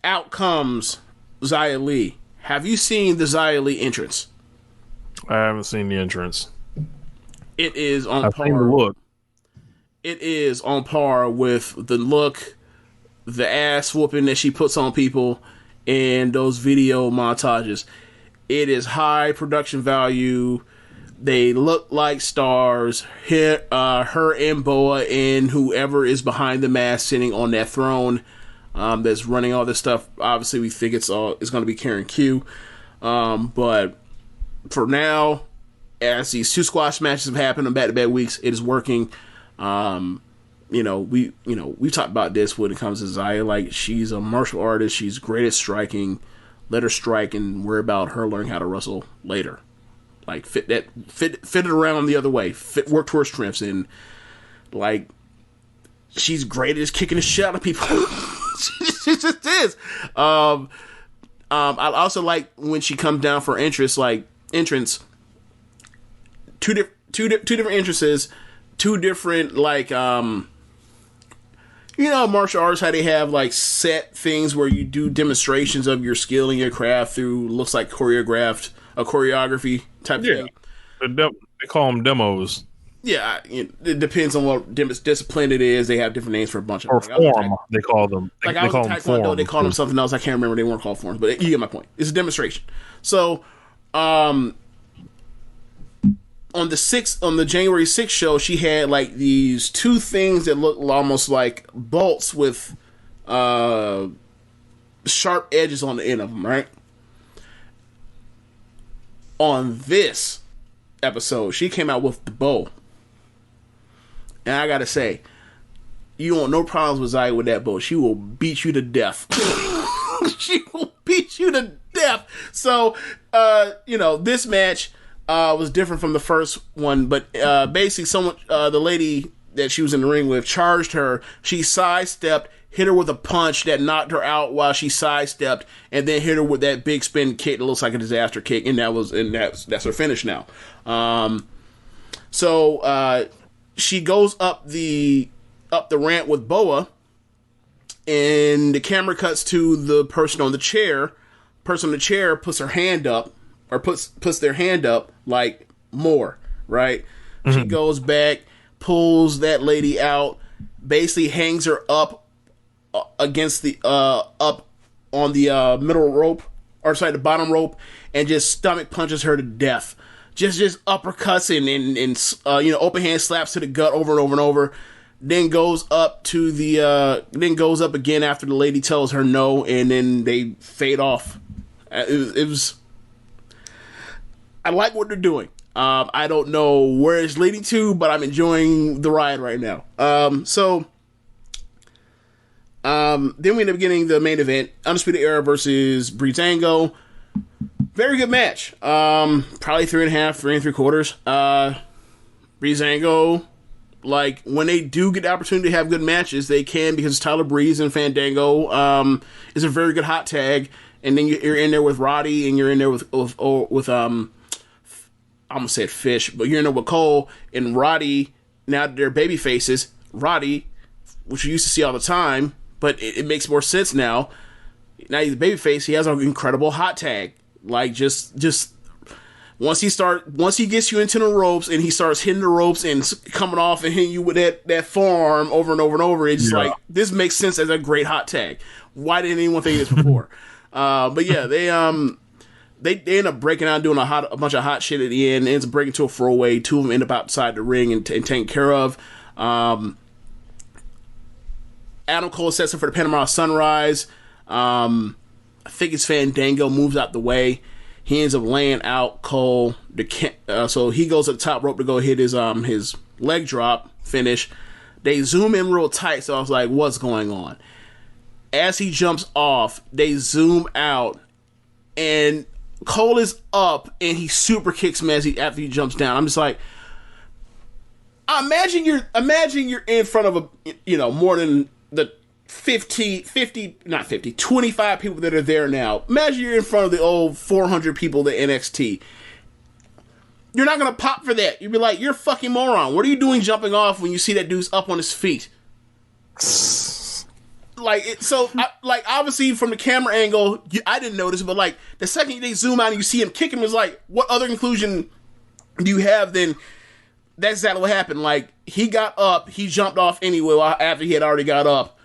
out comes Xia Li. Have you seen the Xia Li entrance? I haven't seen the entrance. It is on I've seen the par. look. It is on par with the look, the ass whooping that she puts on people, and those video montages. It is high production value. They look like stars. Her and Boa and whoever is behind the mask sitting on that throne that's running all this stuff. Obviously, we think it's going to be Karen Q. But for now, as these two squash matches have happened on back-to-back weeks, it is working. We've talked about this when it comes to Zaya. Like, she's a martial artist. She's great at striking. Let her strike and worry about her learning how to wrestle later. Like, fit it around the other way. Work to her strengths. And, like, she's great at just kicking the shit out of people. She just is. I also like when she comes down for entrance. Two different entrances. Two different, like, martial arts, how they have, like, set things where you do demonstrations of your skill and your craft through, looks like choreography type thing. They call them demos. Yeah, it depends on what discipline it is. They have different names for a bunch of or form. They call them. Like, I was in Taekwondo, they call them something else. I can't remember. They weren't called forms, but you get my point. It's a demonstration. So, on the January 6th show, she had like these two things that looked almost like bolts with sharp edges on the end of them, right? On this episode, she came out with the bow. And I gotta say, you want no problems with Zaya with that bow. She will beat you to death. She will beat you to death. So, this match was different from the first one, but basically the lady that she was in the ring with charged her. She sidestepped, hit her with a punch that knocked her out while she sidestepped, and then hit her with that big spin kick that looks like a disaster kick, and that's her finish now. So she goes up the ramp with Boa, and the camera cuts to the person on the chair. Person on the chair puts her hand up, or puts their hand up, like, more, right? Mm-hmm. She goes back, pulls that lady out, basically hangs her up against the up on the middle rope, or sorry, the bottom rope, and just stomach punches her to death. Just uppercuts and open hand slaps to the gut over and over and over. Then goes up again after the lady tells her no, and then they fade off. It was. I like what they're doing. I don't know where it's leading to, but I'm enjoying the ride right now. Then we end up getting the main event: Undisputed Era versus Breezango. Very good match. Probably 3.5, 3 3/4. Breezango, like, when they do get the opportunity to have good matches, they can, because Tyler Breeze and Fandango is a very good hot tag. And then you're in there with Roddy, and you're in there with I almost said Fish, but you're in there with Cole and Roddy. Now they're baby faces. Roddy, which you used to see all the time, but it makes more sense now. Now he's a baby face. He has an incredible hot tag. Like, just once he gets you into the ropes and he starts hitting the ropes and coming off and hitting you with that forearm over and over and over, it's like, this makes sense as a great hot tag. Why didn't anyone think of this before? But yeah, they end up breaking out and doing a bunch of hot shit at the end. It ends up breaking to a throwaway. Two of them end up outside the ring and taken care of. Adam Cole sets up for the Panama Sunrise. I think it's Fandango moves out the way. He ends up laying out Cole. So he goes to the top rope to go hit his leg drop finish. They zoom in real tight, so I was like, what's going on? As he jumps off, they zoom out, and Cole is up, and he super kicks him after he jumps down. I'm just like, imagine you're in front of more than the 25 people that are there now. Imagine you're in front of the old 400 people at NXT. You're not gonna pop for that. You'd be like, you're a fucking moron. What are you doing jumping off when you see that dude's up on his feet? Obviously from the camera angle, I didn't notice, but like the second they zoom out and you see him kick him, is like, what other conclusion do you have than that's exactly what happened. Like, he got up, he jumped off anyway after he had already got up.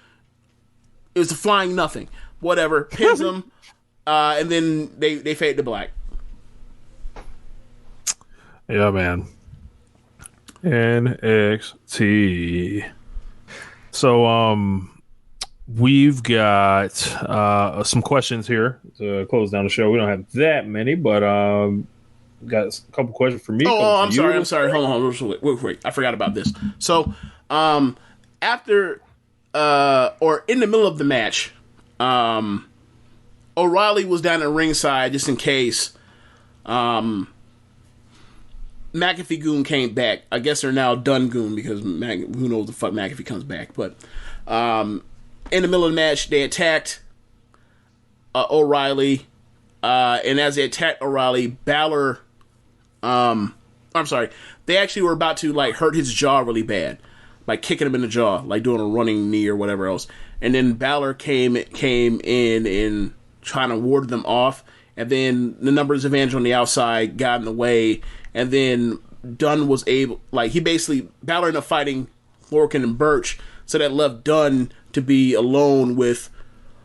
It was a flying nothing. Whatever. Pins him, and then they fade to black. Yeah, man. NXT. So, we've got some questions here to close down the show. We don't have that many, but got a couple questions for me. I'm sorry. Hold on. Wait. I forgot about this. So, after or in the middle of the match, O'Reilly was down at ringside just in case McAfee Goon came back. I guess they're now done Goon because who knows the fuck McAfee comes back. But in the middle of the match, they attacked O'Reilly, and as they attacked O'Reilly, Balor. I'm sorry. They actually were about to like hurt his jaw really bad, like kicking him in the jaw, like doing a running knee or whatever else. And then Balor came in and trying to ward them off. And then the numbers advantage on the outside got in the way. And then Dunn was able, like he basically Balor ended up fighting Lorcan and Birch, so that left Dunn to be alone with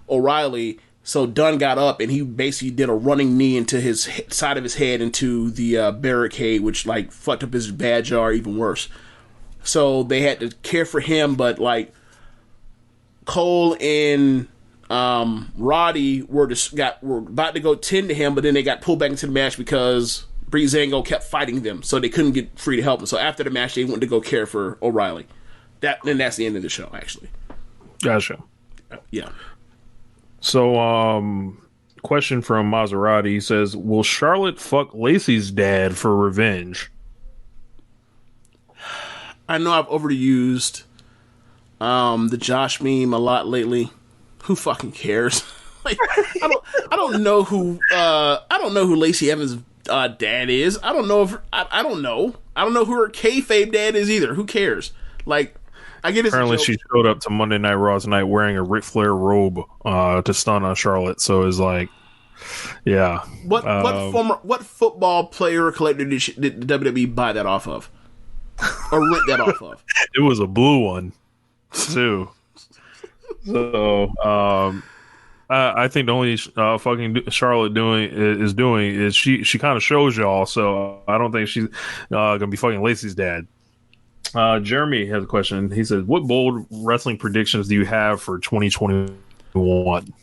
O'Reilly. So Dunn got up and he basically did a running knee into his side of his head into the barricade, which like fucked up his bad jaw even worse. So they had to care for him, but like Cole and Roddy were about to go tend to him, but then they got pulled back into the match because Breezango kept fighting them, so they couldn't get free to help him. So after the match, they went to go care for O'Reilly. Then that's the end of the show, actually. Gotcha. Yeah. So, question from Maserati says, will Charlotte fuck Lacey's dad for revenge? I know I've overused the Josh meme a lot lately. Who fucking cares? Like, I don't know who Lacey Evans' dad is. I don't know if I don't know who her kayfabe dad is either. Who cares? Like, I get it. Apparently, she showed up to Monday Night Raw tonight wearing a Ric Flair robe to stun on Charlotte. So it's like, yeah. What football player or collector did WWE buy that off of, or rent that off of? It was a blue one too. So I think the only fucking Charlotte is she kind of shows y'all. So I don't think she's gonna be fucking Lacey's dad. Jeremy has a question. He says, what bold wrestling predictions do you have for 2021?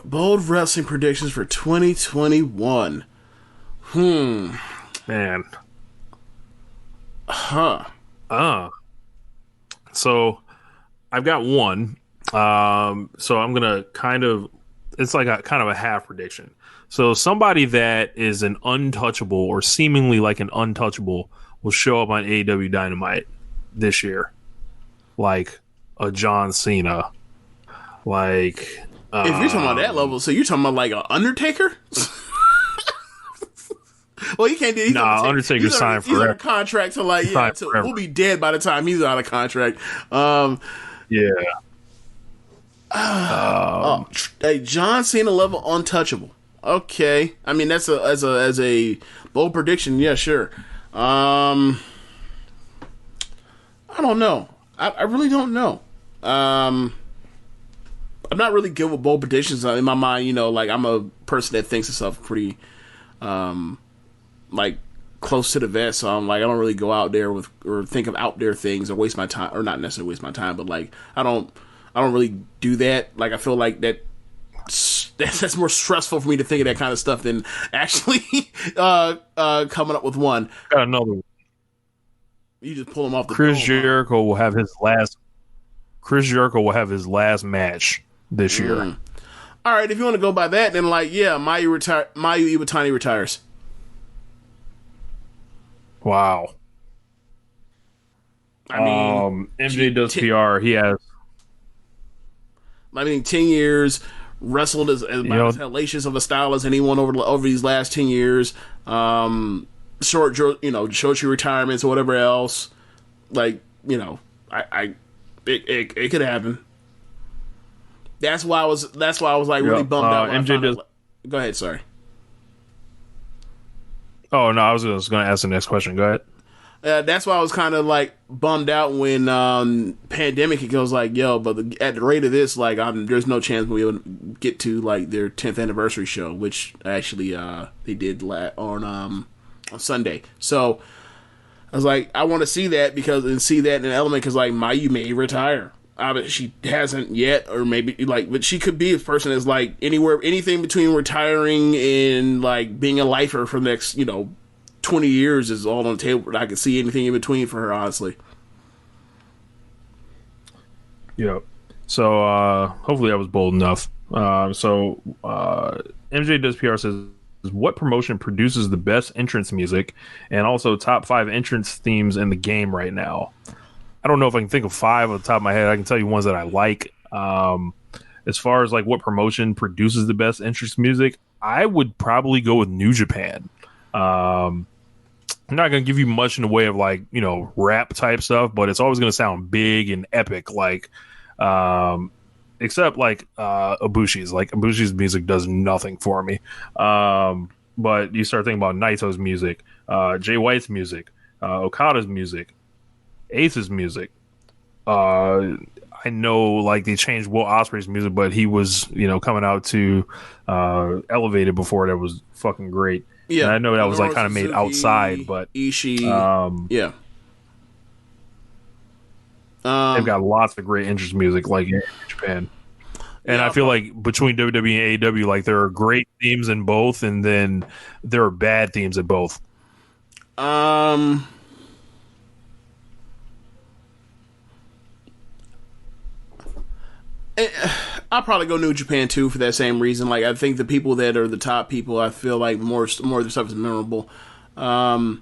Bold wrestling predictions for 2021. Man. So I've got one. So I'm going to it's like a kind of a half prediction. So somebody that is an untouchable or seemingly like an untouchable will show up on AEW Dynamite this year, like a John Cena. Like, if you're talking about that level, so you're talking about like an Undertaker? Well, he can't do. Undertaker signed forever. He's on a contract to like, we'll be dead by the time he's out of contract. A John Cena level untouchable. Okay, I mean that's as a bold prediction. Yeah, sure. I don't know. I really don't know. I'm not really good with bold predictions. In my mind, you know, like I'm a person that thinks himself pretty, like close to the vest. So I'm like, I don't really go out there or think of out there things or waste my time, or not necessarily waste my time, but like I don't really do that. Like I feel like that's more stressful for me to think of that kind of stuff than actually coming up with one. Got another one. You just pull him off the Chris Jericho will have his last match this year. All right, if you want to go by that, then like Mayu Iwatani retires. Wow. I mean, MJ does PR. He has. I mean, 10 years, wrestled as hellacious of a style as anyone over these last 10 years. Short retirements or whatever else. Like, you know, it could happen. That's why I was like really bummed out. MJ does. Go ahead, sorry. Oh no, I was just going to ask the next question. Go ahead. That's why I was kind of like bummed out when pandemic hit. I was like, yo, but at the rate of this, like, there's no chance we'll get to like their 10th anniversary show, which actually they did on Sunday. So I was like, I want to see that see that in an element because like Mayu may retire. She hasn't yet, or maybe like, but she could be a person that's like anything between retiring and like being a lifer for the next 20 years is all on the table. I could see anything in between for her, honestly. Yeah. So hopefully I was bold enough. MJ Does PR says, what promotion produces the best entrance music and also top 5 entrance themes in the game right now? I don't know if I can think of 5 on the top of my head. I can tell you ones that I like. As far as like what promotion produces the best entrance music, I would probably go with New Japan. I'm not going to give you much in the way of like, rap type stuff, but it's always going to sound big and epic. Like, except like Ibushi's. Like Ibushi's music does nothing for me. But you start thinking about Naito's music, Jay White's music, Okada's music, Ace's music. I know like they changed Will Ospreay's music, but he was, coming out to Elevated before that was fucking great. Yeah, and I know that was like kind of made outside, but Ishii, yeah. They've got lots of great entrance music like in Japan. And I feel like between WWE and AEW, like there are great themes in both, and then there are bad themes in both. I'll probably go New Japan too for that same reason. Like I think the people that are the top people, I feel like more of the stuff is memorable. What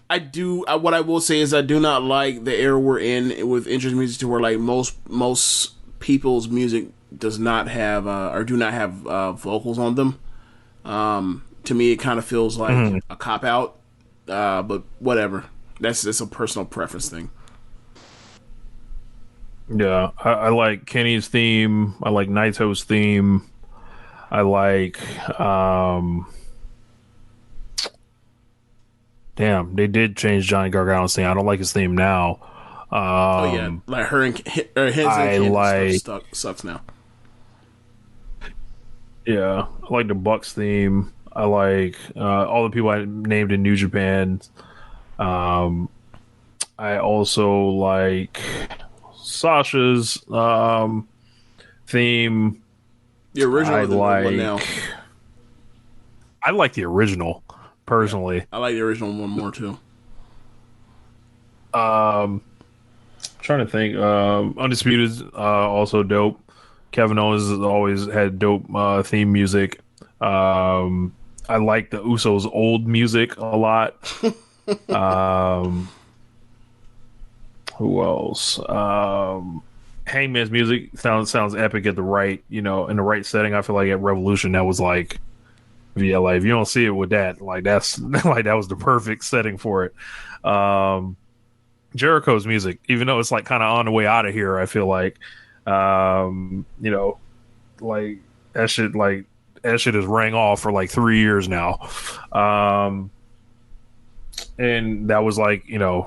I will say is I do not like the era we're in with entrance music to where like most people's music does not have or do not have vocals on them. To me, it kind of feels like a cop out. But whatever. That's a personal preference thing. Yeah, I like Kenny's theme. I like Naito's theme. I like. Damn, they did change Johnny Gargano's theme. I don't like his theme now. Like her and his stuff sucks now. Yeah, I like the Bucks theme. I like all the people I named in New Japan. I also like Sasha's theme. The original one now. I like the original personally. Yeah, I like the original one more too. Trying to think. Undisputed also dope. Kevin Owens has always had dope theme music. I like the Usos' old music a lot. Who else? Hangman's music sounds epic at the right, in the right setting. I feel like at Revolution that was like VLA. If you don't see it with that, like that's like that was the perfect setting for it. Jericho's music, even though it's like kind of on the way out of here, I feel like like that shit has rang off for like 3 years now. And that was like,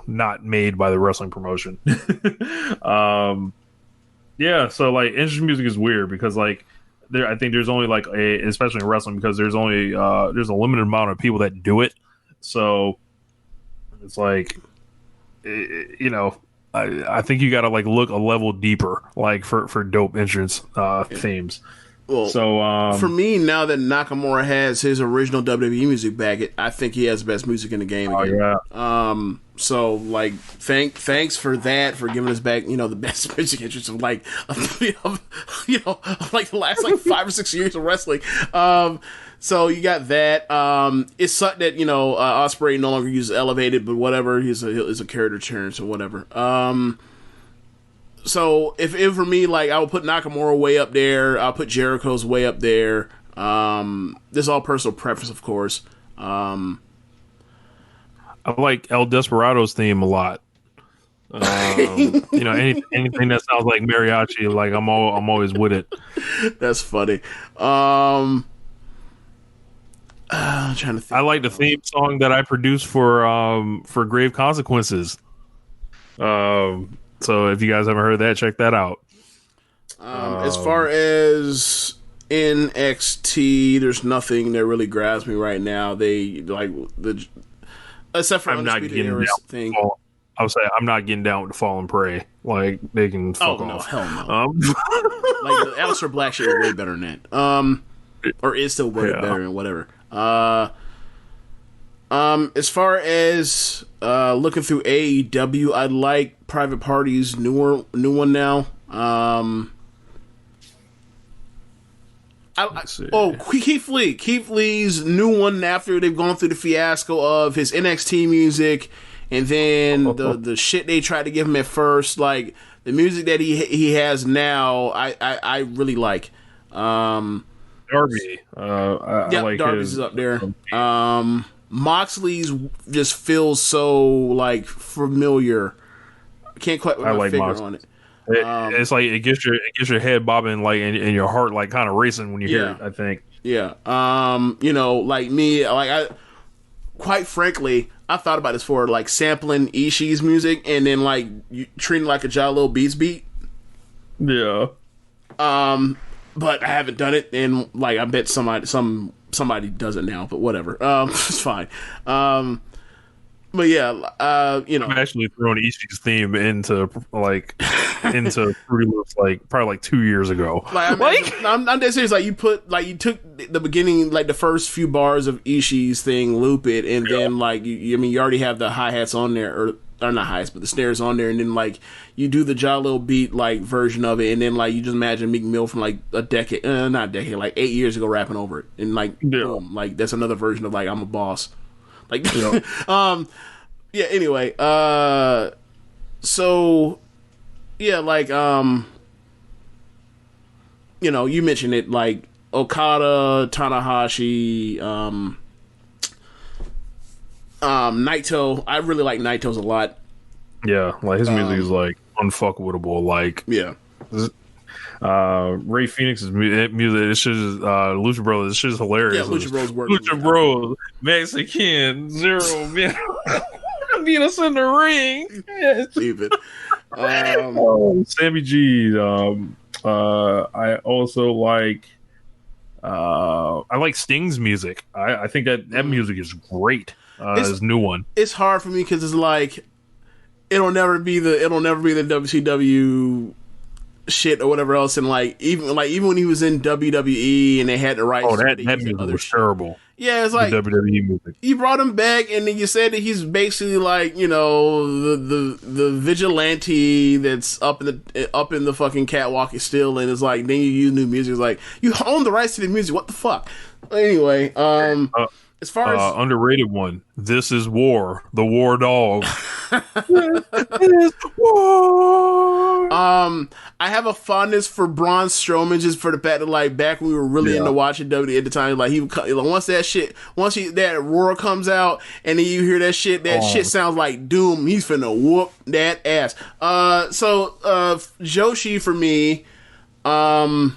not made by the wrestling promotion. Yeah, so like entrance music is weird because like I think there's only like especially in wrestling, because there's only there's a limited amount of people that do it. So it's like I think you got to like look a level deeper like for dope entrance themes. Well, so for me, now that Nakamura has his original WWE music back, I think he has the best music in the game again. Yeah. So like, thanks for that, for giving us back, the best music entrance of like, like the last like 5 or 6 years of wrestling. So you got that. It's something that Ospreay no longer uses Elevated, but whatever. He's a character turn, so whatever. So if for me, like, I would put Nakamura way up there. I'll put Jericho's way up there. This is all personal preference, of course. I like El Desperado's theme a lot. Anything that sounds like mariachi, like I'm always with it. That's funny. I'm trying to think. I like the theme song that I produced for Grave Consequences. So if you guys haven't heard that, check that out. As far as NXT, there's nothing that really grabs me right now. They like except for I'm not getting down thing. I would say I'm not getting down with the Fallen Prey. Like they can fuck off. Hell no. Like the Aleister Black shit is way better than that. Or is still way better than whatever. As far as looking through AEW, I like Private Party's new one now. Keith Lee. Keith Lee's new one after they've gone through the fiasco of his NXT music, and then the shit they tried to give him at first. Like the music that he has now, I really like. Darby, I like Darby's his, up there. Moxley's just feels so like familiar. I can't quite put my finger on it. It's like it gets your head bobbing like and your heart like kind of racing when you hear it. I think. Yeah. Like me, like quite frankly, I thought about this for like sampling Ishii's music and then like treating it like a Jalo Beats beat. Yeah. But I haven't done it, and like I bet somebody does it now. But whatever. It's fine. But yeah, I'm actually throwing Ishii's theme into Fruity Loops like probably like 2 years ago. I'm dead serious. Like you took the beginning, like the first few bars of Ishii's thing, loop it, and then like you already have the hi-hats on there, or not hi-hats, but the snares on there, and then like you do the Jalil beat like version of it, and then like you just imagine Meek Mill from like like 8 years ago rapping over it, and like boom, like that's another version of like I'm a boss. Like, yeah, anyway, so, yeah, like, you mentioned it, like, Okada, Tanahashi, Naito. I really like Naito's a lot. Yeah, like, his music is, like, unfuckable, like... Yeah. Ray Phoenix's music, it's just Lucha Bros. It's just hilarious. Yeah, Lucha Bros work. Lucha Bros. Mexican 0 man. Need us in the ring. Stupid. Sammy G. I also like. I like Sting's music. I think that music is great. His new one. It's hard for me because it's like it'll never be the WCW shit or whatever else, and like even when he was in WWE and they had the rights. Oh, that music was terrible. Yeah, it's like the WWE music. You brought him back, and then you said that he's basically like the vigilante that's up in the fucking catwalk still, and it's like then you use new music. It's like you own the rights to the music. What the fuck? Anyway, as far as underrated one, This Is War, the War Dog. This is war. I have a fondness for Braun Strowman just for the fact that like back when we were really into watching WWE at the time, like once that roar comes out and then you hear that shit, shit sounds like doom. He's finna whoop that ass. So Joshi for me, I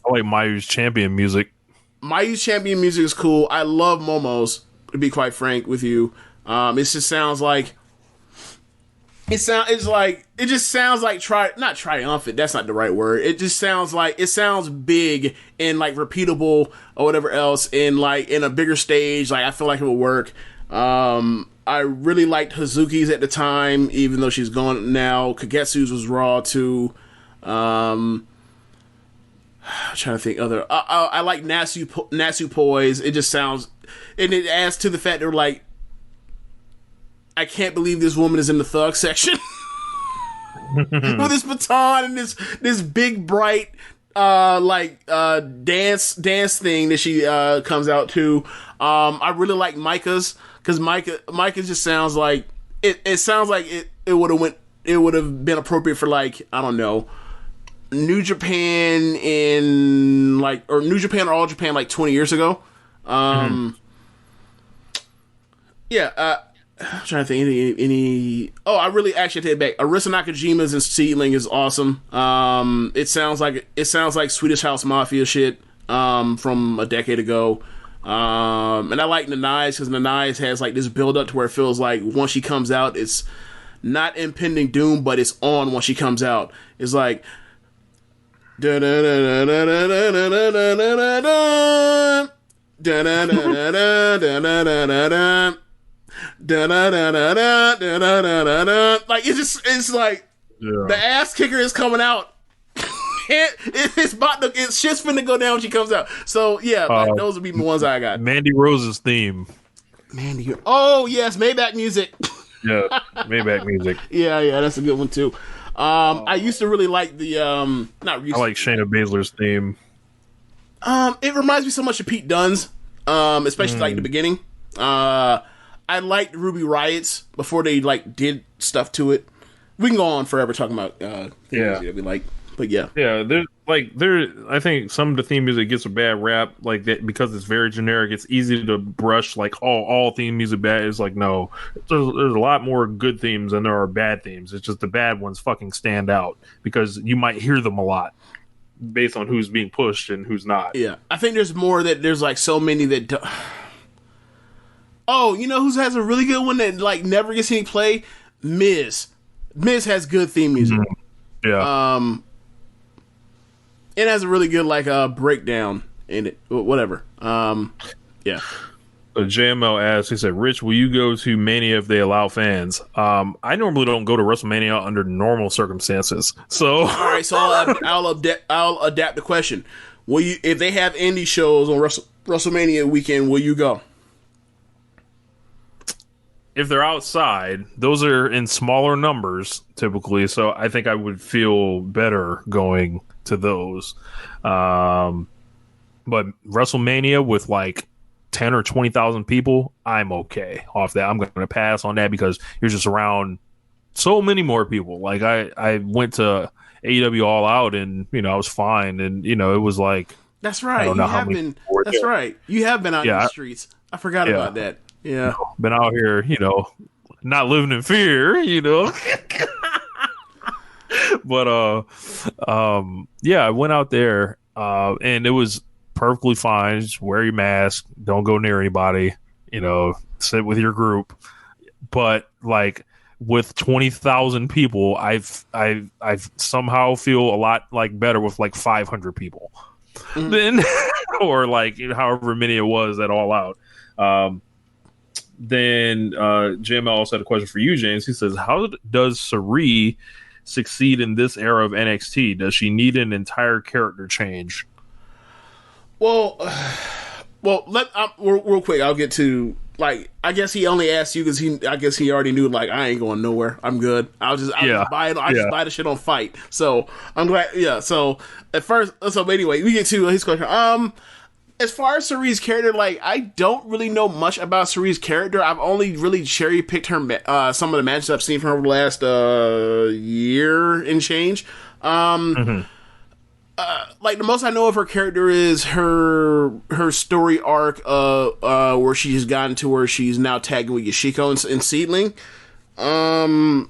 like Mayu's Champion music. Mayu's Champion music is cool. I love Momo's, to be quite frank with you. It just sounds like it just sounds like not triumphant. That's not the right word. It just sounds big and like repeatable or whatever else, and like in a bigger stage. Like I feel like it would work. I really liked Hazuki's at the time, even though she's gone now. Kagetsu's was raw too. I'm trying to think other. I like Natsu Poise. It just sounds, and it adds to the fact they're like, I can't believe this woman is in the thug section with this baton and this big bright dance thing that she comes out to. I really like Micah's because Micah just sounds like it sounds like it would have been appropriate for like, I don't know, New Japan or New Japan or All Japan like 20 years ago. I'm trying to think any. Oh, I really actually take it back. Arisa Nakajima's and Seedling is awesome. It sounds like Swedish House Mafia shit from a decade ago. And I like Nanai's because Nanai's has like this build up to where it feels like once she comes out, it's not impending doom, but it's on once she comes out. It's like like it's like the ass kicker is coming out. It's shit's finna go down when she comes out. So yeah, like, those would be the ones I got. Mandy Rose's theme. Oh yes, Mailbag music. Yeah, Mailbag music. Yeah, that's a good one too. I used to really like the I like Shayna Baszler's theme. It reminds me so much of Pete Dunne's, especially like the beginning. I liked Ruby Riot's before they like did stuff to it. We can go on forever talking about things that we like, but yeah. I think some of the theme music gets a bad rap like that because it's very generic. It's easy to brush like all theme music bad. It's like no, there's a lot more good themes than there are bad themes. It's just the bad ones fucking stand out because you might hear them a lot based on who's being pushed and who's not. Yeah, I think there's more that there's like so many that. Oh, you know who has a really good one that like never gets any play? Miz. Miz has good theme music. Yeah. It has a really good like breakdown in it. Whatever. Yeah. JML asked, he said, Rich, will you go to Mania if they allow fans? I normally don't go to WrestleMania under normal circumstances. So all right, so I'll adapt the question. Will you, if they have indie shows on WrestleMania weekend, will you go? If they're outside, those are in smaller numbers typically, so I think I would feel better going to those. But WrestleMania with like 10 or 20,000 people, I'm okay off that. I'm going to pass on that because you're just around so many more people. Like I went to AEW All Out and I was fine, and it was like that's right. You have been. That's right. You have been out in the streets. I forgot about that. Yeah, been out here, not living in fear, But I went out there, and it was perfectly fine. Just wear your mask, don't go near anybody, sit with your group. But like with 20,000 people, I've somehow feel a lot like better with like 500 people than or like however many it was at All Out. Then JML also had a question for you, James. He says, how does Sarie succeed in this era of NXT? Does she need an entire character change? Well, real quick, I'll get to, like, I guess he only asked you because he already knew, like, I ain't going nowhere. I'm good. I'll just buy it. I just buy the shit on Fight. So I'm glad. Yeah. So anyway, we get to his question. As far as Sarie's character, like, I don't really know much about Sarie's character. I've only really cherry-picked her, some of the matches I've seen from her over the last year and change. Like, the most I know of her character is her story arc where she's gotten to where she's now tagging with Yoshiko and Seedling. I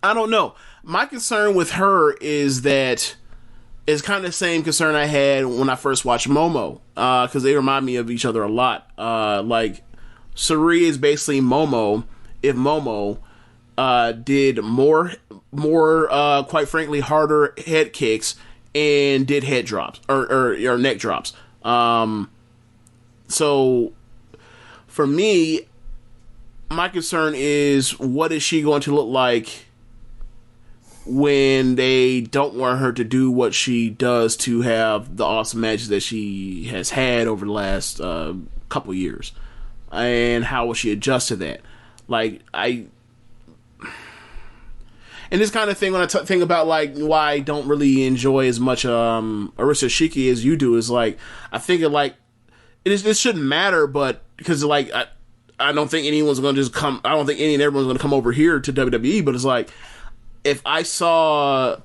don't know. My concern with her is that it's kind of the same concern I had when I first watched Momo, because they remind me of each other a lot. Like, Sarie is basically Momo if Momo did more, quite frankly, harder head kicks and did head drops or neck drops. So for me, my concern is, what is she going to look like when they don't want her to do what she does to have the awesome matches that she has had over the last couple years, and how will she adjust to that? Like, and this kind of thing, when I think about like why I don't really enjoy as much Arisa Shiki as you do, is like, I think like it shouldn't matter, but because like I don't think anyone's going to just come. I don't think any and everyone's going to come over here to WWE, but it's like, if I saw,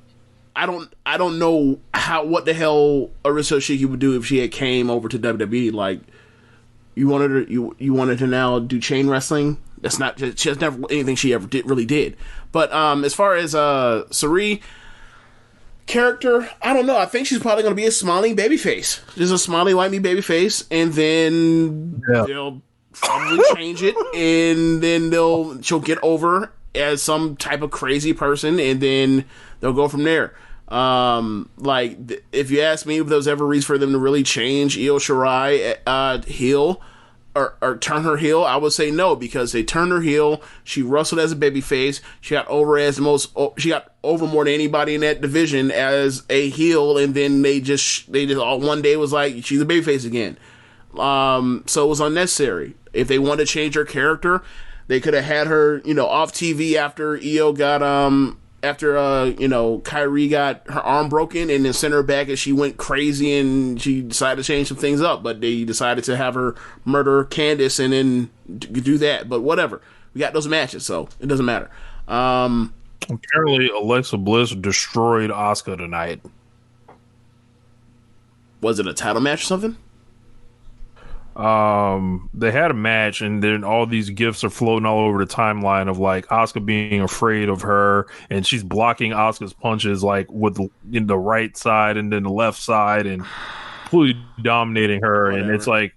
I don't know what the hell Arisa Shiki would do if she had came over to WWE. Like, you wanted to now do chain wrestling? That's not, that's never anything she ever really did. But as far as Sarie, character, I don't know. I think she's probably going to be a smiling babyface. Just a smiling, like me babyface, and then they'll probably change it, and then she'll get over as some type of crazy person, and then they'll go from there. Like, if you ask me if there was ever a reason for them to really change Io Shirai heel or turn her heel, I would say no, because they turned her heel. She wrestled as a babyface. She got over she got over more than anybody in that division as a heel, and then they just all one day was like, she's a babyface again. So it was unnecessary. If they wanted to change her character, they could have had her, off TV after Io got Kyrie got her arm broken, and then sent her back as she went crazy and she decided to change some things up. But they decided to have her murder Candice and then do that. But whatever. We got those matches, so it doesn't matter. Apparently, Alexa Bliss destroyed Asuka tonight. Was it a title match or something? They had a match, and then all these gifs are floating all over the timeline of like Asuka being afraid of her, and she's blocking Asuka's punches like with the right side and then the left side, and completely dominating her. Whatever. And it's like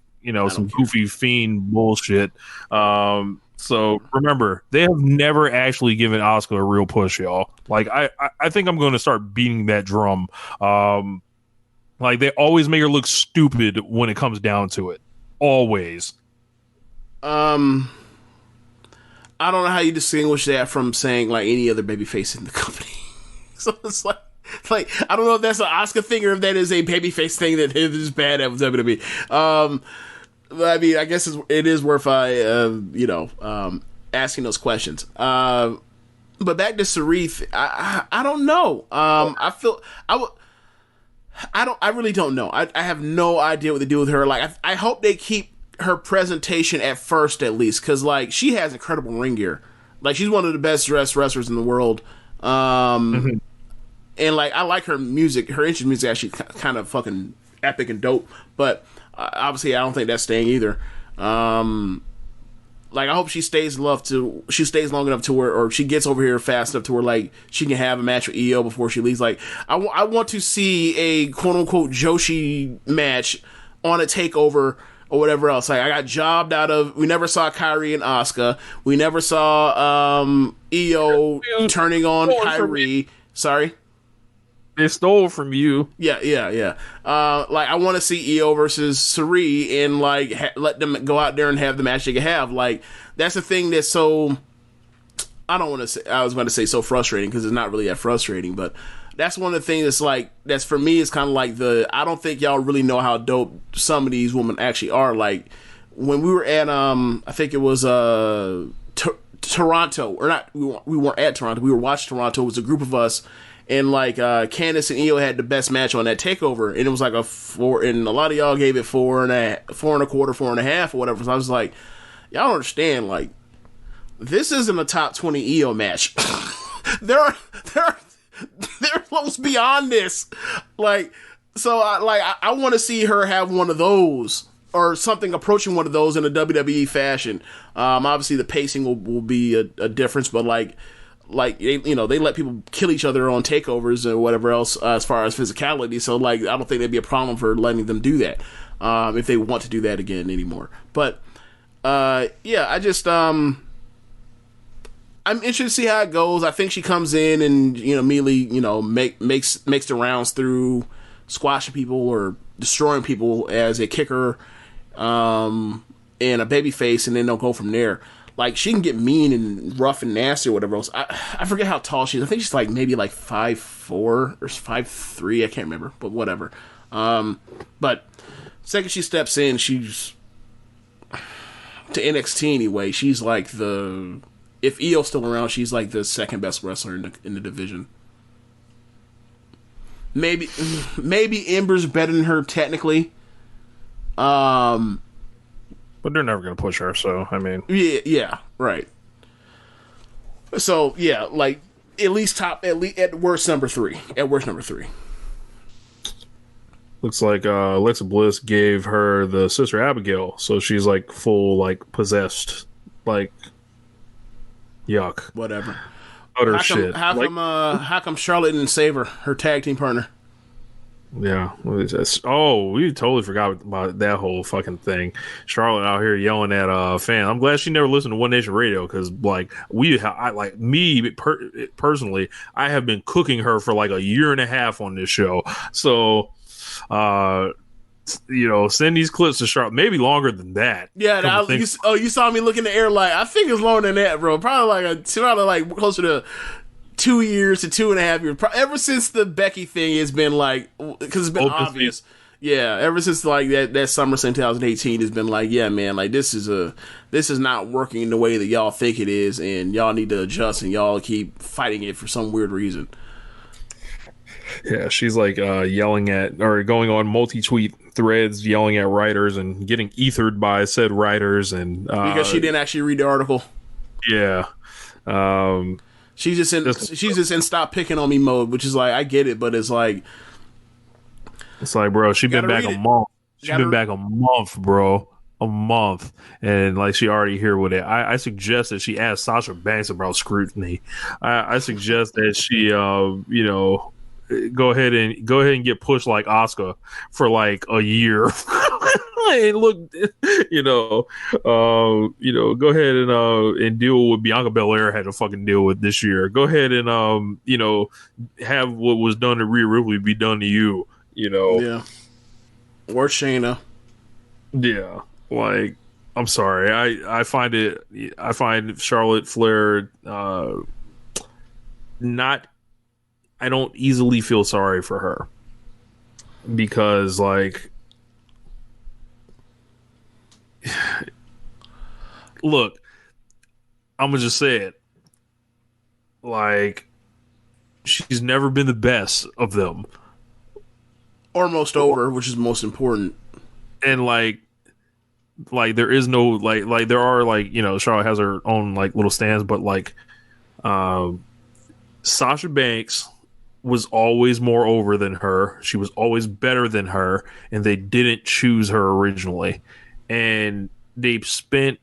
some goofy fiend bullshit. So remember, they have never actually given Asuka a real push, y'all. Like I think I'm going to start beating that drum. Like they always make her look stupid when it comes down to it. Always. I don't know how you distinguish that from saying like any other babyface in the company. So it's like I don't know if that's an Asuka thing or if that is a babyface thing that is bad at WWE. I mean, I guess it is worth asking those questions. But back to Sarith, I don't know. I really don't know. I have no idea what to do with her. Like, I hope they keep her presentation at first, at least, because like she has incredible ring gear. Like, she's one of the best dressed wrestlers in the world. And like, I like her music. Her entrance music actually kind of fucking epic and dope. But obviously, I don't think that's staying either. Like, I hope she stays long enough to where, or she gets over here fast enough to where, like, she can have a match with Io before she leaves. Like, I want to see a quote-unquote Joshi match on a takeover or whatever else. Like, I got jobbed out of, we never saw Kyrie and Asuka. We never saw Io turning on Kyrie. Sorry? They stole from you. Yeah. Like, I want to see Io versus Sari and, like, let them go out there and have the match they can have. Like, that's the thing that's so... I was going to say so frustrating, because it's not really that frustrating, but that's one of the things that's, like, that's for me is kind of like I don't think y'all really know how dope some of these women actually are. Like, when we were at, I think it was, Toronto, or not, we weren't at Toronto, we were watching Toronto. It was a group of us. And like Candice and Io had the best match on that takeover, and it was like a 4, and a lot of y'all gave it 4.25, 4.5, or whatever. So I was like, y'all don't understand, like, this isn't a top 20 Io match. there are levels beyond this. Like, so I want to see her have one of those, or something approaching one of those in a WWE fashion. Obviously the pacing will be a difference, but like they let people kill each other on takeovers or whatever else as far as physicality. So like, I don't think there'd be a problem for letting them do that if they want to do that again anymore. But yeah, I just I'm interested to see how it goes. I think she comes in and immediately makes the rounds through squashing people or destroying people as a kicker and a babyface, and then they'll go from there. Like, she can get mean and rough and nasty or whatever else. I forget how tall she is. I think she's like maybe like 5'4" or 5'3". I can't remember, but whatever. But second she steps in, she's to NXT anyway. She's like if Io's still around, she's like the second best wrestler in the division. Maybe Ember's better than her technically. But they're never going to push her, so, I mean... Yeah, right. So, yeah, like, at worst, number 3. At worst, number 3. Looks like Alexa Bliss gave her the Sister Abigail, so she's, like, full, like, possessed. Like, yuck. Whatever. utter shit. How come Charlotte didn't save her tag team partner? Yeah. We totally forgot about that whole fucking thing. Charlotte out here yelling at fans. I'm glad she never listened to One Nation Radio because personally, I have been cooking her for like a year and a half on this show. So, send these clips to Charlotte. Maybe longer than that. Yeah. You saw me look in the air like I think it's longer than that, bro. Probably closer to 2 years to 2.5 years. Ever since the Becky thing has been like, because it's been obvious. Yeah, ever since like that SummerSlam 2018 has been like, yeah, man, like this is not working the way that y'all think it is, and y'all need to adjust, and y'all keep fighting it for some weird reason. Yeah, she's like yelling at or going on multi-tweet threads, yelling at writers and getting ethered by said writers, and because she didn't actually read the article. Yeah. She's just in stop picking on me mode, which is like I get it, but it's like bro, she's been back a month. She's been back a month, bro. A month, and like she already here with it. I suggest that she ask Sasha Banks about scrutiny. I suggest that she go ahead and get pushed like Asuka for like a year. And look, go ahead and deal with Bianca Belair had to fucking deal with this year. Go ahead and have what was done to Rhea Ripley be done to you. Yeah. Or Shayna. Yeah, like I'm sorry. I find Charlotte Flair not. I don't easily feel sorry for her because like. Look, I'm gonna just say it. Like, she's never been the best of them, or most over, which is most important. And like there is no like there are like Charlotte has her own like little stands, but like, Sasha Banks was always more over than her. She was always better than her, and they didn't choose her originally. And they spent,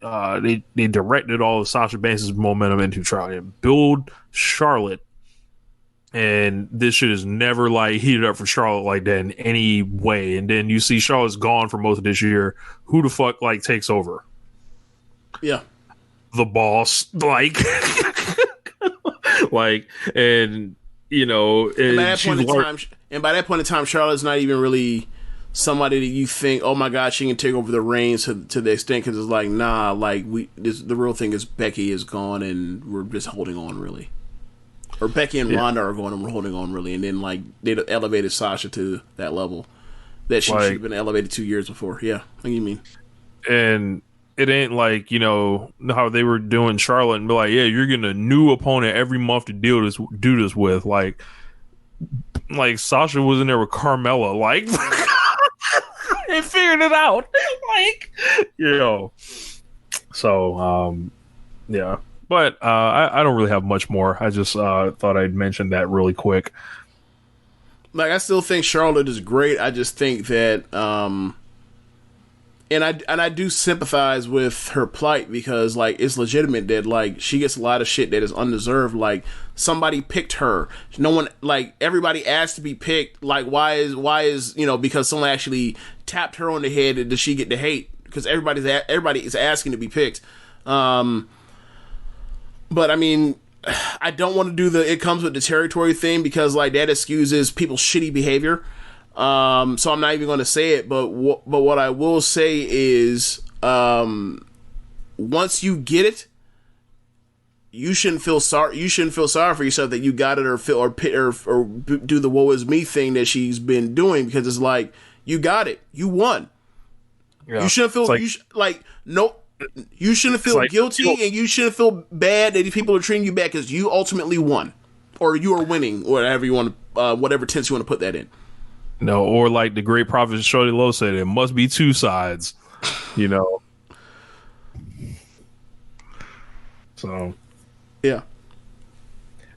they directed all of Sasha Banks' momentum into trying to build Charlotte, and this shit is never like heated up for Charlotte like that in any way. And then you see Charlotte's gone for most of this year. Who the fuck like takes over? Yeah, the boss, like, like, and and by that point in time, Charlotte's not even really somebody that you think, oh my god, she can take over the reins to the extent, because it's like, nah, like the real thing is Becky is gone and we're just holding on really, or Becky and Ronda are going and we're holding on really, and then like they elevated Sasha to that level that she should have been elevated 2 years before. Yeah, what do you mean? And it ain't like how they were doing Charlotte and be like, yeah, you're getting a new opponent every month to do this with, like Sasha was in there with Carmella, like. And figured it out, like, So, yeah, but I don't really have much more. I just thought I'd mention that really quick. Like, I still think Charlotte is great. I just think that, and I do sympathize with her plight, because like it's legitimate that like she gets a lot of shit that is undeserved. Like, somebody picked her. No one, like, everybody asked to be picked. Like, why is because someone actually tapped her on the head, does she get the hate? Because everybody is asking to be picked. But I mean, I don't want to do it comes with the territory thing, because like that excuses people's shitty behavior. So I'm not even going to say it, but what I will say is, once you get it, you shouldn't feel sorry. You shouldn't feel sorry for yourself that you got it, or do the woe is me thing that she's been doing, because it's like, you got it, you won. Yeah. You shouldn't feel you shouldn't feel guilty, and you shouldn't feel bad that people are treating you bad, because you ultimately won, or you are winning, or whatever you want to, whatever tense you want to put that in. No, or like the great prophet Shorty Lowe said, it must be two sides, So, yeah.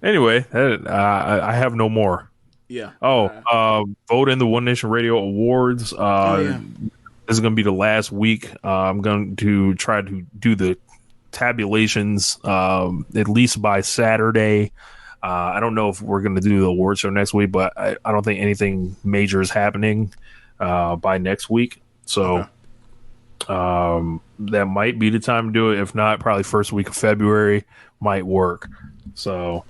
Anyway, I have no more. Yeah. Vote in the One Nation Radio Awards. This is going to be the last week. I'm going to try to do the tabulations at least by Saturday. I don't know if we're going to do the award show next week, but I don't think anything major is happening by next week. So that might be the time to do it. If not, probably first week of February might work. So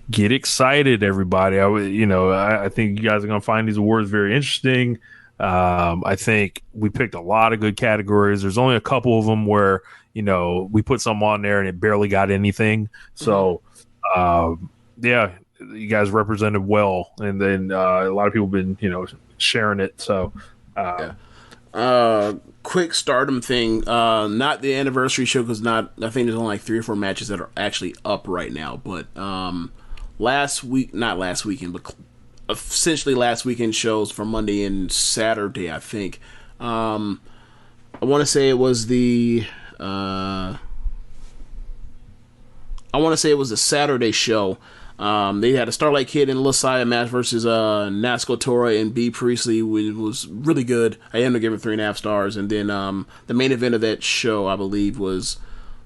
get excited, everybody. I think you guys are going to find these awards very interesting. I think we picked a lot of good categories. There's only a couple of them where, we put some on there and it barely got anything. So, yeah, you guys represented well. And then a lot of people have been, sharing it. So, quick Stardom thing. Not the anniversary show because I think there's only like 3 or 4 matches that are actually up right now. But not last weekend, but essentially last weekend shows for Monday and Saturday, I think. I want to say it was the Saturday show. They had a Starlight Kid and Lasaya match versus Natsuko Tora and B Priestley, which was really good. I ended up giving 3.5 stars. And then the main event of that show, I believe, was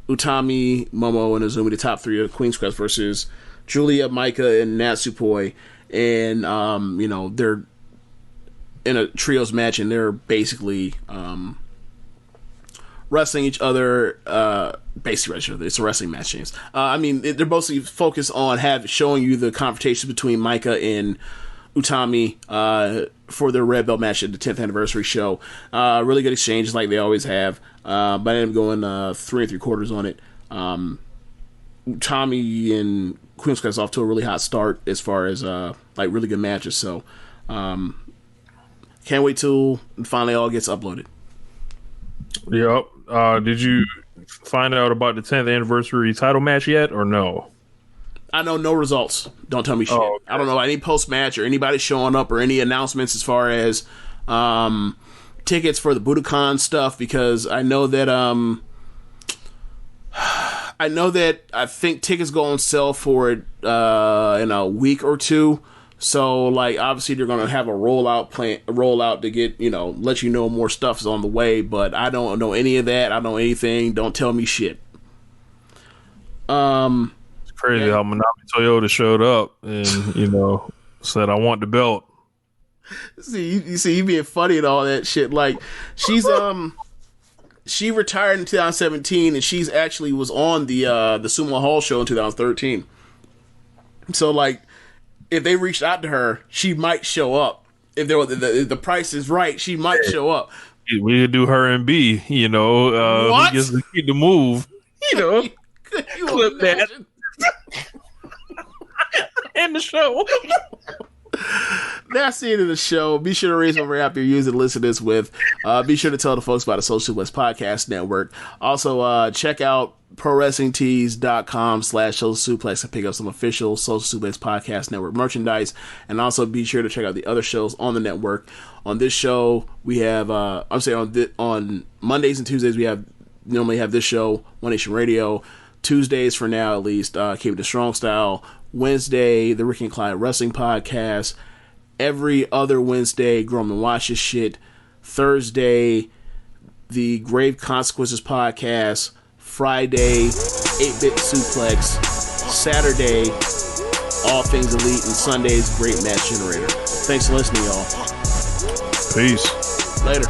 Utami, Momo, and Azumi, the top 3 of Queen's Quest versus Julia, Maika, and Natsupoi. And they're in a trios match, and they're basically wrestling each other. Basically, it's a wrestling match, James. They're mostly focused on showing you the confrontations between Maika and Utami for their red belt match at the 10th anniversary show. Really good exchanges, like they always have. But I ended up going 3 3/4 on it. Utami and Queen's Quest off to a really hot start as far as really good matches. So can't wait till it finally all gets uploaded. Yep. Did you find out about the 10th anniversary title match yet, or no? I know no results. Don't tell me shit. Oh, okay. I don't know any post match or anybody showing up or any announcements as far as tickets for the Budokan stuff, because I know that I think tickets go on sale for it in a week or 2. So, obviously they're going to have a rollout to get, let you know more stuff is on the way, but I don't know any of that. I don't know anything. Don't tell me shit. It's crazy how Manami Toyota showed up and, said, I want the belt. You see, you being funny and all that shit. She's, she retired in 2017, and she's actually was on the Sumo Hall show in 2013. So, if they reached out to her, she might show up. If the price is right, she might show up. We could do her and B, What? He gets to keep the move, Could you clip imagine? that. And the show. That's the end of the show. Be sure to raise whatever app you're using to listen to this with. Be sure to tell the folks about the Social Suplex Podcast Network. Also, check out ProWrestlingTees.com/Social Suplex to pick up some official Social Suplex Podcast Network merchandise. And also be sure to check out the other shows on the network. On this show, we have, on Mondays and Tuesdays, we normally have this show, One Nation Radio. Tuesdays, for now at least, Keepin It Strong Style. Wednesday, the Ricky Clive Wrestling Podcast. Every other Wednesday, Grown and Watch This Shit. Thursday, the Grave Consequences Podcast. Friday, 8-Bit Suplex. Saturday, All Things Elite. And Sundays, Great Match Generator. Thanks for listening, y'all. Peace. Later.